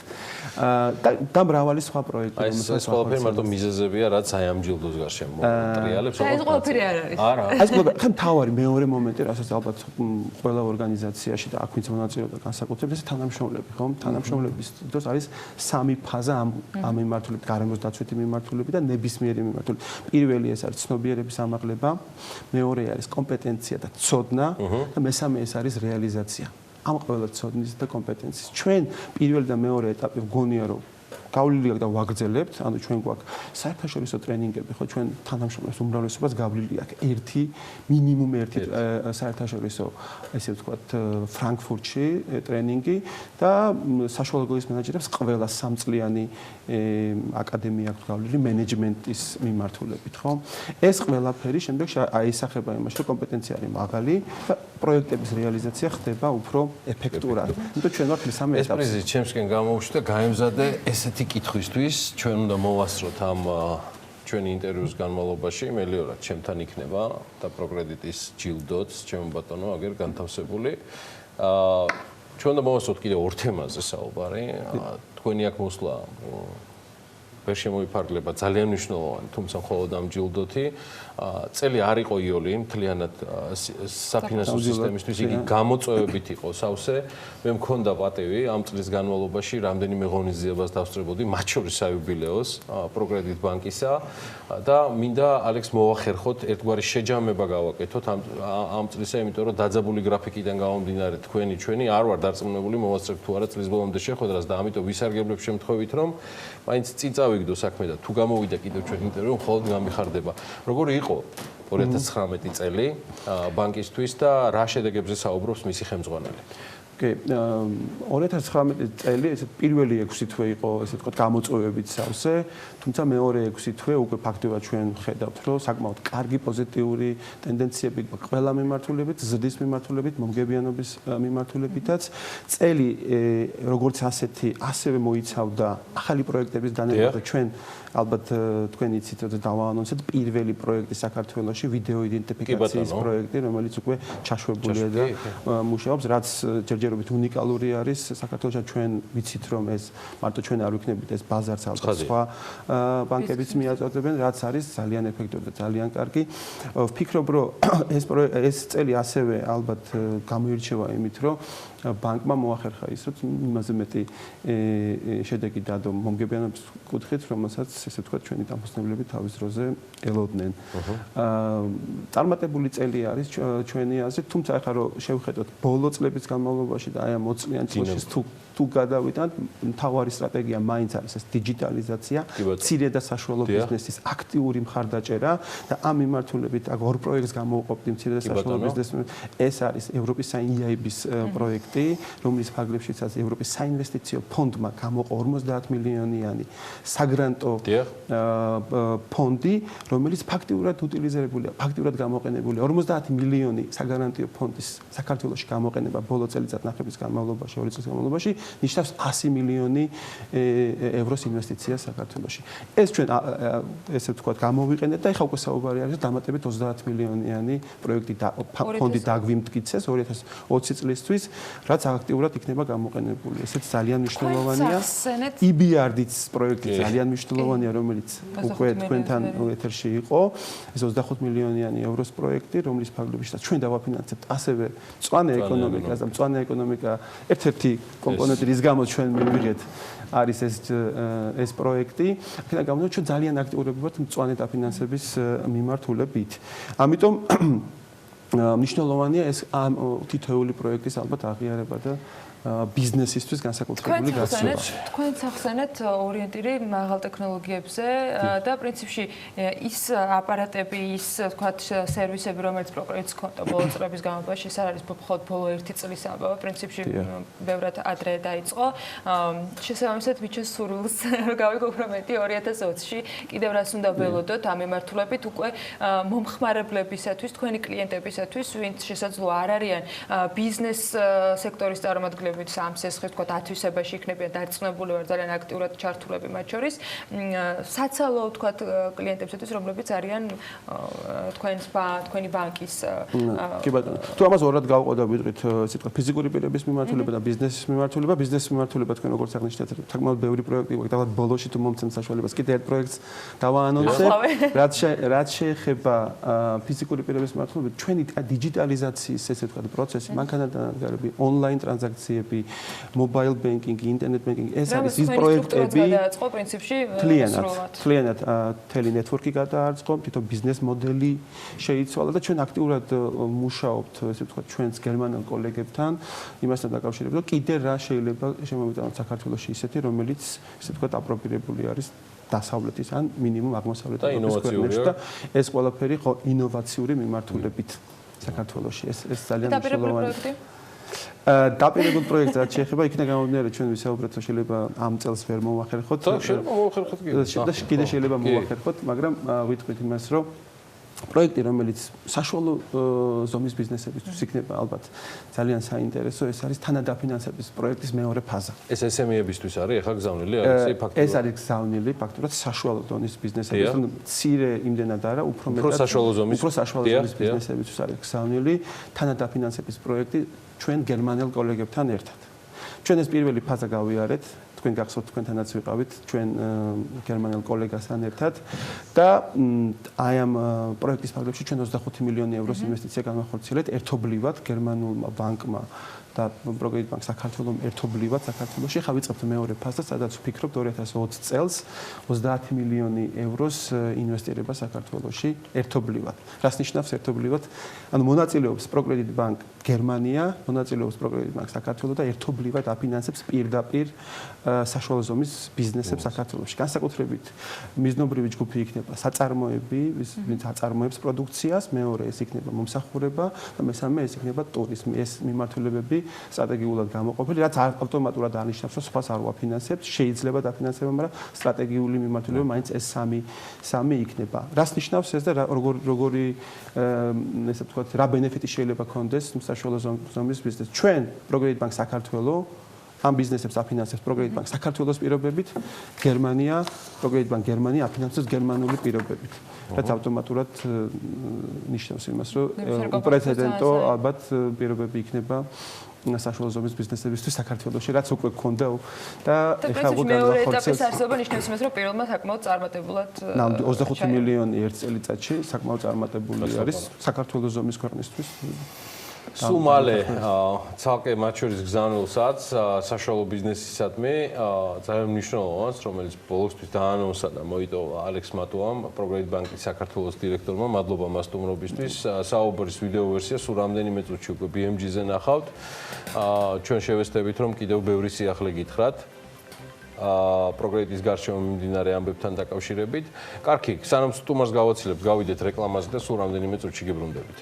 და მრავალი სხვა პროექტი, რომელსაც ეს ყველაფერი მარტო მიზეზებია, რაც აი ამ ჯილდოს გარშემო ტრიალებს. ეს ყველაფერი არ არის. არა. ეს ყველაფერი, ხან თავარი მეორე მომენტი, რასაც ალბათ ყველა ორგანიზაციაში და აქ ვინც მონაწილეობდა განსაკუთრებით ეს თანამშრომლები, ხო? თანამშრომლების დროს არის სამი ფაზა ამ მიმართულებით, გარემოს დაცვითი მიმართულებით და ნებისმიერი მიმართულებით. პირველი ეს არის ცნობიერების ამაღლება, მეორე არის კომპეტენცია და ცოდნა და მესამე ეს არის რეალიზაცია. ამ ყველა ცოდნის და კომპეტენციის. ჩვენ პირველი და მეორე ეტაპი გონია რომ გავლილი აქვს და ვაგრძელებთ, ანუ ჩვენ გვაქვს საერთაშორისო ტრენინგები, ხო, ჩვენ თანამშრომლებს უმრავლესობას გავლილი აქვს ერთი მინიმუმ ერთი საერთაშორისო, ესე ვთქვათ, ფრანკფურტში ტრენინგი და საშუალო გოლის მენეჯერებს ყველა სამწლიანი აკადემია აქვს გავლილი მენეჯმენტის მიმართულებით, ხო? ეს ყველაფერი შემდეგ აისახება იმაში, რომ კომპეტენცია არის მაღალი და პროექტების რეალიზაცია ხდება უფრო ეფექტურად. იმიტომ ჩვენ ვართ მესამე ეტაპზე. ეს პრიზი ჩემსკენ გამოუშვი და გაემზადე ესეთი კითხვისთვის ჩვენ უნდა მოვასწროთ ამ ჩვენი ინტერვიუს განმავლობაში მელიორად ჩემთან იქნება და პროკრედიტის ჯილდოც ჩემო ბატონო აგერ განთავსებული. ჩვენ უნდა მოვასწროთ კიდევ ორ თემაზე საუბარი. თქვენი აქ მოსვლა ვერ შემოიფარგლება ძალიან მნიშვნელოვანი, თუმცა მხოლოდ ამ ჯილდოთი წელი არ იყო იოლი, მთლიანად საფინანსო სისტემისთვის იგი გამოწვევებით იყო სავსე. მე მქონდა პატივი ამ წლის განმავლობაში რამდენიმე ღონისძიებას დავსწრებოდი, მათ შორის საიუბილეოს პროკრედიტ ბანკისა და მინდა ალექს მოვახერხოთ, ერთგვარი შეჯამება გავაკეთოთ ამ წლისა, იმიტომ რომ დაძაბული გრაფიკიდან გამომდინარე თქვენი არ ვარ დარწმუნებული მოვასწრებ თუ არა წლის ბოლომდე შეხვედრას და ამიტომ ვისარგებლებ შემთხვევით რომ მაინც წინ წავიგდო საქმე და თუ გამოვიდა კიდევ ჩვენ ინტერვიუ მხოლოდ გამიხარდება. როგორი იყო 2019 წელი ბანკისთვის და რა შედეგებზე საუბრობს მისი ხელმძღვანელი? 2019 წელი ეს პირველი 6 თვე იყო ესე ვთქვათ გამოწვევებით სავსე, თუმცა მეორე 6 თვე უკვე ფაქტობრივად ჩვენ ხედავთ, რომ საკმაოდ კარგი პოზიტიური ტენდენციები ყველა მიმართულებით, ზრდის მიმართულებით, მომგებიანობის მიმართულებითაც. წელი როგორც ასეთი, ასევე მოიცავდა ახალი პროექტების დანერგვა და ჩვენ ალბათ თქვენ იცით რომ დავაანონსეთ პირველი პროექტი საქართველოში ვიდეო იდენტიფიკაციის პროექტი, რომელიც უკვე ჩაშვებულია და მუშაობს, რაც ჯერჯერობით უნიკალური არის საქართველოში. ჩვენ ვიცით რომ ეს მარტო ჩვენ არ ვიქნებით ეს ბაზარს ალბათ სხვა ბანკებიც მიაწოდებენ, რაც არის ძალიან ეფექტური და ძალიან კარგი. ვფიქრობ რომ ეს წელი ასევე ალბათ გამოირჩევა იმით რომ ბანკმა მოახერხა ის რომ იმაზე მეტი შედეგი დადო მომგებიანობის კუთხით, რომელსაც ესე ვთქვათ ჩვენი დამფუძნებლები თავის დროზე ელოდნენ. წარმატებული წელი არის ჩვენი აზრით, თუმცა ახლა რომ შევხედოთ ბოლო წლების განმავლობაში და აი ამ 20 წლიან წლში თუ გადავიდეთ, მთავარი სტრატეგია მაინც არის ეს დიჯიტალიზაცია, მცირე და საშუალო ბიზნესის აქტიური მხარდაჭერა და ამ მიმართულებით აქ ორ პროექტს გამოვყოფთ მცირე და საშუალო ბიზნესს. ეს არის ევროპის EIB-ის პროექტი, რომლის ფარგლებშიცაც ევროპის საინვესტიციო ფონდმა გამოყო 50 მილიონიანი საგრანტო ფონდი, რომელიც ფაქტიურად უტილიზებულია, ფაქტიურად გამოყენებულია. 50 მილიონი საგარანტიო ფონდის საქართველოში გამოყენება ბოლო წელიწადნახების განმავლობაში, 2 წლის განმავლობაში ნიშნავს 100 მილიონი ევროს ინვესტიციას საქართველოში. ეს ჩვენ ესე ვთქვათ გამოვიყენეთ და ეხლა უკვე საუბარი არის დამატებით 30 მილიონიანი პროექტი ფონდი დაგვიმტკიცეს 2020 წლისთვის, რაც აქტიურად იქნება გამოყენებული. ესეც ძალიან მნიშვნელოვანია. EBRD-ს პროექტი ძალიან მნიშვნელოვანია, რომელიც უკვე თქვენთან ეთერში იყო. ეს 25 მილიონიანი ევროს პროექტი, რომლის ფარგლებშიც ჩვენ დავაფინანსებთ ასევე მწვანე ეკონომიკას და მწვანე ეკონომიკა ერთ-ერთი კომპონენტი, რის გამოც ჩვენ მივიღეთ არის ეს პროექტი. აქედან გამომდინარე ჩვენ ძალიან აქტიურები ვართ მწვანე დაფინანსების მიმართულებით. ამიტომ მნიშვნელოვანია ეს ამ თითოეული პროექტის ალბათ აღიარება და ბიზნესისთვის განსაკუთრებული გაცნობა. თქვენ ახსენეთ ორიენტირი მაღალ ტექნოლოგიებზე და პრინციპში ის აპარატები, ის თქვათ სერვისები, რომელიც პროკრედიტს ჰქონდა ბოლო წლების განმავლობაში, ეს არ არის მხოლოდ ბოლო 1 წლის ამბავი, პრინციპში ბევრად ადრე დაიწყო. შესაბამისად, ვიჩეს სურვილს გავიგო უფრო მეტი 2020-ში კიდევ რას უნდა ველოდოთ ამ მიმართულებით უკვე მომხმარებლებისათვის, თქვენი კლიენტებისათვის, ვინც შესაძლოა არ არიან ბიზნეს სექტორის წარმომადგენლები რომლებიც ამ სესხის თქო ათვისებაში იქნებიან დარწმუნებული ვარ ძალიან აქტიურად ჩართულები მათ შორის საცალო თქო კლიენტებისთვის რომლებიც არიან თქვენი ბანკის კი ბატონო თუ ამას ორად გავყო და ვიტყვით სიტყვა ფიზიკური პირების მიმართულება და ბიზნესის მიმართულება ბიზნესის მიმართულება თქვენ როგორც აღნიშნეთ საკმაოდ ბევრი პროექტი გვაქვს და ბოლოში თუ მომცემთ საშუალებას კიდე ერთ პროექტს დავაანონსებ რაც შეეხება ფიზიკური პირების მიმართულებით ჩვენი დიჯიტალიზაციის ესე ვთქვათ პროცესი მანქანათგარები ონლაინ ტრანზაქციები მობაილ ბენკინგი ინტერნეტ ბენკინგი ეს არის ის პროექტები გადააწყო პრინციპში მთლიანად მთელი ნეტვორკი გადააწყო თვითონ ბიზნეს მოდელი შეიცვალა და ჩვენ აქტიურად მუშაობთ ესე ვთქვათ ჩვენს გერმანელ კოლეგებთან იმასთან დაკავშირებით რომ კიდე რა შეიძლება შემოვიტანოთ საქართველოში ისეთი რომელიც ესე ვთქვათ აპრობირებული არის დასავლეთის ან მინიმუმ აღმოსავლეთ ევროპის ქვეყნებში და ეს ყველაფერი ხო ინოვაციური მიმართულებით საქართველოში ეს ძალიან მნიშვნელოვანია დაპირებულ პროექტს რაც შეეხება იქნა გამომდინარე ჩვენ ვისაუბრეთ რომ შეიძლება ამ წელს ვერ მოვახერხოთ და კიდე შეიძლება მოვახერხოთ მაგრამ ვიტყვით იმას რომ პროექტი რომელიც საშუალო ზომის ბიზნესებისთვის იქნება ალბათ ძალიან საინტერესო ეს არის თანადაფინანსების პროექტის მეორე ფაზა ეს SME-ებისთვის არის ახლა გზავნილი არის ფაქტურად ეს არის გზავნილი ფაქტურად საშუალო ზომის ბიზნესებისთვის მცირე იმდენად არა უფრო მეტად საშუალო ზომის ბიზნესებისთვის არის გზავნილი თანადაფინანსების პროექტი ჩვენ გერმანელ კოლეგებთან ერთად ჩვენ ეს პირველი ფაზა გავიარეთ თქვენ გახსოვთ თქვენთანაც ვიყავით ჩვენ გერმანელ კოლეგასთან ერთად და აი ამ პროექტის ფარგლებში ჩვენ 25 მილიონი ევროს ინვესტიცია განახორციელებთ ერთობლივად გერმანულმა ბანკმა და პროგრედიტ ბანკ საქართველოს ერთობლივად საქართველოში ხა ვიწყებთ მეორე ფაზას სადაც ვფიქრობთ 2020 წელს 30 მილიონი ევროს ინვესტირება საქართველოში ერთობლივად რას ნიშნავს ერთობლივად ანუ მონაწილეობს პროგრედიტ ბანკ გერმანია მონაწილეობს პროგრედიტ ბანკ საქართველოს და ერთობლივად აფინანსებს პირდაპირ საშუალო ზომის ბიზნესებს საქართველოში განსაკუთრებით მიზნობრივი ჯგუფი იქნება საწარმოები ვინც აწარმოებს პროდუქციას მეორე ეს იქნება მომსახურება და მესამე ეს იქნება ტურიზმი ეს მიმართულებები სტრატეგიულად გამოყოფილი რაც ავტომატურად არნიშნავს რომ სხვას არ ვაფინანსებთ შეიძლება დაფინანსება მაგრამ სტრატეგიული მიმართულება მაინც ეს სამი იქნება რას ნიშნავს ეს და როგორი ესე ვთქვათ რა ბენეფიტი შეიძლება გქონდეს საშუალო ზომის ბიზნესს ჩვენ პროგრედიტ ბანკ საქართველოს ამ ბიზნესებს აფინანსებს პროგრედიტ ბანკ საქართველოს პირობებით გერმანია პროგრედიტ ბანკ გერმანია აფინანსებს გერმანული პირობებით რაც ავტომატურად ნიშნავს იმას რომ უპრეცედენტო ალბათ პირობები იქნება საშუალო ზომის ბიზნესებისთვის საქართველოში რაც უკვე გქონდა და ეხლა უკვე მეორე ეტაპის არსებობა ნიშნავს იმას რომ პირველმა საკმაოდ წარმატებულად 25 მილიონი ერთ წელიწადში საკმაოდ წარმატებული არის საქართველოს ზომის ქვეყნისთვის სულ მალე ცალკე მათ შორის გზავნილსაც საშუალო ბიზნესისადმი ძალიან მნიშვნელოვანს რომელიც ბოლოსთვის დაანონსა და მოიტოვა ალექს მატუამ პროგრედიტ ბანკის საქართველოს დირექტორმა მადლობა მას სტუმრობისთვის საუბრის ვიდეო ვერსია სულ რამდენიმე წუთში უკვე BMG-ზე ნახავთ ჩვენ შევესწრებით რომ კიდევ ბევრი სიახლე გითხრათ პროგრედიტის გარშემო მიმდინარე ამბებთან დაკავშირებით კარგი სანამ სტუმარს გავაცილებ გავიდეთ რეკლამაზე და სულ რამდენიმე წუთში გებრუნდებით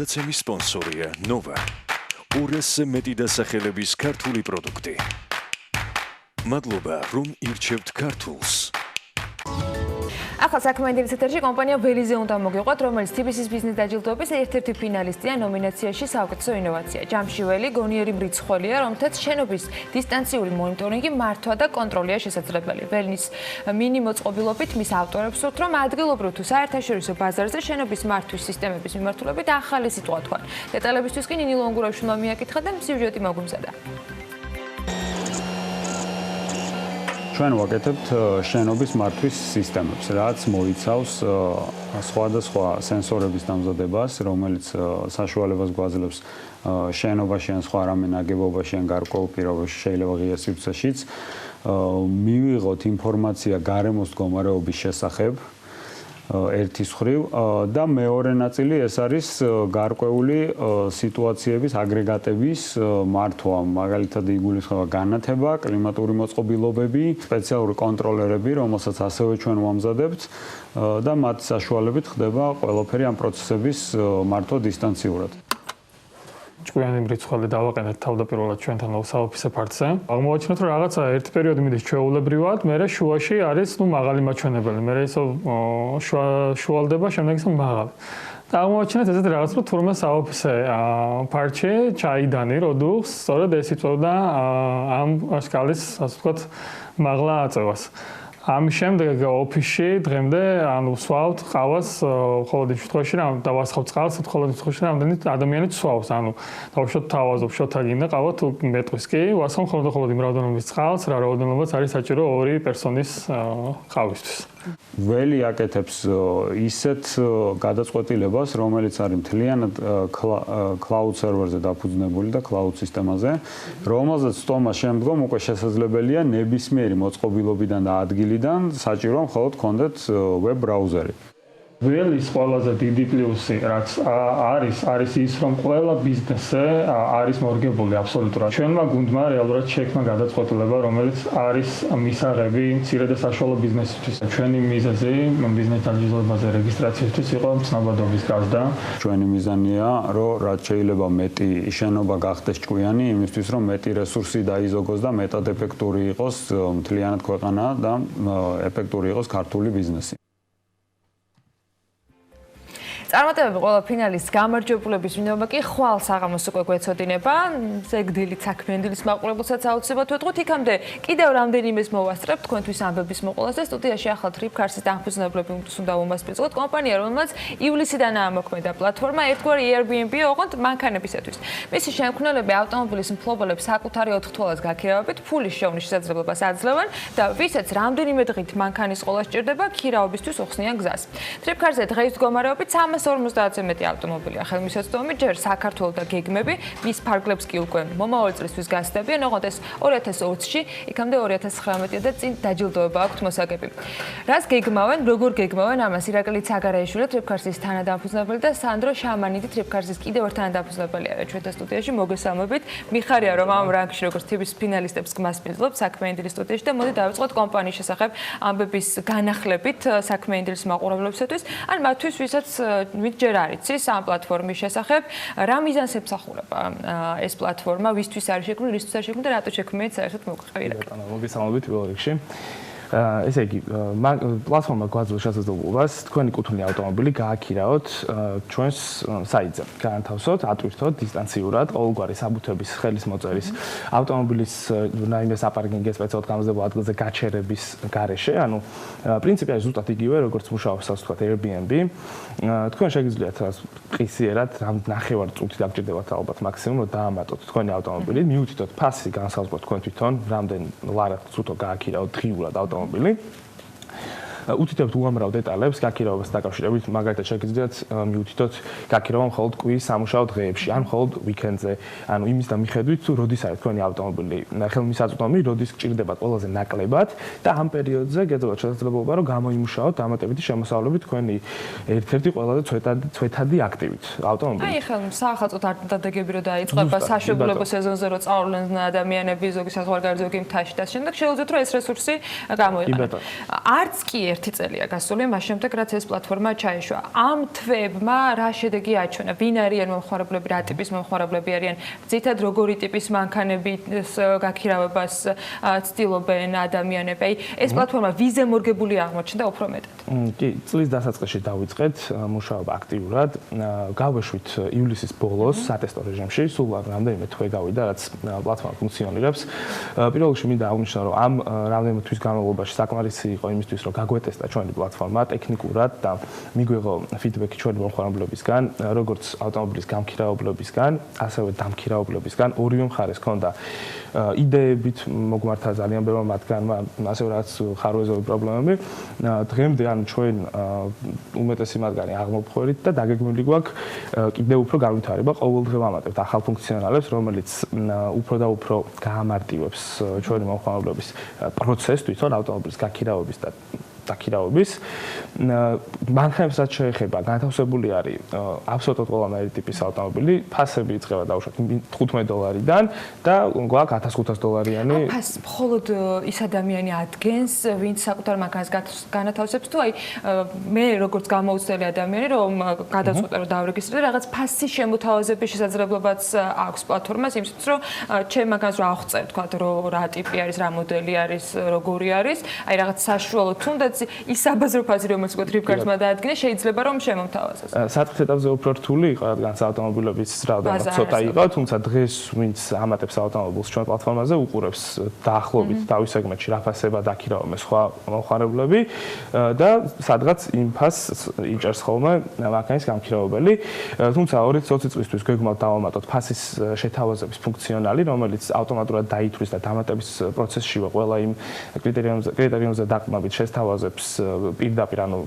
გადაცემის სპონსორია ნოვა. 200-ზე მეტი დასახელების ქართული პროდუქტი. მადლობა, რომ ირჩევთ ქართულს. ახლა საქმიანი ეთერში კომპანია ბელიზე უნდა მოგიყვათ, რომელიც TBC-ის ბიზნეს დაჯილდოების ერთ-ერთი ფინალისტია ნომინაციაში საუკეთესო ინოვაცია. ჯამშიველი გონიერი მრიცხველია, რომთაც შენობის დისტანციური მონიტორინგი, მართვა და კონტროლია შესაძლებელი. ბელინის მინი მოწყობილობით მის ავტორებს სურთ, რომ ადგილობრივ თუ საერთაშორისო ბაზარზე შენობის მართვის სისტემების მიმართულებით ახალი სიტყვა თქვან. დეტალებისთვის კი ნინი ლონგურაშვილმა მიაკითხა და სიუჟეტი მოგვიმზადა. ჩვენ ვაკეთებთ შენობის მართვის სისტემებს, რაც მოიცავს სხვადასხვა სენსორების დამზადებას, რომელიც საშუალებას გვაძლევს შენობაში ან სხვა რამე ნაგებობაში ან გარკვეულ პირობებში, შეიძლება ღია სივრცეშიც, მივიღოთ ინფორმაცია გარემოს მდგომარეობის შესახებ ერთის მხრივ და მეორე ნაწილი ეს არის გარკვეული სიტუაციების აგრეგატების მართვა, მაგალითად იგულისხმება განათება, კლიმატური მოწყობილობები, სპეციალური კონტროლერები, რომელსაც ასევე ჩვენ ვამზადებთ და მათი საშუალებით ხდება ყველაფერი ამ პროცესების მართვა დისტანციურად. ჭკვიანი მრიცხველი დავაყენეთ თავდაპირველად ჩვენთან საოფისე ფართზე. აღმოაჩინოთ, რომ რაღაცა ერთი პერიოდი მიდის ჩვეულებრივად, მერე შუაში არის მაღალი მაჩვენებელი, მერე ისო შუალდება, შემდეგ ისო მაღალი. და აღმოაჩინეთ ესეთი რაღაც, რომ თურმე საოფისე ფართში ჩაიდანი როდუხს, სწორედ ეს იწვევდა ამ სკალის, ასე ვთქვათ, მაღლა აწევას. ამის შემდეგ ოფისში დღემდე ანუ სვავთ ყავას მხოლოდ იმ შემთხვევაში რომ დავასხავთ წყალს მხოლოდ იმ შემთხვევაში რომ რამდენი ადამიანი სვავს ანუ დავუშვათ თავაზობ შოთა გინდა ყავა თუ მეტყვის კი ვასხავ მხოლოდ იმ რაოდენობის წყალს რა რაოდენობაც არის საჭირო ორი პერსონის ყავისთვის ველი აკეთებს ისეთ გადაწყვეტილებას რომელიც არის მთლიანად cloud server-ზე დაფუძნებული და cloud სისტემაზე რომელზეც სტომა შემდგომ უკვე შესაძლებელია ნებისმიერი მოწყობილობიდან და ადგილიდან საჭირო მხოლოდ გქონდეთ web browser-ი. ველის ყველაზე დიდი პლუსი რაც არის ის რომ ყველა ბიზნესზე არის მორგებული აბსოლუტურად. ჩვენმა გუნდმა რეალურად შექმნა გადაწყვეტილება რომელიც არის მისაღები მცირე და საშუალო ბიზნესისთვის. ჩვენი მიზეზი ბიზნეს დაჯილდოებაზე რეგისტრაციისთვის იყო ცნობადობის გაზრდა. ჩვენი მიზანია რომ რაც შეიძლება მეტი შენობა გახდეს ჭკვიანი იმისთვის რომ მეტი რესურსი დაიზოგოს და მეტად ეფექტური იყოს მთლიანად ქვეყანა და ეფექტური იყოს ქართული ბიზნესი. წარმატებები ყველა ფინალის გამარჯვებულების მინდობა კი ხვალ საღამოს უკვე გვეცოდინება. ზეგდილით საქმიანი დილის მაყურებელსაც აუცილებლად ვეთყოთ. იქამდე კიდევ რამდენიმეს მოვასწრებთ თქვენთვის ამბების მოყოლას და სტუდიაში ახალ ტრიპკარსის დამფუძნებლები უნდა უმასპინძლოთ. კომპანია, რომელმაც ივლისიდანაა მოქმედა პლატფორმა ერთგვარი Airbnb ოღონდ მანქანებისათვის. მისი შემქმნელები ავტომობილის მფლობელებს საკუთარი 4 თვალას გაქირავებით ფულის შოვნის შესაძლებლობას აძლევენ და ვისაც რამდენიმე დღით მანქანის ყოლა სჭირდება ქირავებისთვის უხსნიან გზას. ტრიპკარზე დღეის მდგომარეობით 350-ზე მეტი ავტომობილია ხელმისაწვდომი, ჯერ საქართველოს და გეგმები, მის ფარგლებს კი უკვე მომავალ წლისთვის გასდებიან, ოღონდ ეს 2020-ში, იქამდე 2019 და წინ დაჯილდოება აქვთ მოსაგები. რას გეგმავენ, როგორ გეგმავენ, ამას ირაკლი ცაგარეიშვილი ტრიპკარსის თანადამფუძნებელი და სანდრო შამანიდი ტრიპკარსის კიდევ ერთ თანადამფუძნებელი არის ჩვენთან სტუდიაში. მოგესალმებით. მიხარია რომ ამ რანგში როგორც ტიპის ფინალისტებს გმასპინძლობ საქმიანი დილის სტუდიაში და მოდი დავიწყოთ კომპანიის შესახებ ამბების განახლებით საქმიანი დილის მაყურებლებისათვის, ან მათთვის ვისაც ვით ჯერ არ იცის ამ პლატფორმის შესახებ, რა მიზანს ემსახურება ეს პლატფორმა, ვისთვის არის შექმნილი, რისთვის არის შექმნილი და რატო შექმნით საერთოდ მოგყევი. მოგესალმებით პირველ რიგში. ესე იგი, პლატფორმა გვაძლევს შესაძლებლობას თქვენი კუთვნილი ავტომობილი გააქირავოთ ჩვენს საიტზე. გაანთავსოთ, ატვირთოთ დისტანციურად ყოველგვარი საბუთების ხელის მოწერის ავტომობილის რაიმე საპარკინგის სპეციალურად გამზრდებულ ადგილზე გაჩერების გარეშე, ანუ პრინციპი არის ზუსტად იგივე, როგორც მუშაობს ასე ვთქვათ Airbnb. თქვენ შეგიძლიათ ყისიერად ნახევარ წუთი დაგჭირდებათ ალბათ მაქსიმუმ რომ დაამატოთ თქვენი ავტომობილი, მიუთითოთ ფასი განსაზღვროთ თქვენ თვითონ, რამდენ ლარად ცუდო გააქირავოთ დღიურად ავტომობილი. უთითებთ უამრავ დეტალებს გაქირავებასთან დაკავშირებით, მაგალითად შეგიძლიათ მიუთითოთ გაქირავება მხოლოდ კვირის სამუშაო დღეებში, ან მხოლოდ ვიკენდზე, ანუ იმის და მიხედვით თუ როდის არის თქვენი ავტომობილი ხელმისაწვდომი, როდის გჭირდებათ ყველაზე ნაკლებად და ამ პერიოდზე გეძლოთ შესაძლებლობა რომ გამოიმუშაოთ დამატებითი შემოსავლებით თქვენი ერთ-ერთი ყველაზე ცვეთადი აქტივით ავტომობილი. აი ხელ საახალწლოდ არდადეგები რომ დაიწყება საშუალებო სეზონზე რომ წავლენ ადამიანები ზოგი საზღვარგარეთ ზოგი მთაში და შემდეგ შეუძლიათ რომ ეს რესურსი გამოიყენოთ. არც კი ერთი წელია გასული, მას შემდეგ რაც ეს პლატფორმა ჩაიშვა. ამ თვეებმა რა შედეგი აჩვენა? ვინ არიან მომხმარებლები, რა ტიპის მომხმარებლები არიან? ძირითადად როგორი ტიპის მანქანების გაქირავებას ცდილობენ ადამიანები? აი ეს პლატფორმა ვიზე მორგებული აღმოჩნდა უფრო მეტად. კი, წლის დასაწყისში დავიწყეთ მუშაობა აქტიურად. გავეშვით ივლისის ბოლოს სატესტო რეჟიმში, სულ რამდენიმე თვე გავიდა, რაც პლატფორმა ფუნქციონირებს. პირველ რიგში მინდა აღვნიშნო, რომ ამ რამდენიმე თვის განმავლობაში საკმარისი იყო იმისთვის, რომ მოეთესტა ჩვენი პლატფორმა ტექნიკურად და მიგვიღო ფიდბექი ჩვენი მომხმარებლებისგან, როგორც ავტომობილის გამქირაობლებისგან, ასევე დამქირაობლებისგან, ორივე მხარეს ჰქონდა იდეებით მოგმართა ძალიან ბევრმა მათგანმა, ასევე რაც ხარვეზოვი პრობლემები. დღემდე ან ჩვენ უმეტესი მათგანი აღმოფხვერით და დაგეგმილი გვაქვს კიდევ უფრო განვითარება. ყოველდღე ვამატებთ ახალ ფუნქციონალებს, რომელიც უფრო და უფრო გაამარტივებს ჩვენი მომხმარებლების პროცესს, თვითონ ავტომობილის გაქირავების და დაქირავების. მანქანებსაც შეეხება განთავსებული არის აბსოლუტურად ყველა ტიპის ავტომობილი, ფასები იწყება დაუშვათ $15-დან და გვაქვს $1500-იანი. ფას მხოლოდ ის ადამიანი ადგენს, ვინც საკუთარ მანქანას განათავსებს თუ აი მე როგორც გამოუცდელი ადამიანი რომ გადაწყვეტე რომ დავრეგისტრირე რაღაც ფასის შემოთავაზების შესაძლებლობაც აქვს პლატფორმას იმისთვის რომ ჩემ მანქანას რა აღწევ თქვა რომ რა ტიპი არის, რა მოდელი არის, როგორი არის, აი რაღაც საშუალო თუნდაც ის აბაზრო ფაზი რომელიც გქონდა რიფკარტმა დაადგინე შეიძლება რომ შემომთავაზოს. საწყის ეტაპზე უფრო რთული იყო რადგან ავტომობილების რაოდენობა ცოტა იყო, თუმცა დღეს ვინც ამატებს ავტომობილს ჩვენ პლატფორმაზე უყურებს დაახლოებით თავის სეგმენტში რა ფასება დაქირავენ სხვა მომხმარებლები და სადღაც იმ ფასს იჭერს ხოლმე მანქანის გამქირავებელი. თუმცა 2020 წლისთვის გვეგმავთ დავამატოთ ფასის შეთავაზების ფუნქციონალი, რომელიც ავტომატურად დაითვლის და დამატების პროცესშივე ყველა იმ კრიტერიუმზე დაყრდნობით შესთავაზებს პირდაპირ ანუ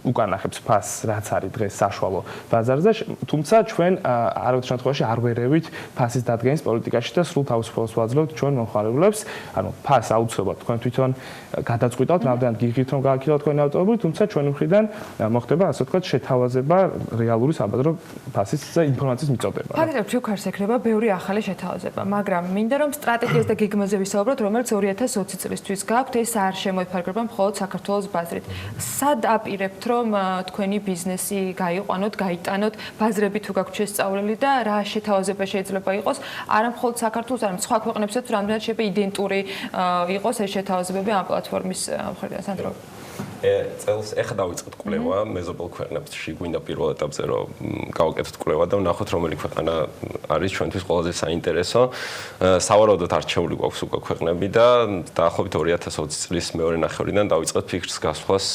უკანახებს ფასს რაც არის დღეს საშუალო ბაზარზე, თუმცა ჩვენ არავითარ შემთხვევაში არ ვერევით ფასის დადგენის პოლიტიკაში და სრულ თავისუფლებას ვაძლევთ ჩვენ მომხმარებლებს, ანუ ფასს აუცილებლად თქვენ თვითონ გადაწყვიტავთ, რამდენად გიღებთ რომ გააქირავოთ თქვენი ავტომობილი, თუმცა ჩვენი მხრიდან მოხდება ასე ვთქვათ შეთავაზება რეალური საბაზრო ფასის ინფორმაციის მიწოდება. ფაქტობრივად ფიუქარს ეკრება ბევრი ახალი შეთავაზება, მაგრამ მინდა რომ სტრატეგიას და გეგმაზე ვისაუბროთ, რომელიც 2020 წლისთვის გაქვთ, ეს არ შემოიფარგლება მხოლოდ საქართველოს ბაზრით. სად აპირებთ რომ თქვენი ბიზნესი გაიყვანოთ, გაიტანოთ, ბაზრები თუ გაქვთ შესწავლილი და რა შეთავაზება შეიძლება იყოს, არა მხოლოდ საქართველოს, არამედ სხვა ქვეყნებსაც რამდენად შეიძლება იდენტური იყოს ეს შეთავაზებები ამ პლატფორმის მხრიდან სანდრო. წელს ეხლა დავიწყეთ კვლევა მეზობელ ქვეყნებში, გვინდა პირველ ეტაპზე რომ გავაკეთოთ კვლევა და ვნახოთ რომელი ქვეყანა არის ჩვენთვის ყველაზე საინტერესო. სავარაუდოდ არჩეული გვაქვს უკვე ქვეყნები და დაახლოებით 2020 წლის მეორე ნახევრიდან დავიწყეთ ფიქრს გასვლას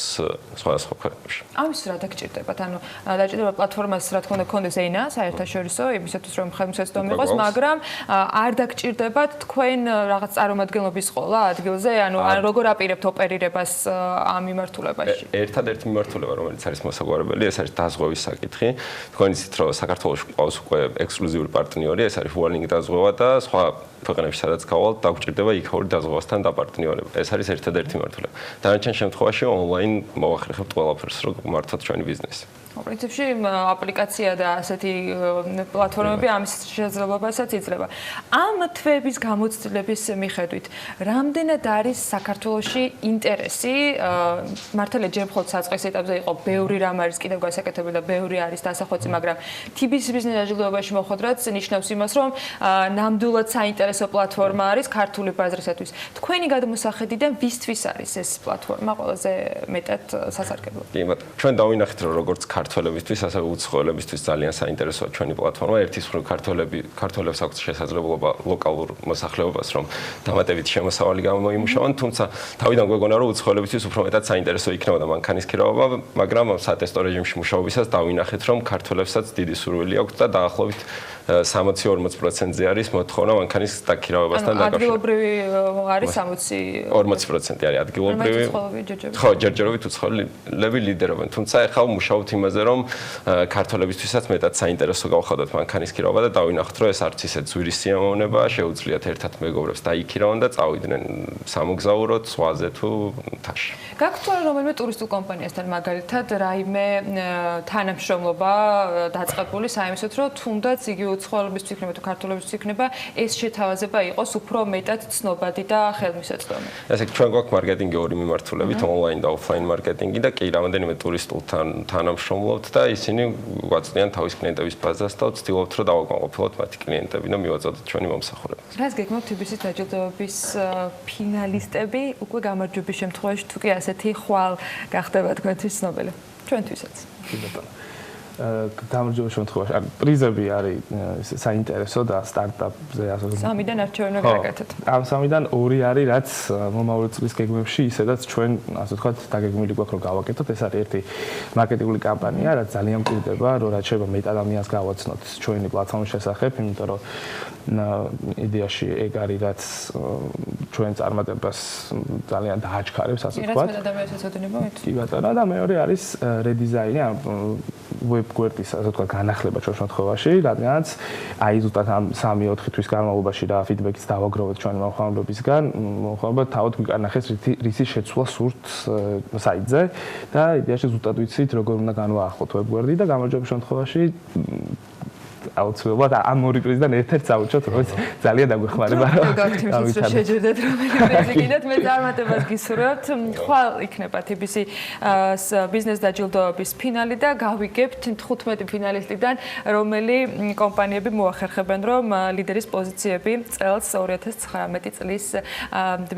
სხვადასხვა ქვეყნებში. ამის რა დაგჭირდებათ? ანუ დაჭირდება პლატფორმას რა თქმა უნდა გქონდეს ენა საერთაშორისო, იმისათვის რომ ხელმისაწვდომი იყოს, მაგრამ არ დაგჭირდებათ თქვენ რაღაც წარმომადგენლობის ყოლა ადგილზე, ანუ როგორ აპირებთ ოპერირებას ამ მიმართულებით? ერთადერთი მიმართულება, რომელიც არის მოსაგვარებელი, ეს არის დაზღვევის საკითხი. თქვენ იცით, რომ საქართველოში ყავს უკვე ექსკლუზიური პარტნიორი, ეს არის Huawei დაზღვევა და სხვა ქვეყნებში სადაც გავალთ, დაგჭირდება იქაური დაზღვევასთან დაპარტნიორება. ეს არის ერთადერთი მიმართულება. დანარჩენ შემთხვევაში ონლაინ მოვახერხებთ ყველაფერს, რომ მართოთ ჩვენი ბიზნესი. პრინციპში აპლიკაცია და ასეთი პლატფორმები ამის შესაძლებლობასაც იძლევა. ამ თვეების გამოცდილების მიხედვით, რამდენად არის საქართველოში ინტერესი? მართალია ჯერ მხოლოდ საწყის ეტაპზე იყო, ბევრი რამ არის კიდევ გასაკეთებელი და ბევრი არის დასახვეწი, მაგრამ TBC ბიზნეს აჯილდოებაში მოხდეთ, რაც ნიშნავს იმას, რომ ნამდვილად საინტერესო პლატფორმა არის ქართული ბაზრისათვის. თქვენი გადმოსახედიდან ვისთვის არის ეს პლატფორმა ყველაზე მეტად სასარგებლო? კი, მაგრამ ჩვენ დავინახეთ, რომ როგორც ქართველებისთვის, ასევე უცხოელებისთვის ძალიან საინტერესოა ჩვენი პლატფორმა. ერთის მხრივ ქართველებს აქვს შესაძლებლობა ლოკალურ მოსახლეობას რომ დამატებით შემოსავალი გამოიმუშავონ, თუმცა თავიდან გვეგონა რომ უცხოელებისთვის უფრო მეტად საინტერესო იქნებოდა მანქანის ქირავება, მაგრამ სატესტო რეჟიმში მუშაობისას დავინახეთ რომ ქართველებსაც დიდი სურვილი აქვს და დაახლოებით 30-40%-ზე არის მოთხოვნა მანქანის დაქირავებასთან დაკავშირებით. ადგილობრივი არის 40% არის ადგილობრივი. ხო, ჯერჯერობით უცხოელები ლიდერობენ, თუმცა ახლა მუშაობთ იმაზე, რომ ქართველებისთვისაც მეტად საინტერესო გავხადოთ მანქანის ქირავება და დავინახოთ, რომ ეს არც ისე ძვირი სიამოვნებაა, შეუძლიათ ერთად მეგობრებს დაიქირავონ და წავიდნენ სამოგზაუროდ, ზღვაზე თუ მთაში. გაქვთ რომელიმე ტურისტულ კომპანიასთან მაგალითად რაიმე თანამშრომლობა დაწყებული საიმისოთ, რომ თუნდაც იგი უცხოელებისთვის იქნება თუ ქართველებისთვის იქნება, ეს შეთავაზება იყოს უფრო მეტად ცნობადი და ხელმისაწვდომი. ესე იგი, ჩვენ გვაქვს მარკეტინგი ორი მიმართულებით, ონლაინ და ოფლაინ მარკეტინგი და კი რამდენიმე ტურისტულ თანამშრომლობთ და ისინი გვაწვდიან თავის კლიენტების ბაზას და ვცდილობთ, რომ დავაკმაყოფილოთ მათი კლიენტები და მივაწოდოთ ჩვენი მომსახურებას. რას გეკმოთ TBC-ის დაჯილდოების ფინალისტები, უკვე გამარჯვების შემთხვევაში თუ კი ასეთი ხვალ გახდება თქვენთვის ცნობილი? ჩვენთვისაც. გამარჯვების შემთხვევაში არის პრიზები არის საინტერესო და სტარტაპზე ასე. 3-დან არჩევანი გაკეთეთ. ამ 3-დან 2 არის რაც მომავალი წლის გეგმებში ისედაც ჩვენ ასე ვთქვათ დაგეგმილი გვაქვს რომ გავაკეთოთ. ეს არის ერთი მარკეტინგული კამპანია, რაც ძალიან მკვირდება, რომ რაც შეიძლება მეტ ადამიანს გავაცნოთ ჩვენი პლატფორმის შესახებ, იმიტომ რომ იდეაში ეგ არის რაც ჩვენ წარმატებას ძალიან დააჩქარებს, ასე ვთქვათ. რაც მეტ ადამიანს ეცოდინება მით. კი ბატონო, და მეორე არის რედიზაინი, ვებ გვერდის ასე ვთქვათ განახლება ჩვენ შემთხვევაში, რადგანაც აი ზუსტად ამ 3-4 თვის განმავლობაში რა ფიდბექიც დავაგროვეთ ჩვენი მომხმარებლებისგან, მომხმარებლები თავად გვიკარნახეს რისი შეცვლა სურთ საიტზე და იდეაში ზუსტად ვიცით როგორ უნდა განვაახლოთ ვებ გვერდი და გამარჯვების შემთხვევაში აუცილებლად ამ 2 პრიზიდან ერთ-ერთს ავუჩოთ, რომელიც ძალიან დაგვეხმარება. გავიქცეთ შეჯერდეთ რომელი პრიზი კიდეთ მე წარმატებას გისურვებთ. ხვალ იქნება TBC ბიზნეს დაჯილდოების ფინალი და გავიგებთ 15 ფინალისტიდან რომელი კომპანიები მოახერხებენ რომ ლიდერის პოზიციები წელს 2019 წლის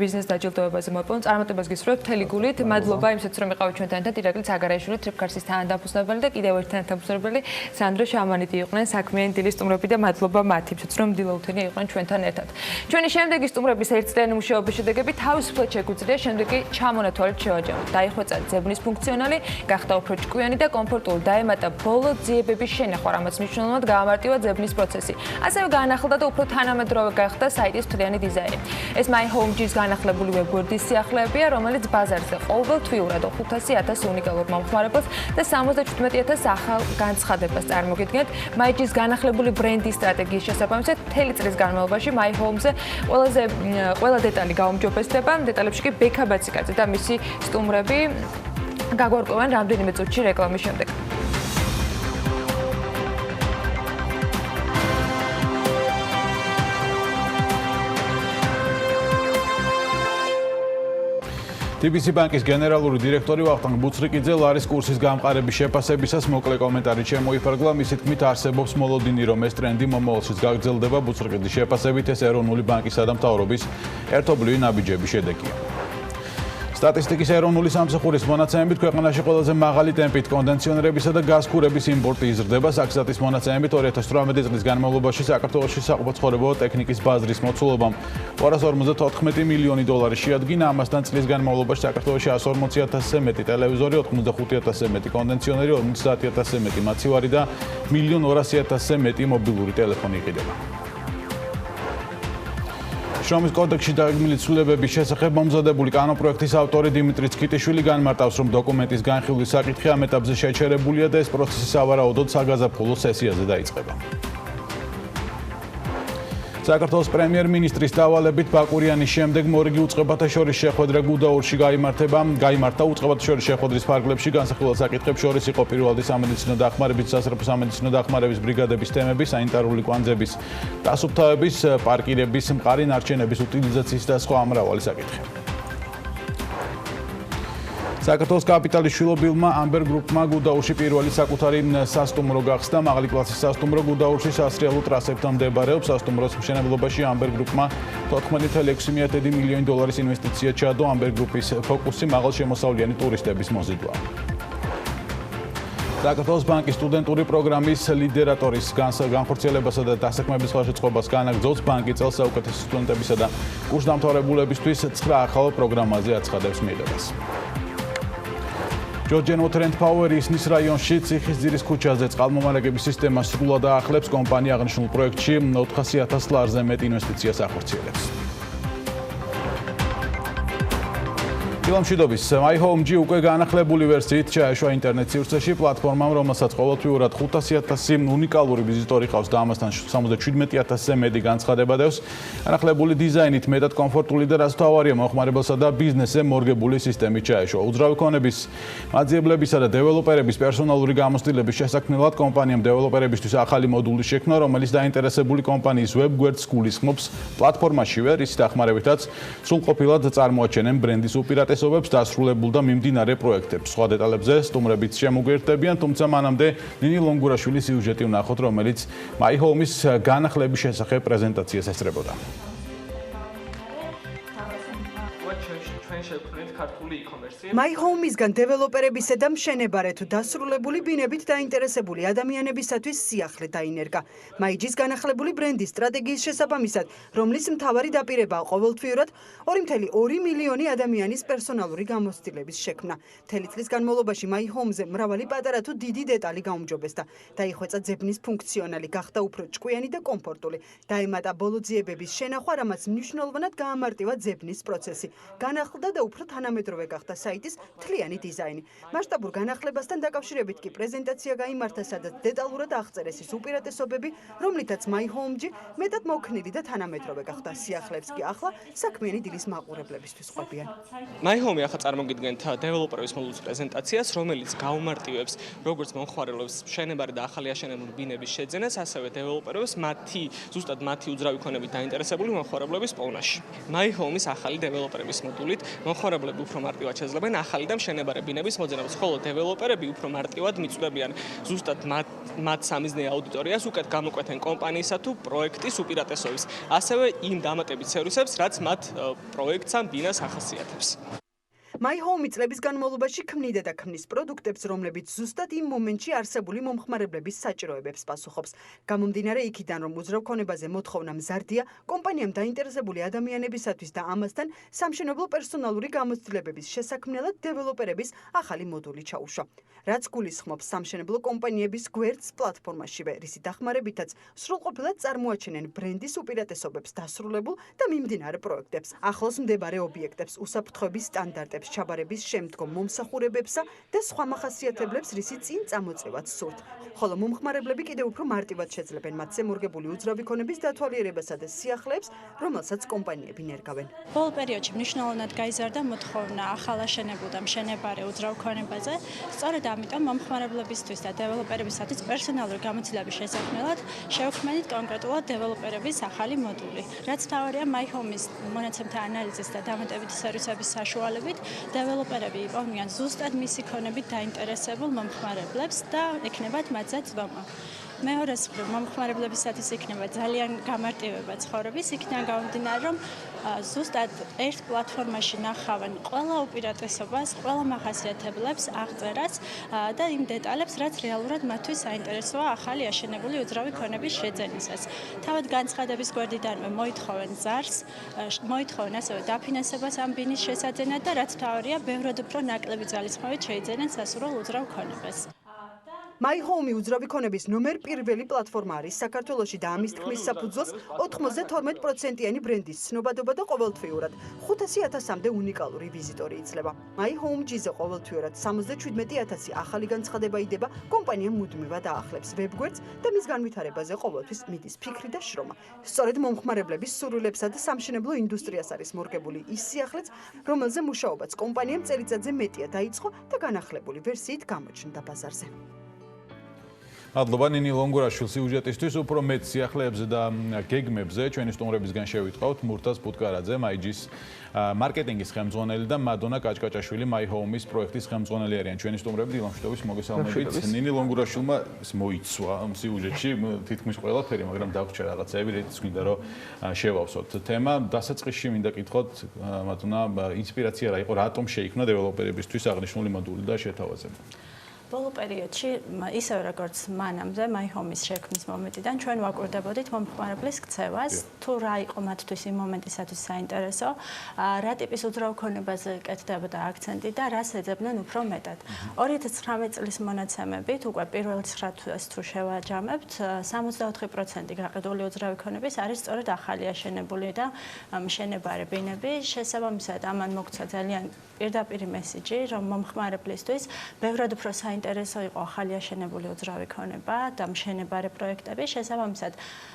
ბიზნეს დაჯილდოებაზე მოეპოვონ. წარმატებას გისურვებთ მთელი გულით. მადლობა იმსაც რომ იყავით ჩვენთან და ირაკლი ცაგარაიშვილი, ტრიპკარსის თანადამფუძნებელი და კიდევ ერთ თანადამფუძნებელი სანდრო შამანიდი იყვნენ საქმიანი დილის სტუმრები და მადლობა მათ იმსაც რომ დილა უთენია იყვნენ ჩვენთან ერთად. ჩვენი შემდეგი სტუმრების ერთწლიანი მუშაობის შედეგები თავისუფლად შეგვიძლია შემდეგი ჩამონათვალით შევაჯამოთ. დაიხვეწა ძებნის ფუნქციონალი, გახდა უფრო ჭკვიანი და კომფორტული, დაემატა ბოლო ძიებების შენახვა, რამაც მნიშვნელოვნად გაამარტივა ძებნის პროცესი. ასევე გაანახლდა და უფრო თანამედროვე გახდა საიტის მთლიანი დიზაინი. ეს My Home-ის განახლებული ვებგვერდის სიახლეებია, რომელიც ბაზარზე ყოველთვიურად 500,000 უნიკალურ მომხმარებელს და 77,000 ახალ განცხადებას წარმოგიდგენთ. My-ის განახლებული ბრენდის სტრატეგიის შესაბამისად მთელი წლის განმავლობაში My Home-ზე ყველა დეტალი გაუმჯობესდება. დეტალებში კი ბექა ბაციკაძე და მისი სტუმრები გაგვარკვევენ რამდენიმე წუთში რეკლამის შემდეგ. TBC ბანკის გენერალური დირექტორი ვახტანგ ბუცრიკიძე ლარის კურსის გამყარების შეფასებისას მოკლე კომენტარი შემოიფარგლა. მისი თქმით, არსებობს მოლოდინი, რომ ეს ტრენდი მომავალშიც გაგრძელდება. ბუცრიკიძის შეფასებით, ეს ეროვნული ბანკისა და მთავრობის ერთობლივი ნაბიჯების შედეგია. სტატისტიკის ეროვნული სამსახურის მონაცემებით ქვეყანაში ყველაზე მაღალი ტემპით კონდენსიონერებისა და გაზქურების იმპორტი იზრდება. საქსტატის მონაცემებით 2018 წლის განმავლობაში საქართველოში საყოფაცხოვრებო ტექნიკის ბაზრის მოცულობამ 254 მილიონი დოლარი შეადგინა. ამასთან წლის განმავლობაში საქართველოში 140,000-ზე მეტი ტელევიზორი, 85,000-ზე მეტი კონდენსიონერი, 50,000-ზე მეტი მაცივარი და 1,200,000-ზე მეტი მობილური ტელეფონი იყიდება. შრომის კოდექსში დაგეგმილი ცვლილებების შესახებ მომზადებული კანონპროექტის ავტორი დიმიტრი ცქიტიშვილი განმარტავს, რომ დოკუმენტის განხილვის საკითხი ამ ეტაპზე შეჩერებულია და ეს პროცესი სავარაუდოდ საგაზაფხულო სესიაზე დაიწყება. საქართველოს პრემიერ-მინისტრის დავალებით ბაკურიანის შემდეგ მორიგი უწყებათა შორის შეხვედრა გუდაურში გაიმართა. უწყებათა შორის შეხვედრის ფარგლებში განსახილველ საკითხებს შორის იყო პირველადი სამედიცინო დახმარების, სასწრაფო სამედიცინო დახმარების ბრიგადების თემები, სანიტარული კვანძების დასუფთავების, პარკირების, მყარი ნარჩენების უტილიზაციის და სხვა მრავალი საკითხი. საქართველოს კაპიტალის შვილობილმა ამბერ გრუპმა გუდაურში პირველი საკუთარი სასტუმრო გახსნა. მაღალი კლასის სასტუმრო გუდაურში სასრიალო ტრასებთან მდებარეობს. სასტუმროს მშენებლობაში ამბერ გრუპმა 14,6 მილიონი დოლარის ინვესტიცია ჩაადო. ამბერ გრუპის ფოკუსი მაღალშემოსავლიანი ტურისტების მოზიდვაა. საქართველოს ბანკის სტუდენტური პროგრამის ლიდერატორის განხორციელებასა და დასაქმების ხელშეწყობას განაგრძობს. ბანკი წელს საუკეთესო სტუდენტებისა და კურსდამთავრებულებისთვის 9 ახალ პროგრამაზე აცხადებს მიღებას. ჯორჯენ ვოთერ პაუერი ისნის რაიონში ციხისძირის ქუჩაზე წყალმომარაგების სისტემა სრულად აახლებს. კომპანია აღნიშნულ პროექტში 400,000 ლარზე მეტ ინვესტიციას ახორციელებს. ფილმშიდობის My Home-ი უკვე განახლებული ვერსიით ჩაეშვა ინტერნეტ სივრცეში. პლატფორმამ, რომელსაც ყოველთვიურად 500,000 უნიკალური ვიზიტორი ყავს და ამასთან 77,000-ზე მეტი განცხადება დევს. განახლებული დიზაინით მეტად კომფორტული და რაც თავარია მომხმარებელსა და ბიზნესზე მორგებული სისტემით ჩაეშვა. უძრავი ქონების მაძიებლებისა და დეველოპერების პერსონალური გამოცდილების შესაქმნელად კომპანიამ დეველოპერებისთვის ახალი მოდული შექმნა, რომელიც დაინტერესებული კომპანიის ვებ გვერდს გულისხმობს. პლატფორმაშივე რის დახმარებითაც სრულყოფილად წარმოაჩენენ ბრენდის უპირატესობებს, დასრულებულ და მიმდინარე პროექტებს. სხვა დეტალებზე სტუმრებიც შემოგვიერთდებიან, თუმცა მანამდე ნინი ლონგურაშვილის სიუჟეტი ვნახოთ, რომელიც My Home-ის განახლების შესახებ პრეზენტაციას ესწრებოდა. ჩვენ შევქმნით ქართული e-commerce. My Home-ისგან დეველოპერებისა და მშენებარე თუ დასრულებული ბინებით დაინტერესებული ადამიანებისათვის სიახლე დაინერგა. მაიჯის განახლებული ბრენდის სტრატეგიის შესაბამისად, რომლის მთავარი დაპირებაა ყოველთვიურად 2.2 მილიონი ადამიანის პერსონალური გამოცდილების შექმნა. მთელი წლის განმავლობაში My Home-ზე მრავალი პატარა თუ დიდი დეტალი გაუმჯობესდა. დაიხვეწა ძებნის ფუნქციონალი, გახდა უფრო ჭკვიანი და კომფორტული. დაემატა ბოლო ძიებების შენახვა, რამაც მნიშვნელოვნად გაამარტივა ძებნის პროცესი. განახლდა და უფრო თანამედროვე გახდა საიტის მთლიანი დიზაინი. მასშტაბურ განახლებასთან დაკავშირებით კი პრეზენტაცია გაიმართა, სადაც დეტალურად აღწერეს ის უპირატესობები, რომლითაც My Home-ი მეტად მოქნილი და თანამედროვე გახდა. სიახლეებს კი ახლა საქმიანი დილის მაყურებლებისთვის ყვებიან. My Home-ი ახლა წარმოგიდგენთ დეველოპერების მოდულის პრეზენტაციას, რომელიც გაუმარტივებს როგორც მომხმარებლებს მშენებარე და ახალი აშენებული ბინების შეძენას, ასევე დეველოპერებს ზუსტად მათი უძრავი ქონებით დაინტერესებული მომხმარებლების პოვნაში. My Home-ის ახალი დეველოპერების მოდულით მომხმარებლები უფრო მარტივად შეძლებენ ახალი და მშენებარე ბინების მოძენებას, ხოლო დეველოპერები უფრო მარტივად მიწვდებიან ზუსტად მათ სამიზნე აუდიტორიას უკეთ გამოკვეთენ კომპანიისა თუ პროექტის უპირატესობის, ასევე იმ დამატებით სერვისებს, რაც მათ პროექტს ან ბინას ახასიათებს. My Home წლების განმავლობაში ქმნიდა და ქმნის პროდუქტებს, რომლებიც ზუსტად იმ მომენტში არსებული მომხმარებლების საჭიროებებს პასუხობს. გამომდინარე იქიდან, რომ უძრავ ქონებაზე მოთხოვნა მზარდია, კომპანიამ დაინტერესებული ადამიანებისათვის და ამასთან სამშენებლო პერსონალური გამოცდილებების შესაქმნელად დეველოპერების ახალი მოდული ჩაუშვა. რაც გულისხმობს სამშენებლო კომპანიების გვერდს პლატფორმაშივე, რისი დახმარებითაც სრულყოფილად წარმოაჩენენ ბრენდის უპირატესობებს, დასრულებულ და მიმდინარე პროექტებს, ახლოს მდებარე ობიექტებს, უსაფრთხოების სტანდარტებს, ჩაბარების შემდგომ მომსახურებებსა და სხვა მახასიათებლებს, რისი წინ წამოწევად სურთ. ხოლო მომხმარებლები კიდევ უფრო მარტივად შეძლებენ მათ ზემორგებული უძრავი ქონების დათვალიერებასა და სიახლეებს, რომელსაც კომპანიები ნერგავენ. ბოლო პერიოდში მნიშვნელოვნად გაიზარდა მოთხოვნა ახალ აშენებულ და მშენებარე უძრავ ქონებაზე. სწორედ ამიტომ მომხმარებლებისთვის და დეველოპერებისათვის პერსონალური გამოცდილების შესაქმნელად შევქმნით კონკრეტულად დეველოპერების ახალი მოდული. რაც მთავარია My Home-ის მონაცემთა ანალიზის და დამატებითი სერვისების საშუალებით, დეველოპერები იპოვნიან ზუსტად მისი ქონებით დაინტერესებულ მომხმარებლებს და ექნებათ მათზე წვდომა. მეორეს მხრივ მომხმარებლებისათვის იქნება ძალიან გამარტივება ცხოვრების, იქიდან გამომდინარე, რომ ზუსტად ერთ პლატფორმაში ნახავენ ყველა უპირატესობას, ყველა მახასიათებლებს, აღწერას და იმ დეტალებს, რაც რეალურად მათთვის საინტერესოა ახალი აშენებული უძრავი ქონების შეძენისას. თავად განცხადების გვერდიდანვე მოითხოვენ ზარს, მოითხოვენ ასევე დაფინანსებას ამ ბინის შესაძენად და რაც მთავარია, ბევრად უფრო ნაკლები ძალისხმევით შეიძენენ სასურველ უძრავ ქონებას. My Home-ი უძრავი ქონების ნომერ პირველი პლატფორმა არის საქართველოში და ამის თქმის საფუძველს 92%-იანი ბრენდის ცნობადობა და ყოველთვიურად 500,000-მდე უნიკალური ვიზიტორი იძლევა. My Home-ზე ყოველთვიურად 77,000 ახალი განცხადება იდება, კომპანია მუდმივად აახლებს ვებგვერდს და მის განვითარებაზე ყოველთვის მიდის ფიქრი და შრომა. სწორედ მომხმარებლების სურვილებსა და სამშენებლო ინდუსტრიას არის მორგებული ის სიახლეც, რომელზე მუშაობაც კომპანიამ წელიწადზე მეტია დაიწყო და განახლებული ვერსიით გამოჩნდა ბაზარზე. მადლობა ნინი ლონგურაშვილს სიუჟეტისთვის. უფრო მეტ სიახლეებზე და გეგმებზე ჩვენი სტუმრებისგან შევიტყავთ მურთაზ პუტკარაძე, მაიჯის მარკეტინგის ხელმძღვანელი და მადონა კაჭკაჭაშვილი, My Home-ის პროექტის ხელმძღვანელი არიან ჩვენი სტუმრები. დილამშვიდობის მოგესალმებით. ნინი ლონგურაშვილმა მოიცვა სიუჟეტში თითქმის ყველაფერი, მაგრამ დაგვრჩა რაღაცები, რითიც მინდა რომ შევავსოთ. თემა დასაწყისში მინდა კითხოთ, მადონა, ინსპირაცია რა იყო, რატომ შეიქმნა დეველოპერებისთვის აღნიშნული მოდული და შეთავაზება? ბოლო პერიოდში ისევ როგორც მანამდე My Home-ის შექმნის მომენტიდან ჩვენ ვაკვირდებოდით მომხმარებლის ქცევას, თუ რა იყო მათთვის იმ მომენტისათვის საინტერესო, რა ტიპის უძრავ ქონებაზე კეთდებოდა აქცენტი და რას ეძებდნენ უფრო მეტად. 2019 წლის მონაცემებით, უკვე პირველ 9 თვეს თუ შევაჯამებთ, 64% გაყიდული უძრავი ქონების არის სწორედ ახალი აშენებული და მშენებარე ბინები. შესაბამისად, ამან მოგცა ძალიან პირდაპირი მესიჯი, რომ მომხმარებლისთვის ბევრად უფრო საინტერესო იყო ახალი აშენებული უძრავი ქონება და მშენებარე პროექტები. შესაბამისად,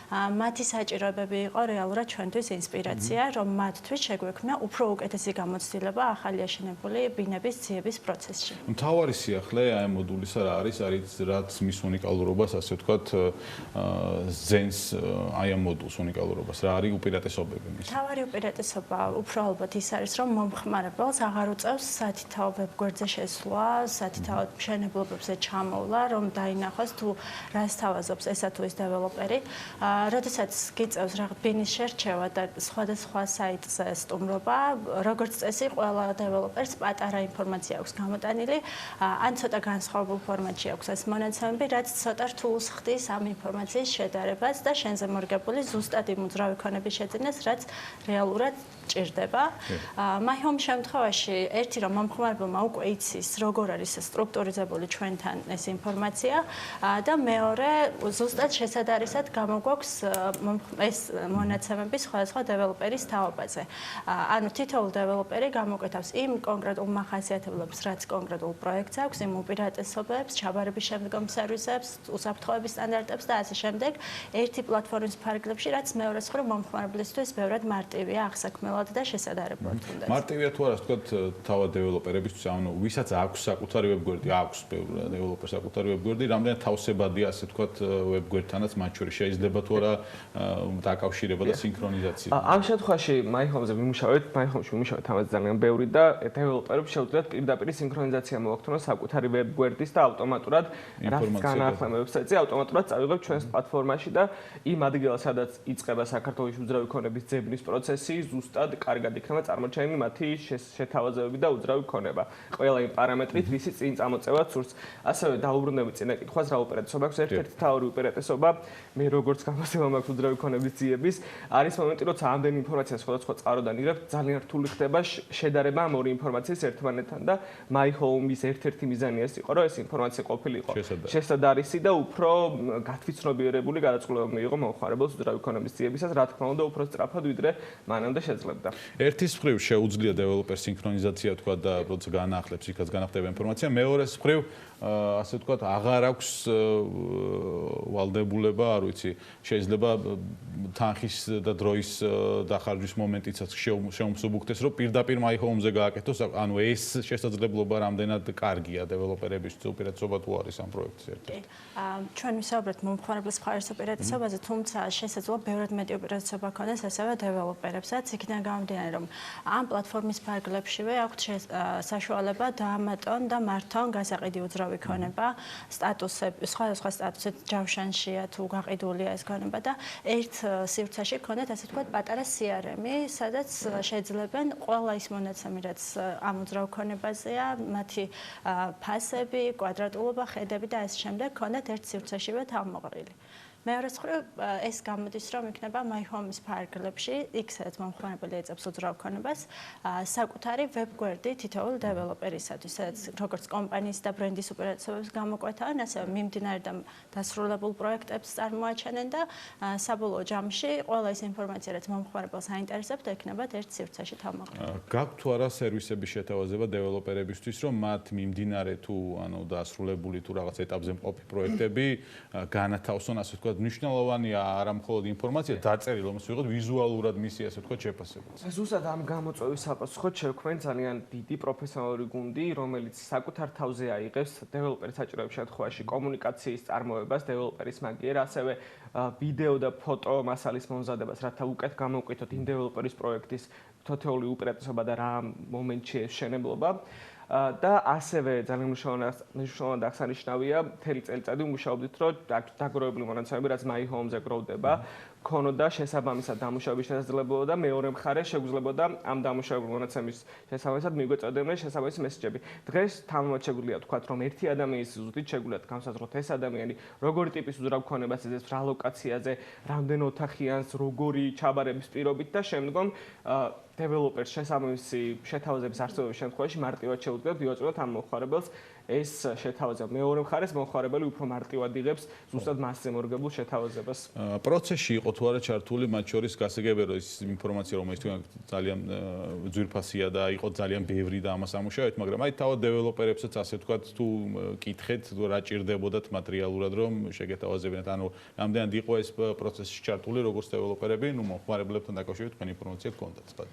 მათი საჭიროებები იყო რეალურად ჩვენთვის ინსპირაცია, რომ მათთვის შეგვექმნა უფრო უკეთესი გამოცდილება ახალი აშენებული ბინების ძიების პროცესში. მთავარი სიახლე აი ამ მოდულისა რა არის, რაც მის უნიკალურობას, ასე ვთქვათ, ზენს აი ამ მოდულს უნიკალურობას, რა არის უპირატესობები მის? მთავარი უპირატესობა უფრო ალბათ ის არის, რომ მომხმარებელს აღარ უწევს სათითაო ვებგვერდზე შესვლა, სათითაო მშენებულ პასუხისმგებლობებზე ჩამოვლა, რომ დაინახოს თუ რას თავაზობს ესა თუ ის დეველოპერი. როდესაც გიწევს რაღაც ბინის შერჩევა და სხვადასხვა საიტზე სტუმრობა, როგორც წესი, ყველა დეველოპერს პატარა ინფორმაცია აქვს გამოტანილი, ან ცოტა განსხვავებულ ფორმატში აქვს ეს მონაცემები, რაც ცოტა რთულს ხდის ამ ინფორმაციის შედარებას და შენზე მორგებული ზუსტად იმ უძრავი ქონების შეძენას, რაც რეალურად ჭირდება. My Home შემთხვევაში ერთი რომ მომხმარებელმა უკვე იცის, როგორ არის სტრუქტურიზებული ჩვენთან ეს ინფორმაცია და მეორე ზუსტად შესაძარისად გამოგვაქვს ეს მონაცემები სხვადასხვა დეველოპერის თაობაზე. ანუ თითოეულ დეველოპერი გამოკვეთავს იმ კონკრეტულ მახასიათებლებს, რაც კონკრეტულ პროექტს აქვს, იმ უპირატესობებს, ჩაბარების შემდგომ სერვისებს, უსაფრთხოების სტანდარტებს და ასე შემდეგ, ერთი პლატფორმის ფარგლებში, რაც მეორეს მხრივ მომხმარებლისთვის ბევრად მარტივია აღსაქმელად და შესაძლებლად თუნდაც. მარტივია თუ არა, თქვათ, თავად დეველოპერებისთვის, ანუ ვისაც აქვს საკუთარი ვებგვერდი, აქვს ბევრი დეველოპერს საკუთარი ვებგვერდი, რამდენად თავსებადია, ასე თქვათ, ვებგვერდთანაც მათ შორის შეიძლება თუ არა დაკავშირება და სინქრონიზაცია. ამ შემთხვევაში My Home-ზე ვიმუშავეთ, My Home-ში ვიმუშავეთ ამაზე ძალიან ბევრი და დეველოპერებს შეუძლიათ პირდაპირ სინქრონიზაცია მოახდინოს საკუთარი ვებგვერდის და ავტომატურად რაც განაახლა ვებსაიტზე ავტომატურად წავიღებ ჩვენს პლატფორმაში და იმ ადგილას, სადაც იწყება საქართველოს უძრავი ქონების ძებნის პროცესი, ზუსტად კარგად იქნება წარმოჩენილი მათი შეთავაზებები და უძრავი ქონება. ყველა იმ პარამეტრით, ვისი წინ წამოწევად სურს. ასევე დაუბრუნდები წინა კითხვას, რა უპირატესობა აქვს? ერთ-ერთი თავი უპირატესობა, მე როგორც გამოსება მაქვს უძრავი ქონების ძიების, არის მომენტი, როცა ამდენი ინფორმაცია სხვადასხვა წყაროდან იღებ, ძალიან რთული ხდება შედარება ამ ორი ინფორმაციის ერთმანეთთან და My Home-ის ერთ-ერთი მიზანი ეს იყო, რომ ეს ინფორმაცია ყოფილიყო შესაძარისი და უფრო გათვითცნობიერებული გადაწყვეტილება მიიღო მომხმარებელს უძრავი ქონების ძიებისას, რა თქმა უნდა, უფრო სწრაფად ვიდრე მანამდე შეძლებდა. ერთის მხრივ შეუძლია დეველოპერს სინქრონიზაცია თქვა და როცა განახლებს, იქაც განახდება ინფორმაცია, მეორეს მხრივ ასე ვთქვათ, აღარ აქვს ვალდებულება, არ ვიცი, შეიძლება თანხის და დროის დახარჯვის მომენტიცაც შეუმსუბუქდეს, რომ პირდაპირ My Home-ზე გააკეთოს, ანუ ეს შესაძლებლობა რამდენად კარგია დეველოპერებისთვის, უპირატესობა თუ არის ამ პროექტის ერთ-ერთი. ჩვენ ვისაუბრეთ მომხმარებლის მხარეს უპირატესობაზე, თუმცა შესაძლოა ბევრად მეტი უპირატესობა ქონდეს ასევე დეველოპერებსაც, იქიდან გამომდინარე, რომ ამ პლატფორმის ფარგლებშივე აქვთ საშუალება დაამატონ და მართონ გასაყიდი უძრავი ქონება, სტატუსები, სხვადასხვა სტატუსით ჯავშანშია თუ გაყიდულია ეს ქონება და ერთ სივრცეში ქონდეთ ასე ვთქვათ პატარა CRM-ი, სადაც შეძლებენ ყველა ის მონაცემი, რაც ამ უძრავ ქონებაზეა, მათი ფასები, კვადრატულობა, ხედები და ასე შემდეგ ქონდეთ ერთ სივრცეშივე თავმოყრილი. მეორეს მხრივ ეს გამოდის, რომ იქნება My Home-ის ფარგლებში, იქ სადაც მომხმარებელი ეწევს უძრავ ქონებას, საკუთარი ვებგვერდი თითოეულ დეველოპერისათვის, სადაც როგორც კომპანიის და ბრენდის უპირატესობებს გამოკვეთავენ, ასევე მიმდინარე და დასრულებულ პროექტებს წარმოაჩენენ და საბოლოო ჯამში ყველა ის ინფორმაცია, რაც მომხმარებელს აინტერესებს, ექნებათ ერთ სივრცეში თავმოყრილი. გაქვთ თუ არა სერვისების შეთავაზება დეველოპერებისთვის, რომ მათ მიმდინარე თუ ანუ დასრულებული თუ რაღაც ეტაპზე მყოფი პროექტები განათავსონ, ასე ვთქვათ, მნიშვნელოვანია არა მხოლოდ ინფორმაცია, დაწერილი, რომ ვიღოთ ვიზუალურად მისი ასე ვთქვათ შეფასებაც. ზუსტად ამ გამოწვევის საპასუხოდ შევქმნით ძალიან დიდი პროფესიონალური გუნდი, რომელიც საკუთარ თავზე აიღებს დეველოპერის საჭიროების შემთხვევაში კომუნიკაციის წარმოებას, დეველოპერის მაგიერ, ასევე ვიდეო და ფოტო მასალის მომზადებას, რათა უკეთ გამოვკითხოთ იმ დეველოპერის პროექტის თითოეული უპირატესობა და რა მომენტში ეს შენებლობა. და ასევე ძალიან მნიშვნელოვანი აღსანიშნავია, მთელი წელიწადი ვმუშაობდით, რომ დაგროვებული მონაცემები, რაც My Home-ზე გროვდება, ქონოდა შესაბამისად დამუშავების შესაძლებლობა და მეორე მხარეს შეგვიძლებოდა ამ დამუშავებული მონაცემის შესაბამისად მიგვეწოდებინა შესაბამისი მესეჯები. დღეს თამამად შეგვიძლია ვთქვათ, რომ ერთი ადამიანის ზუსტით შეგვიძლია განსაზღვროთ ეს ადამიანი როგორი ტიპის უძრავ ქონებას ეძებს, რა ლოკაციაზე, რამდენ ოთახიანს, როგორი ჩაბარების პირობით და შემდგომ დეველოპერს შესაბამისი შეთავაზების არსებობის შემთხვევაში მარტივად შეუძლიათ ვიაწოდოთ ამ მომხმარებელს ეს შეთავაზება. მეორე მხარეს მომხმარებელი უფრო მარტივად იღებს ზუსტად მასზე მორგებულ შეთავაზებას. პროცესში იყო თუ არა ჩართული მათ შორის გასაგებია ის ინფორმაცია, რომელიც თქვენ ძალიან ძვირფასია და იყო ძალიან ბევრი და ამას ამუშავეთ, მაგრამ აი თავად დეველოპერებსაც ასე ვთქვათ, თუ კითხეთ, რა ჭირდებოდათ მატერიალურად, რომ შეგეთავაზებინათ, ანუ რამდენად იყო ეს პროცესში ჩართული როგორც დეველოპერები, ნუ მომხმარებლებთან დაკავშირებით თქვენ ინფორმაცია გქონდათ, სხვა.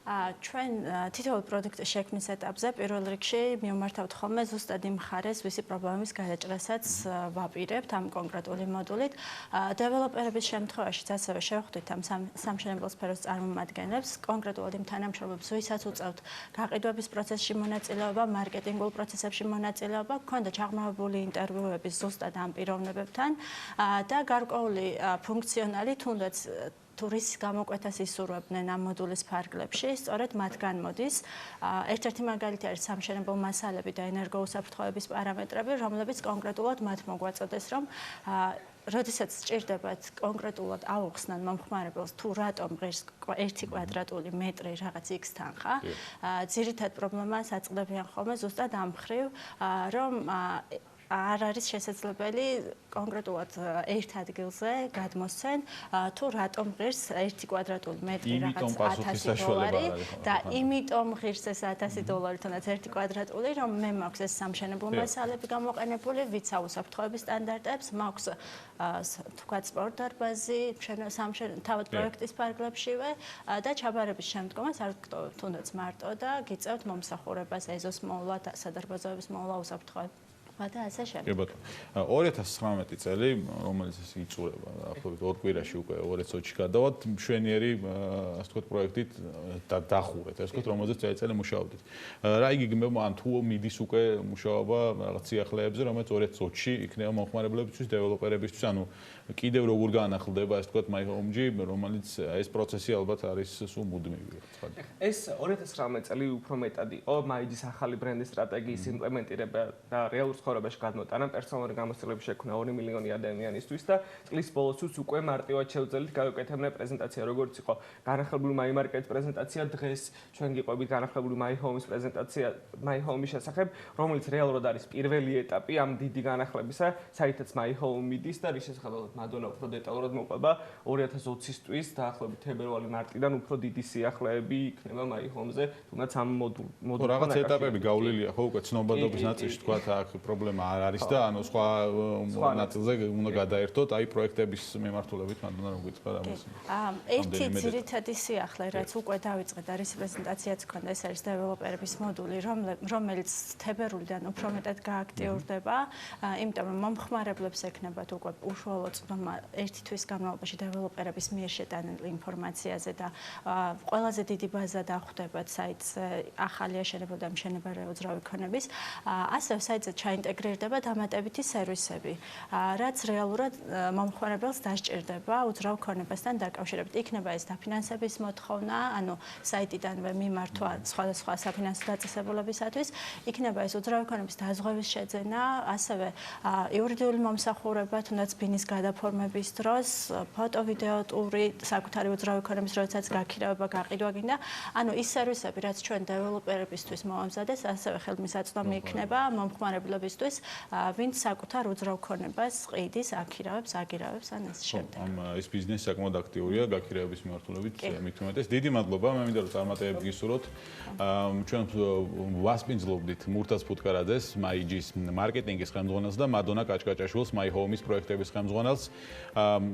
ჩვენ თითოეულ პროდუქტის შექმნის ეტაპზე პირველ რიგში მივმართავთ ხოლმე ზუსტად იმ მხარეს, ვისი პრობლემის გადაჭრასაც ვაპირებთ ამ კონკრეტული მოდულით. დეველოპერების შემთხვევაშიც ასევე შევხვდით ამ სამშენებლო სფეროს წარმომადგენლებს, კონკრეტულად იმ თანამშრომლებს, ვისაც უწევთ გაყიდვების პროცესში მონაწილეობა, მარკეტინგულ პროცესებში მონაწილეობა, გქონდა ჩაღრმავებული ინტერვიუები ზუსტად ამ პიროვნებებთან და გარკვეული ფუნქციონალი თუნდაც ტურისტის გამოკვეთას ისურვებდნენ ამ მოდულის ფარგლებში, სწორედ მათგან მოდის. ერთ-ერთი მაგალითი არის სამშენებლო მასალები და ენერგოუსაფრთხოების პარამეტრები, რომლებიც კონკრეტულად მათ მოგვაწოდეს, რომ როდესაც სჭირდებათ კონკრეტულად აუხსნან მომხმარებელს თუ რატომ ღირს 1 კვადრატული მეტრი რაღაც X თანხა, ძირითად პრობლემას აწყდებიან ხოლმე ზუსტად ამ მხრივ, რომ არ არის შესაძლებელი კონკრეტულად ერთ ადგილზე გადმოსცენ თუ რატომ ღირს 1 კვადრატული მეტრი რაღაც $1000 და იმიტომ ღირს ეს $1000 თუნდაც 1 კვადრატული, რომ მე მაქვს ეს სამშენებლო მასალები გამოყენებული, ვიცავ უსაფრთხოების სტანდარტებს, მაქვს თქვა სპორტდარბაზი, თავად პროექტის ფარგლებშივე და ჩაბარების შემდგომაც არ გტოვებთ თუნდაც მარტო და გიწევთ მომსახურებას, ეზოს მოვლა, სადარბაზოების მოვლა, უსაფრთხოება და ასე შემდეგ. კი ბატონო. 2019 წელი, რომელიც ეს იწურება, ახლობით 2 კვირაში უკვე 2020-ში გადავართ, მშვენიერი, ასე ვთქვათ, პროექტით დახურეთ, ასე ვთქვათ, რომელზეც წელი მუშაობდით. რა იგეგმება ან თუ მიდის უკვე მუშაობა რაღაც სიახლეებზე, რომელიც 2020-ში იქნება მომხმარებლებისთვის, დეველოპერებისთვის, ანუ კიდევ როგორ განახლდება, ასე ვთქვათ, My Home-ში, რომელიც ეს პროცესი ალბათ არის სულ მუდმივი. ეს 2019 წელი უფრო მეტად იყო MyG-ის ახალი ბრენდის სტრატეგიის იმპლემენტირება და რეალურ ცხოვრებაში გადმოტანა, პერსონალური გამოცდილების შექმნა 2 მილიონი ადამიანისთვის და წლის ბოლოსთვის უკვე მარტივად შევძელით გავაკეთებინა პრეზენტაცია, როგორც იყო განახლებული My Market-ის პრეზენტაცია, დღეს ჩვენ გიყვებით განახლებული My Home-ის პრეზენტაცია, My Home-ის შესახებ, რომელიც რეალურად არის პირველი ეტაპი ამ დიდი განახლებისა, საერთოდ My Home მიდის და რის შესაძლებლად მადონა უფრო დეტალურად მოყვება 2020-ისთვის დაახლოებით თებერვალი-მარტიდან უფრო დიდი სიახლეები იქნება My Home-ზე, თუნდაც ამ მოდულთან. რაღაც ეტაპები გავლილია ხო უკვე ცნობადობის ნაწილში თქვა აქ პრობლემა არ არის და ანუ სხვა ნაწილზე უნდა გადაერთოთ აი პროექტების მიმართულებით მანდ რომ გვიწყდა ამას. ერთი ძირითადი სიახლე რაც უკვე დავიწყეთ არის პრეზენტაციაც ქონდა ეს არის დეველოპერების მოდული რომელიც თებერვლიდან უფრო მეტად გააქტიურდება, იმიტომ რომ მომხმარებლებს ექნებათ უკვე უშუალო წვდომა ერთი თვის განმავლობაში დეველოპერების მიერ შეტანილი ინფორმაციაზე და ყველაზე დიდი ბაზა დახვდებათ საიტზე ახალი აშენება და მშენებარე უძრავი ქონების, ასევე საიტზე ჩაინტეგრირდება დამატებითი სერვისები, რაც რეალურად მომხმარებელს დასჭირდება უძრავ ქონებასთან დაკავშირებით. იქნება ეს დაფინანსების მოთხოვნა, ანუ საიტიდანვე მიმართვა სხვადასხვა საფინანსო დაწესებულებისათვის, იქნება ეს უძრავი ქონების დაზღვევის შეძენა, ასევე იურიდიული მომსახურება, თუნდაც ბინის გადაფორმების დროს, ფოტო, ვიდეო ტური, საკუთარი უძრავი ქონების როდესაც გაქირავება, გაყიდვა გინდა, ანუ ის სერვისები, რაც ჩვენ დეველოპერებისთვის მოვამზადეს, ასევე ხელმისაწვდომი იქნება მომხმარებლებისთვის, ვინც საკუთარ უძრავ ქონებას ყიდის, აქირავებს, აგირავებს, ან ასე შემდეგ. ეს ბიზნესი საკმაოდ აქტიურია გაქირავების მიმართულებით, მით უმეტეს. დიდი მადლობა, მე მინდა რომ წარმატებები გისურვოთ. ჩვენ ვასპინძლობდით მურთაზ ფუტკარაძეს, MyG-ის მარკეტინგის ხელმძღვანელს და მადონა კაჭკაჭაშვილს, My Home-ის პროექტების ხელმძღვანელს.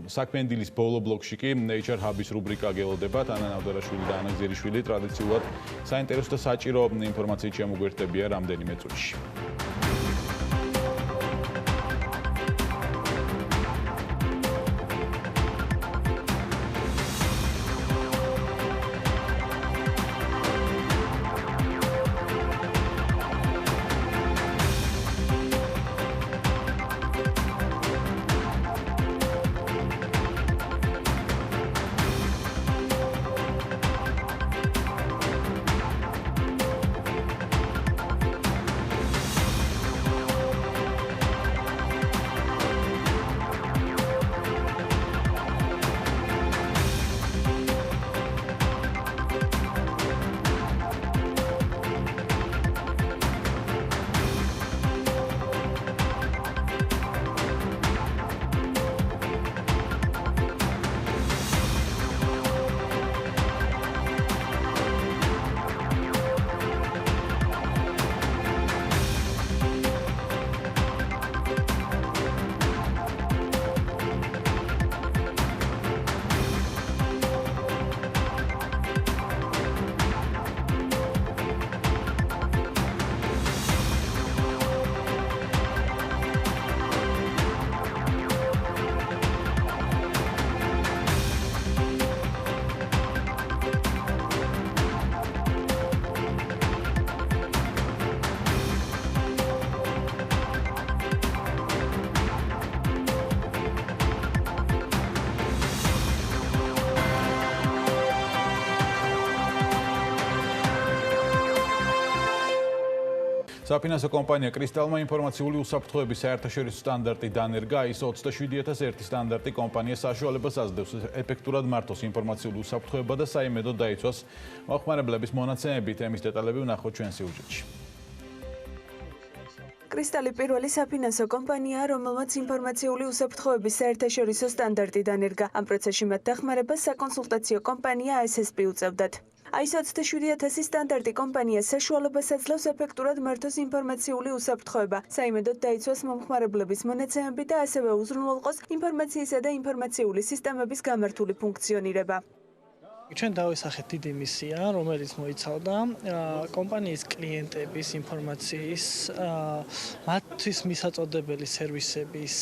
საქმიანი დილის ბოლო ბლოკში კი HR Hub-ის რუბრიკა გელოდებათ, ანა ნავდარაშვილი და ანა გზერიშვილი ტრადიციულად საინტერესო და საჭირო ინფორმაციით შემოგვერთებიან რამდენიმე წუთში. საფინანსო კომპანია კრისტალმა ინფორმაციული უსაფრთხოების საერთაშორისო სტანდარტი დანერგა ISO 27001 სტანდარტი კომპანიას საშუალებას აძლევს ეფექტურად მართოს ინფორმაციული უსაფრთხოება და საიმედოდ დაიცვას მოხმარებლების მონაცემები. თემის დეტალები ვნახოთ ჩვენ სიუჟეტში. კრისტალი პირველი საფინანსო კომპანიაა, რომელმაც ინფორმაციული უსაფრთხოების საერთაშორისო სტანდარტი დანერგა. ამ პროცესში მათ დახმარებას საკონსულტაციო კომპანია ASSP უწევდათ. ISO 27001 სტანდარტი კომპანიას საშუალებას აძლევს ეფექტურად მართოს ინფორმაციული უსაფრთხოება, საიმედოდ დაიცვას მომხმარებლების მონაცემები და ასევე უზრუნველყოს ინფორმაციისა და ინფორმაციული სისტემების გამართული ფუნქციონირება. ჩვენ დავისახეთ დიდი მისია, რომელიც მოიცავდა კომპანიის კლიენტების ინფორმაციის, მათთვის მისაწოდებელი სერვისების,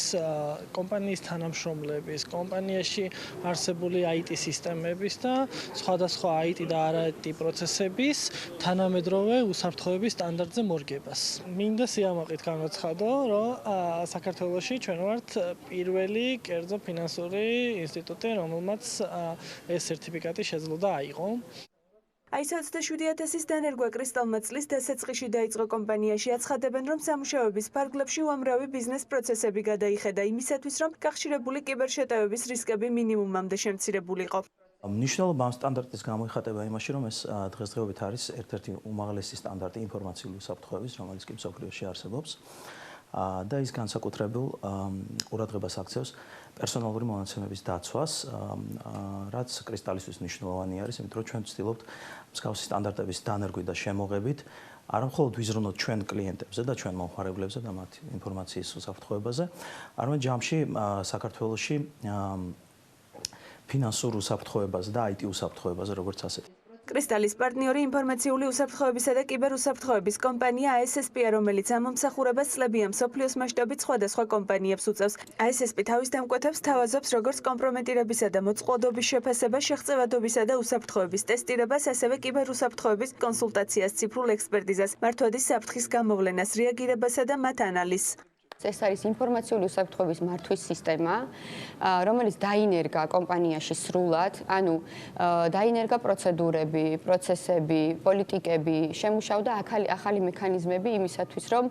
კომპანიის თანამშრომლების, კომპანიაში არსებული IT სისტემების და სხვადასხვა IT და არა-IT პროცესების თანამედროვე უსაფრთხოების სტანდარტზე მორგებას. მინდა სიამაყით განაცხადო, რომ საქართველოში ჩვენ ვართ პირველი კერძო ფინანსური ინსტიტუტი, რომელმაც ეს სერტიფიკატი შეძლო აიღო. ISO 27001-ის დანერგვა კრისტალმა წლის დასაწყისში დაიწყო კომპანიაში. აცხადებენ, რომ სამუშაოების ფარგლებში უამრავი ბიზნეს პროცესები გადაიხედა იმისათვის, რომ გახშირებული კიბერშეტევების რისკები მინიმუმამდე შემცირებულიყო. მნიშვნელობა ამ სტანდარტის გამოიხატება იმაში, რომ ეს დღესდღეობით არის ერთ-ერთი უმაღლესი სტანდარტი ინფორმაციული უსაფრთხოების, რომელიც კი მსოფლიოში არსებობს. და ის განსაკუთრებულ ყურადღებას აქცევს პერსონალური მონაცემების დაცვას, რაც კრისტალისთვის მნიშვნელოვანი არის, იმიტომ რომ ჩვენ ვცდილობთ მსგავსი სტანდარტების დანერგვით და შემოღებით არა მხოლოდ ვიზრუნოთ ჩვენ კლიენტებზე და ჩვენ მომხმარებლებზე და მათ ინფორმაციის უსაფრთხოებაზე, არამედ ჯამში საქართველოში ფინანსურ უსაფრთხოებაზე და IT უსაფრთხოებაზე როგორც ასეთი. კრისტალის პარტნიორი ინფორმაციული უსაფრთხოებისა და კიბერუსაფრთხოების კომპანია ASSP-ა, რომელიც ამ მომსახურებას წლებია მსოფლიოს მასშტაბით სხვადასხვა კომპანიებს უწევს. ASSP თავის დამკვეთებს თავაზობს როგორც კომპრომეტირებისა და მოწყვლადობის შეფასებას, შეღწევადობისა და უსაფრთხოების ტესტირებას, ასევე კიბერუსაფრთხოების კონსულტაციას, ციფრულ ექსპერტიზას, მართვადის საფრთხის გამოვლენას, რეაგირებასა და მათ ანალიზს. ეს არის ინფორმაციული უსაფრთხოების მართვის სისტემა, რომელიც დაინერგა კომპანიაში სრულად, ანუ დაინერგა პროცედურები, პროცესები, პოლიტიკები, შემუშავდა ახალი მექანიზმები იმისათვის, რომ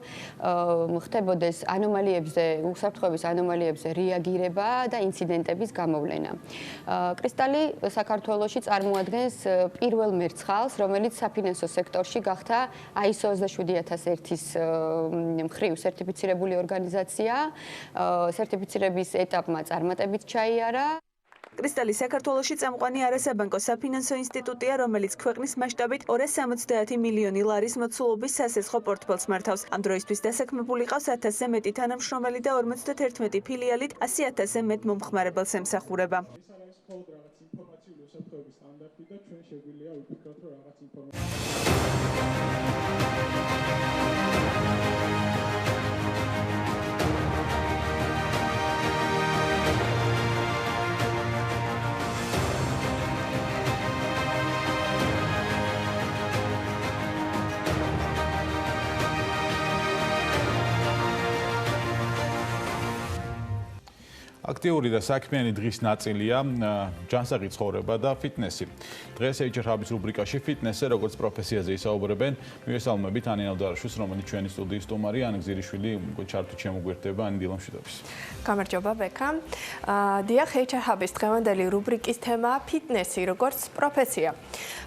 ხდებოდეს ანომალიებზე, უსაფრთხოების ანომალიებზე რეაგირება და ინციდენტების გამოვლენა. კრისტალი საქართველოში წარმოადგენს პირველ მერცხალს, რომელიც საფინანსო სექტორში გახდა ISO 27001-ის მხრივ სერტიფიცირებული ორგანიზაცია. სერტიფიცირების ეტაპმა წარმატებით ჩაიარა. კრისტალი საქართველოში წამყვანი არასაბანკო საფინანსო ინსტიტუტია, რომელიც ქვეყნის მასშტაბით 270 მილიონი ლარის მოცულობის სასესხო პორტფელს მართავს. ამ დროისთვის დასაქმებული ყავს 1000-ზე მეტი თანამშრომელი და 51 ფილიალით 100,000-ზე მეტ მომხმარებელს ემსახურება. აქტიური და საქმიანი დღის ნაწილია ჯანსაღი ცხოვრება და ფიტნესი. დღეს HR Hub-ის რუბრიკაში ფიტნესზე როგორც პროფესიაზე ისაუბრებენ მივესალმებით ანინა დარაშვილს, რომელიც ჩვენი სტუდიის სტუმარია, ანი გზირიშვილი, ჩართვით შემოგვერთება,ანი დილა მშვიდობის. გამარჯობა ბექა. დიახ, HR Hub-ის დღევანდელი რუბრიკის თემაა ფიტნესი როგორც პროფესია.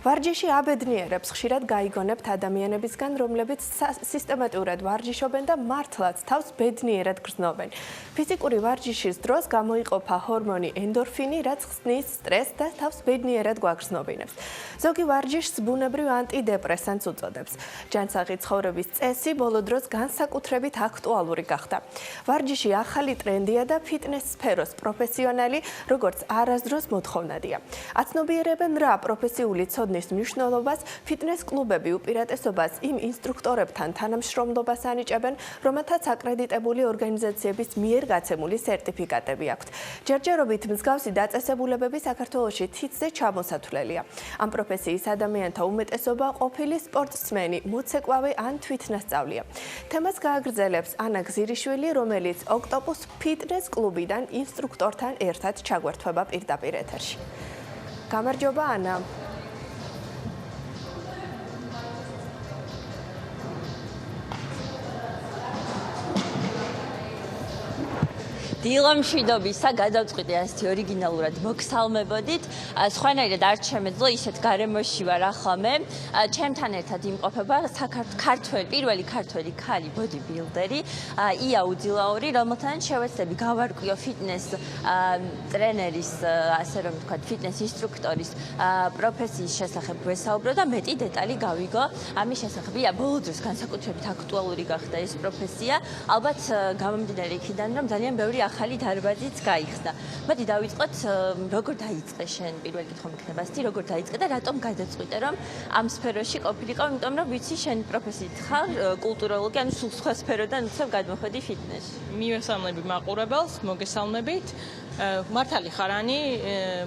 ვარჯიში აბედნიერებს ხშირად გაიგონებთ ადამიანებისგან, რომლებიც სისტემატურად ვარჯიშობენ და მართლაც თავს ბედნიერად გრძნობენ. ფიზიკური ვარჯიშის დროს გამოიყოფა ჰორმონი ენდორფინი, რაც ხსნის სტრესს და თავს ბედნიერად გვაგრძნობინებს. ზოგი ვარჯიშს ბუნებრივ ანტიდეპრესანტს უწოდებს. ჯანსაღი ცხოვრების წესი ბოლო დროს განსაკუთრებით აქტუალური გახდა. ვარჯიში ახალი ტრენდია და ფიტნეს სფეროს პროფესიონალი როგორც არასდროს მოთხოვნადია. აცნობიერებენ რა პროფესიული ცოდნის მნიშვნელობას, ფიტნეს კლუბები უპირატესობას იმ ინსტრუქტორებთან თანამშრომლობას ანიჭებენ, რომელთაც აკრედიტებული ორგანიზაციების მიერ გაცემული სერტიფიკატები აქვთ. ჯერჯერობით მსგავსი დაწესებულებები საქართველოში თითზე ჩამოსათვლელია. ამ პროფესიის ადამიანთა უმეტესობა ყოფილი სპორტსმენი, მოცეკვავე ან თვითნასწავლია. თემას გააგრძელებს ანა გზირიშვილი, რომელიც ოქტოპუს ფიტნეს კლუბიდან ინსტრუქტორთან ერთად ჩაგვერთვება პირდაპირ ეთერში. გამარჯობა ანა. დილა მშვიდობისა, გადავწყვიტე ასეთი ორიგინალურად მოგსალმებოდით. სხვანაირად არ შემეძლო, ისეთ გარემოში ვარ ახლა მე. ჩემთან ერთად იმყოფება პირველი ქართველი ქალი ბოდიბილდერი, ია უძილაური, რომელთან შევეცდები გავარკვიო ფიტნეს ტრენერის, ასე რომ ვთქვათ, ფიტნეს ინსტრუქტორის პროფესიის შესახებ ვესაუბრო და მეტი დეტალი გავიგო ამის შესახებ. ბოლო დროს განსაკუთრებით აქტუალური გახდა ეს პროფესია. ალბათ გამომდინარე იქიდან, რომ ძალიან ბევრი ახალი დარბაზიც გაიხსნა. მოდი დავიწყოთ, როგორ დაიწყე შენ პირველი კითხვა მექნება ასეთი, როგორ დაიწყე და რატომ გადაწყვიტე, რომ ამ სფეროში ყოფილიყო, იმიტომ რომ ვიცი შენ პროფესიით ხარ კულტუროლოგი, ანუ სულ სხვა სფეროდან უცებ გადმოხვედი ფიტნესში. მივესალმები მაყურებელს, მოგესალმებით. მართალი ხარანი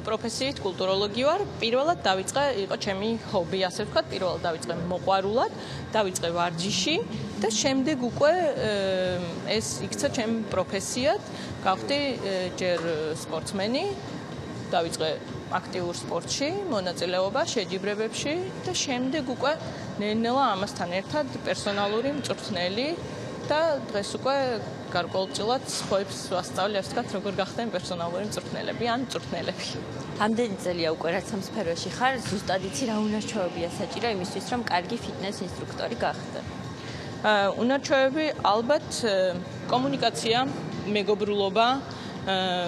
პროფესიით კულტუროლოგი ვარ. პირველად დავიწყე, იყო ჩემი ჰობი, ასე ვთქვათ, პირველად დავიწყე მოყვარულად, დავიწყე ვარჯიში და შემდეგ უკვე ეს იქცა ჩემ პროფესიად. გავხდი ჯერ სპორტსმენი, დავიწყე აქტიურ სპორტში, მონაწილეობა შეჯიბრებებში და შემდეგ უკვე ნელ-ნელა ამასთან ერთად პერსონალური მწვრთნელი და დღეს უკვე გარკვეულწილად სხვებს ვასწავლი, ასე ვთქვათ, როგორ გახდნენ პერსონალური მწვრთნელები ან მწვრთნელები. ამდენი წელია უკვე რაც ამ სფეროში ხარ, ზუსტად იცი რა უნარჩვევებია საჭირო იმისთვის, რომ კარგი ფიტნეს ინსტრუქტორი გახდე? უნარჩვევები ალბათ კომუნიკაცია, მეგობრულობა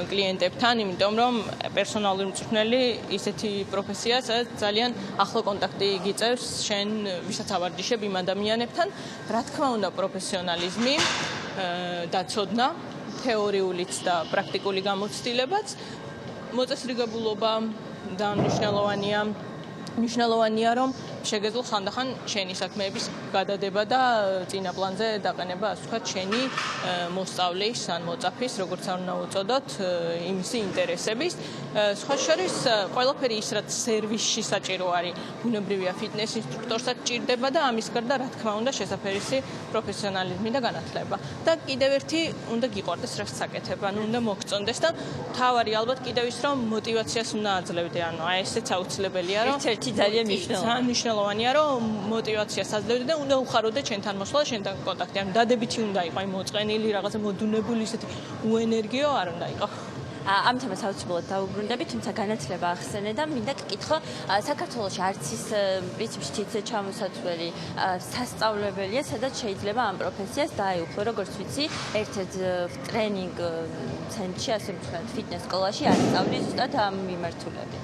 კლიენტებთან, იმიტომ რომ პერსონალური მწვრთნელი ისეთი პროფესია, სადაც ძალიან ახლო კონტაქტი გიწევს შენ ვისაც ავარჯიშებ იმ ადამიანებთან. რა თქმა უნდა, პროფესიონალიზმი და ცოდნა, თეორიულიც და პრაქტიკული გამოცდილებაც, მოწესრიგებულობა და მნიშვნელოვანია, რომ შეგეძლო ხანდახან შენი საქმეების გადადება და წინა პლანზე დაყენება, ასე ვთქვათ, შენი მოსწავლის ან მოწაფის, როგორც არ უნდა უწოდოთ, იმისი ინტერესების. სხვა შორის, ყველაფერი ის, რაც სერვისში საჭირო არის, ბუნებრივია ფიტნეს ინსტრუქტორსაც ჭირდება და ამის გარდა, რა თქმა უნდა, შესაფერისი პროფესიონალიზმი და განათლება. და კიდევ ერთი, უნდა გიყვარდეს რაც საკეთებ, ანუ უნდა მოგწონდეს და თავარი ალბათ კიდევ ის, რომ მოტივაციას უნდა აძლევდე, ანუ აი ესეც აუცილებელია, რომ ერთ-ერთი ძალიან მნიშვნელოვანია, რომ მოტივაციას აძლევდე და უნდა უხაროდე ჩვენთან მოსვლა, ჩვენთან კონტაქტი. ანუ დადებითი უნდა იყო, აი მოწყენილი, რაღაცა მოდუნებული, ისეთი უენერგიო არ უნდა იყო. ამ თემას აუცილებლად დაუბრუნდები, თუმცა განათლება ახსენე და მინდა გკითხო, საქართველოში არც ის პრინციპში თითზე ჩამოსაცვლელი სასწავლებელია, სადაც შეიძლება ამ პროფესიას დაეუფლო, როგორც ვიცი, ერთ-ერთ ტრენინგ ცენტრში, ასე ვთქვათ, ფიტნეს სკოლაში არ სწავლის ზუსტად ამ მიმართულებით.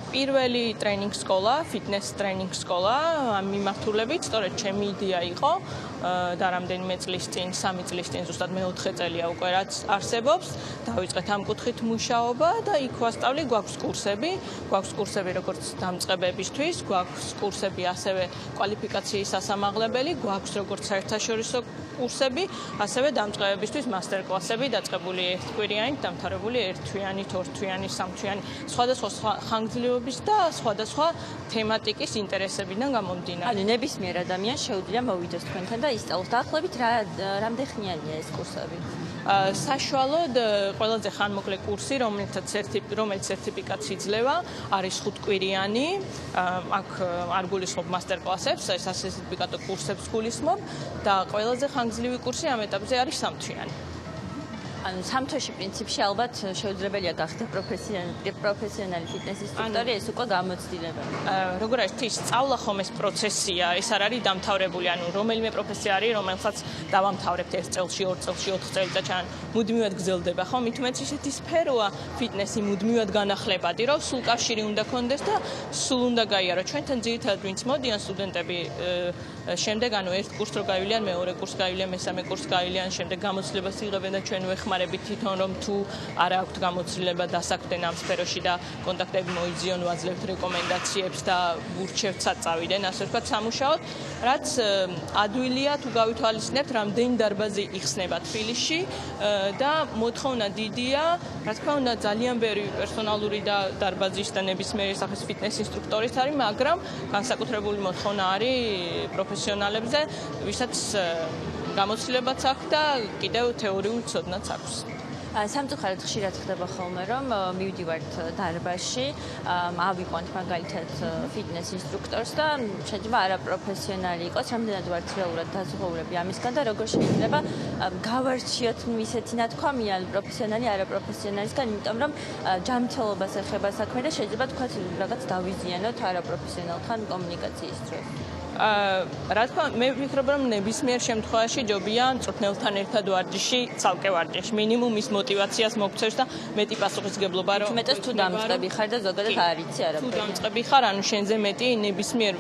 პირველი ტრენინგ სკოლა, ფიტნეს ტრენინგ სკოლა, ამ მიმართულებით, სწორედ ჩემი იდეა იყო და რამდენიმე წლის წინ, 3 წლის წინ, ზუსტად მე-4 წელია უკვე რაც არსებობს, დავიწყეთ ამ კუთხით მუშაობა და იქ ვასწავლი, გვაქვს კურსები როგორც დამწყებებისთვის, გვაქვს კურსები ასევე კვალიფიკაციის სასამაღლებელი, გვაქვს როგორც საერთაშორისო კურსები, ასევე დამწყებებისთვის მასტერკლასები დაწყებული ერთკვირიანი, დამთავრებული ერთთვიანი, ორთვიანი, სამთვიანი, სხვადასხვა ხანგრძლივობის და სხვადასხვა თემატიკის ინტერესებიდან გამომდინარე. ანუ ნებისმიერ ადამიანს შეუძლია მოვიდეს თქვენთან და ისწავლოს. დაახლოებით რამდენი ხნიანია ეს კურსები? საშუალოდ ყველაზე ხანმოკლე კურსი, რომელიც სერტიფიკატს იძლევა, არის 5 კვირიანი. აქ არ გულისხმობ მასტერკლასებს, ეს სერტიფიკატო კურსებს გულისხმობ და ყველაზე ხანგრძლივი კურსი ამ ეტაპზე არის 3 თვიანი. ანუ სამთოში პრინციპში ალბათ შეუძლებელია გახდეს პროფესიონალი ფიტნეს ინსტრუქტორი, ეს უკვე გამოცდილება. როგორ არის ის სწავლა ხომ ეს პროცესია, ეს არ არის დამთავრებული, ანუ რომელიმე პროფესია არის, რომელსაც დავამთავრებთ 1 წელში, 2 წელში, 4 წელიწადში, ან მუდმივად გრძელდება, ხო? მით უმეტეს ისეთი სფეროა ფიტნესი მუდმივად განახლებადი, რომ სულ კავშირი უნდა კონდეს და სულ უნდა გაიარო. ჩვენთან ძირითადად ვინც მოდიან სტუდენტები შემდეგ, ანუ ერთ კურსს რო გაივლიან, მეორე კურსს გაივლიან, მესამე კურსს გაივლიან, შემდეგ გამოცდილებას იღებენ და ჩვენ ვეხმარებით თვითონ რომ თუ არ აქვთ გამოცდილება დასაქმდნენ ამ სფეროში და კონტაქტები მოიძიონ, ვაძლევთ რეკომენდაციებს და ურჩევთ საწავიდან, ასე ვთქვათ, სამუშაოდ, რაც ადვილია თუ გავითვალისწინებთ, რამდენი დარბაზი იხსნება თბილისში და მოთხოვნა დიდია, რა თქმა უნდა, ძალიან ბევრი პერსონალური და დარბაზის და ნებისმიერი სახის ფიტნეს ინსტრუქტორის არის, მაგრამ განსაკუთრებული მოთხოვნა არის პროფესიონალებზე, ვისაც გამოცდილებაც აქვს და კიდევ თეორიულ ცოდნაც აქვს. სამწუხაროდ ხშირად ხდება ხოლმე, რომ მივდივართ დარბაზში, ავიყვანთ მაგალითად ფიტნეს ინსტრუქტორს და შეიძლება არაპროფესიონალი იყოს, რამდენად ვართ რეალურად დაზღვეულები ამისგან და როგორ შეიძლება გავარჩიოთ ისეთი ნათქვამი ან პროფესიონალი არაპროფესიონალისგან, იმიტომ რომ ჯანმრთელობას ეხება საქმე და შეიძლება თქვა რაღაც დავიზიანოთ არაპროფესიონალთან კომუნიკაციის დროს. რა თქმა უნდა, მე ვფიქრობ, რომ ნებისმიერ შემთხვევაში ჯობია მწვრთნელთან ერთად ვარჯიში, ცალკე ვარჯიში. მინიმუმ ის მოტივაციას მოგცევს და მეტი პასუხისგებლობა რომ მეტად თუ დამწყები ხარ და ზოგადად არ იცი არაფერი. თუ დამწყები ხარ, ანუ შენზე მეტი ნებისმიერ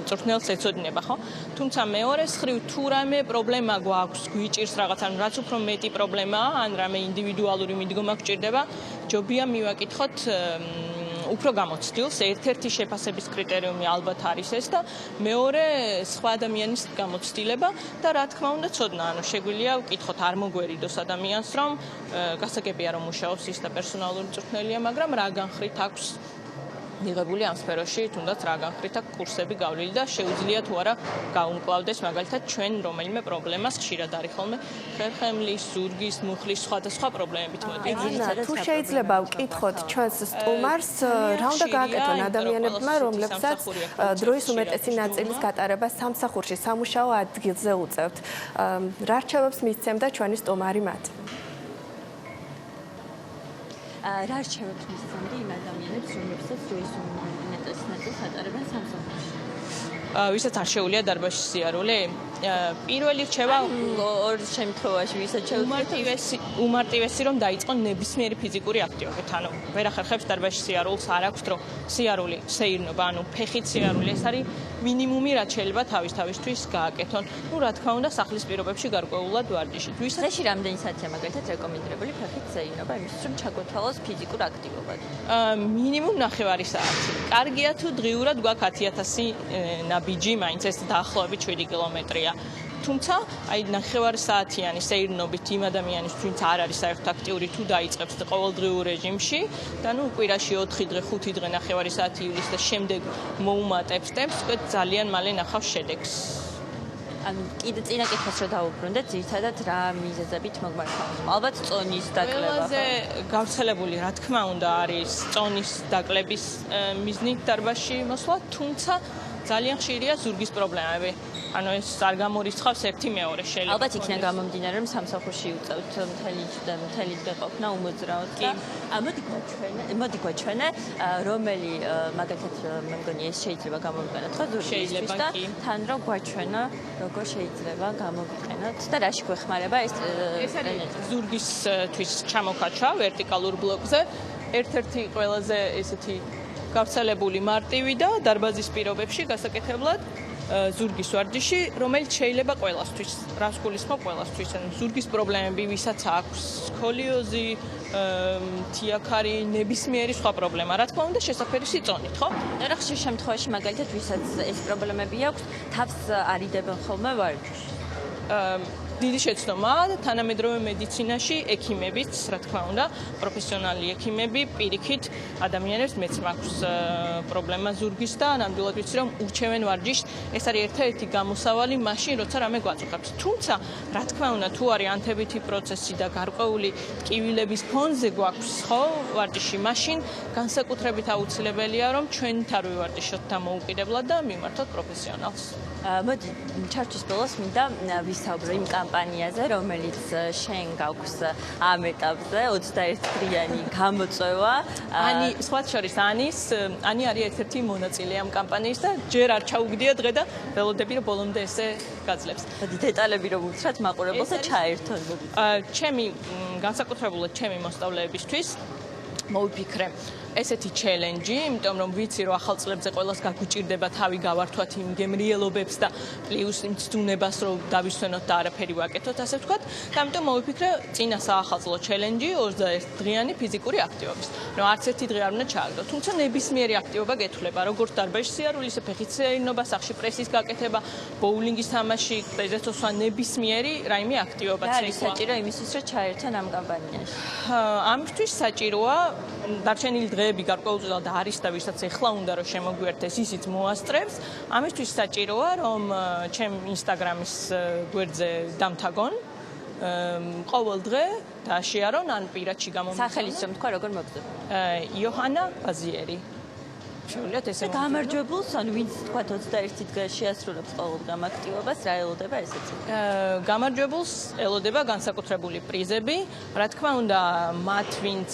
მწვრთნელს ეცოდინება, ხო? თუმცა მეორეს ხრივ თუ რამე პრობლემა გვაქვს, გვიჭირს რაღაც, ანუ რაც უფრო მეტი პრობლემაა, ან რამე ინდივიდუალური მიდგომა გჭირდება, ჯობია მივაკითხოთ უფრო გამოცდილს, ერთ-ერთი შეფასების კრიტერიუმი ალბათ არის ეს და მეორე სხვა ადამიანის გამოცდილება და რა თქმა უნდა ცოდნა, ანუ შეგვიძლია ვკითხოთ არ მოგვერიდოს ადამიანს, რომ გასაგებია რომ მუშაობს ის და პერსონალური მწვრთნელია, მაგრამ რა განხრით აქვს მიღებული ამ სფეროში, თუნდაც რა განხრით აქვს კურსები გავლილი და შეუძლია თუ არა გაუმკლავდეს მაგალითად ჩვენ რომელიმე პრობლემას ხშირად არის ხოლმე ხერხემლის, ზურგის, მუხლის სხვადასხვა პრობლემებით მოდით. თუ შეიძლება ვკითხოთ ჩვენს სტუმარს, რა უნდა გააკეთონ ადამიანებმა, რომლებსაც დროის უმეტესი ნაწილის გატარება სამსახურში, სამუშაო ადგილზე უწევთ. რა რჩევებს მისცემდა ჩვენი სტუმარი მათ? რა რჩევებს მისცემდი იმ ადამიანებს, რომლებსაც დროის უმეტესი ნაწილს ატარებენ სამსახურში? ვისაც არ შეუძლია დარბაზში სიარული? პირველი რჩევა ორ შემთხვევაში ვისაც შეუძლია უმარტივესი რომ დაიწყონ ნებისმიერი ფიზიკური აქტივობით. ანუ ვერ ახერხებს დარბაზში სიარულს, არ აქვს დრო. სიარული, სეირნობა, ანუ ფეხით სიარული, ეს არის მინიმუმი, რაც შეიძლება თავისთვის გააკეთონ. ნუ რა თქმა უნდა, სახლის პირობებში გარკვეულად ვარჯიში. დღეში რამდენი საათია მაგალითად რეკომენდებული ფეხით სეირნობა იმისთვის, რომ ჩაგვეთვალოს ფიზიკურ აქტივობად? მინიმუმ 9 საათი. კარგია თუ დღიურად გვაქვს 10,000 ნაბიჯი, მაინც ეს დაახლოებით 7 კილომეტრია. თუმცა, აი 9 საათიანი სეირნობით იმ ადამიანის, ვინც არ არის საერთოდ აქტიური, თუ დაიწყებს ყოველდღიურ რეჟიმში და ნუ კვირაში 4 დღე, 5 დღე 9 საათი ივლის და შემდეგ მოუმატებს ტემპს, უკვე ძალიან მალე ნახავს შედეგს. ანუ კიდე წინა კითხვას რო დავუბრუნდეთ, ძირითადად რა მიზეზებით მოგმართავთ? ალბათ წონის დაკლება. ყველაზე გავრცელებული, რა თქმა უნდა, არის წონის დაკლების მიზნით დარბაზში მოსვლა, თუმცა ძალიან ხშირია ზურგის პრობლემები. ანუ ეს არ გამორიცხავს ერთი მეორე შეიძლება. ალბათ იქიდან გამომდინარე, რომ სამსახურში უწევთ მთელი დღე ყოფნა უმოძრაოდ და მოდი გვაჩვენე, რომელი მაგალითად მე მგონი ეს შეიძლება გამოვიყენოთ ხო ზურგისთვის და თან რომ გვაჩვენა როგორ შეიძლება გამოვიყენოთ და რაში გვეხმარება ეს არის ზურგისთვის ჩამოკაჩვა ვერტიკალურ ბლოკზე, ერთ-ერთი ყველაზე ესეთი გავრცელებული მარტივი და დარბაზის პირობებში გასაკეთებლად ზურგის ვარჯიში, რომელიც შეიძლება ყველასთვის, რას გულისხმობ ყველასთვის, ანუ ზურგის პრობლემები, ვისაც აქვს სკოლიოზი, თიაქარი, ნებისმიერი სხვა პრობლემა, რა თქმა უნდა, შესაფერისი წონით, ხო? და რა ხშირ შემთხვევაში მაგალითად ვისაც ეს პრობლემები აქვს, თავს არიდებენ ხოლმე ვარჯიში. დიდი შეცდომაა და თანამედროვე მედიცინაში ექიმებიც, რა თქმა უნდა, პროფესიონალი ექიმები პირიქით ადამიანებს მეც მაქვს პრობლემა ზურგის და ნამდვილად ვიცი რომ ურჩევენ ვარჯიშს. ეს არის ერთ-ერთი გამოსავალი მაშინ, როცა რამე გვაწუხებს. თუმცა, რა თქმა უნდა, თუ არის ანთებითი პროცესი და გარკვეული ტკივილების ფონზე გვაქვს, ხო, ვარჯიში, მაშინ განსაკუთრებით აუცილებელია რომ ჩვენ არ ვივარჯიშოთ დამოუკიდებლად და მივმართოთ პროფესიონალს. მოდი, ჩარჩვის ბოლოს მინდა ვისაუბრო იმ კამპანიაზე, რომელიც შენ გაქვს ამ ეტაპზე 21 დღიანი გამოწვევა. ანი, სხვა შორის ანი არის ერთ-ერთი მონაწილე ამ კამპანიის და ჯერ არ ჩაუგდია დღე და ველოდები რომ ბოლომდე ესე გაძლებს. მოდი დეტალები რომ უთხრათ მაყურებელს და ჩაერთონ. ჩემი განსაკუთრებულად ჩემი მოსწავლეებისთვის მოვიფიქრე ესეთი ჩელენჯი, იმიტომ რომ ვიცი რომ ახალ წლებზე ყველას გაგვიჭირდება თავი გავართვათ იმ გემრიელობებს და პლუს იმ ცდუნებას რომ დავისვენოთ და არაფერი ვაკეთოთ, ასე ვთქვათ. და ამიტომ მოვიფიქრე წინა საახალწლო ჩელენჯი 21 დღიანი ფიზიკური აქტივობის. ნუ არც ერთი დღე არ უნდა ჩააგდო, თუმცა ნებისმიერი აქტივობა გეთვლება, როგორც დარბაზში სიარული, ისე ფეხით სეირნობა, სახლში პრესის გაკეთება, ბოულინგის თამაში, პეზეთოსვა, ნებისმიერი რაიმე აქტივობა და არის საჭირო იმისთვის რომ ჩაერთონ ამ კამპანიაში. ამისთვის საჭიროა დარჩენილი დღეები გარკვეულწილად არის და ვისაც ეხლა უნდა რომ შემოგვიერთეს, ისიც მოასწრებს. ამისთვის საჭიროა რომ ჩემ ინსტაგრამის გვერდზე დამთაგონ ყოველ დღე დააშიარონ ან პირადში გამომიყვანონ. სახელის რომ თქვა როგორ მოგწევ? იოჰანა ბაზიერი. შეუძლიათ ესე გამარჯვებულს, ანუ ვინც თქვა 21 დღეში ასრულებს ყოველდღე ამ აქტივობას, რა ელოდება ესეც? გამარჯვებულს ელოდება განსაკუთრებული პრიზები, რა თქმა უნდა, მათ ვინც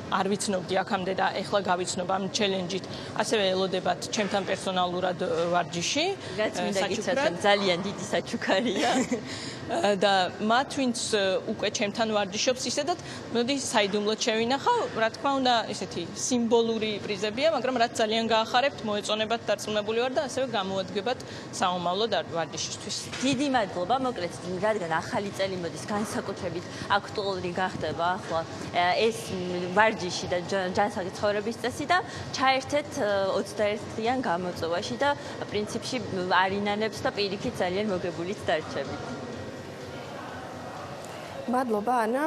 არ ვიცნობდი აქამდე და ეხლა გავიცნობ ამ ჩელენჯით, ასევე ელოდებათ ჩემთან პერსონალურად ვარჯიში. რაც მინდა გიცადოთ, ძალიან დიდი საჩუქარია. და მათ ვინც უკვე ჩემთან ვარჯიშობს ისედაც, მოდი საიდუმლოდ შევინახავ, რა თქმა უნდა, ესეთი სიმბოლური პრიზებია, მაგრამ რაც ძალიან გაახარებთ, მოეწონებათ დარწმუნებული ვარ და ასევე გამოადგებათ საომავლო ვარჯიშისთვის. დიდი მადლობა, მოკლედ, რადგან ახალი წელი მოდის, განსაკუთრებით აქტუალური გახდება ახლა ეს ვარჯიში და ჯანსაღი ცხოვრების წესი და ჩაერთეთ 21-დან გამოწვევაში და პრინციპში არინანებს და პირიქით ძალიან მოგებულით დარჩებით. მადლობა ანა.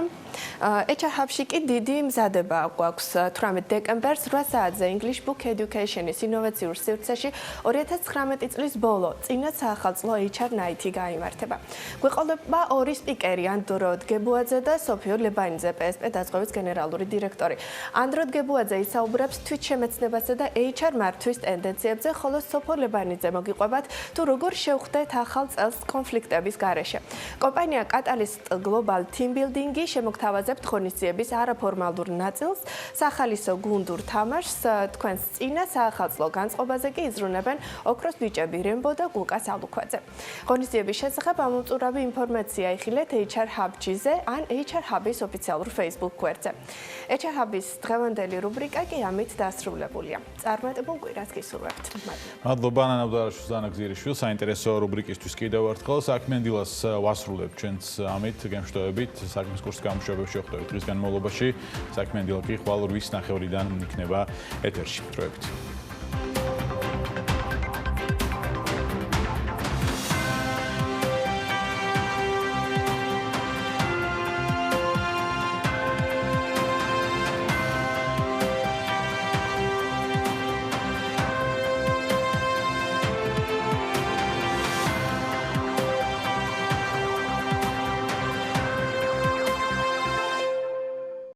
HR Hub-ში კი დიდი მზადება გვაქვს 18 დეკემბერს 8 საათზე English Book Education-ის ინოვაციურ სივრცეში 2019 წლის ბოლო წინა საახალწლო HR Night-ი გაიმართება. გვეყოლება ორი სპიკერი, ანდროდ გებუაძე და სოფიო ლებანიძე, PSP დაწყობის გენერალური დირექტორი. ანდროდ გებუაძე ისაუბრებს თვითშემეცნებასა და HR მართვის ტენდენციებზე, ხოლო სოფიო ლებანიძე მოგიყვებათ თუ როგორ შევხვდეთ ახალ წელს კონფლიქტების გარეშე. კომპანია Catalyst Global Team Building-ი შემოგთავაზებთ ღონისძიების არაფორმალურ ნაწილს, სახალისო გუნდურ თამაშს, თქვენს წინა საახალწლო განწყობაზე კი იზრუნებენ ოქროს ბიჭები რემბო და გუკა სალუქვაძე. ღონისძიების შესახებ ამოწურავი ინფორმაცია იხილეთ HR Hub-ზე ან HR Hub-ის ოფიციალურ Facebook გვერდზე. HR Hub-ის დღევანდელი რუბრიკა კი ამით დასრულებულია. წარმატებულ კვირას გისურვებთ. მადლობა ნანავდარაშვილ ზანაგზირიშვილ, საინტერესო რუბრიკისთვის კიდევ ერთხელ საქმიან დილას ვასრულებთ ჩვენც ამით გემშვიდობებით საქმის კურსის გამშვებებში ვხვდებით დღის განმავლობაში. საქმიან დილა კი ხვალ 8:00-დან იქნება ეთერში. დროებით.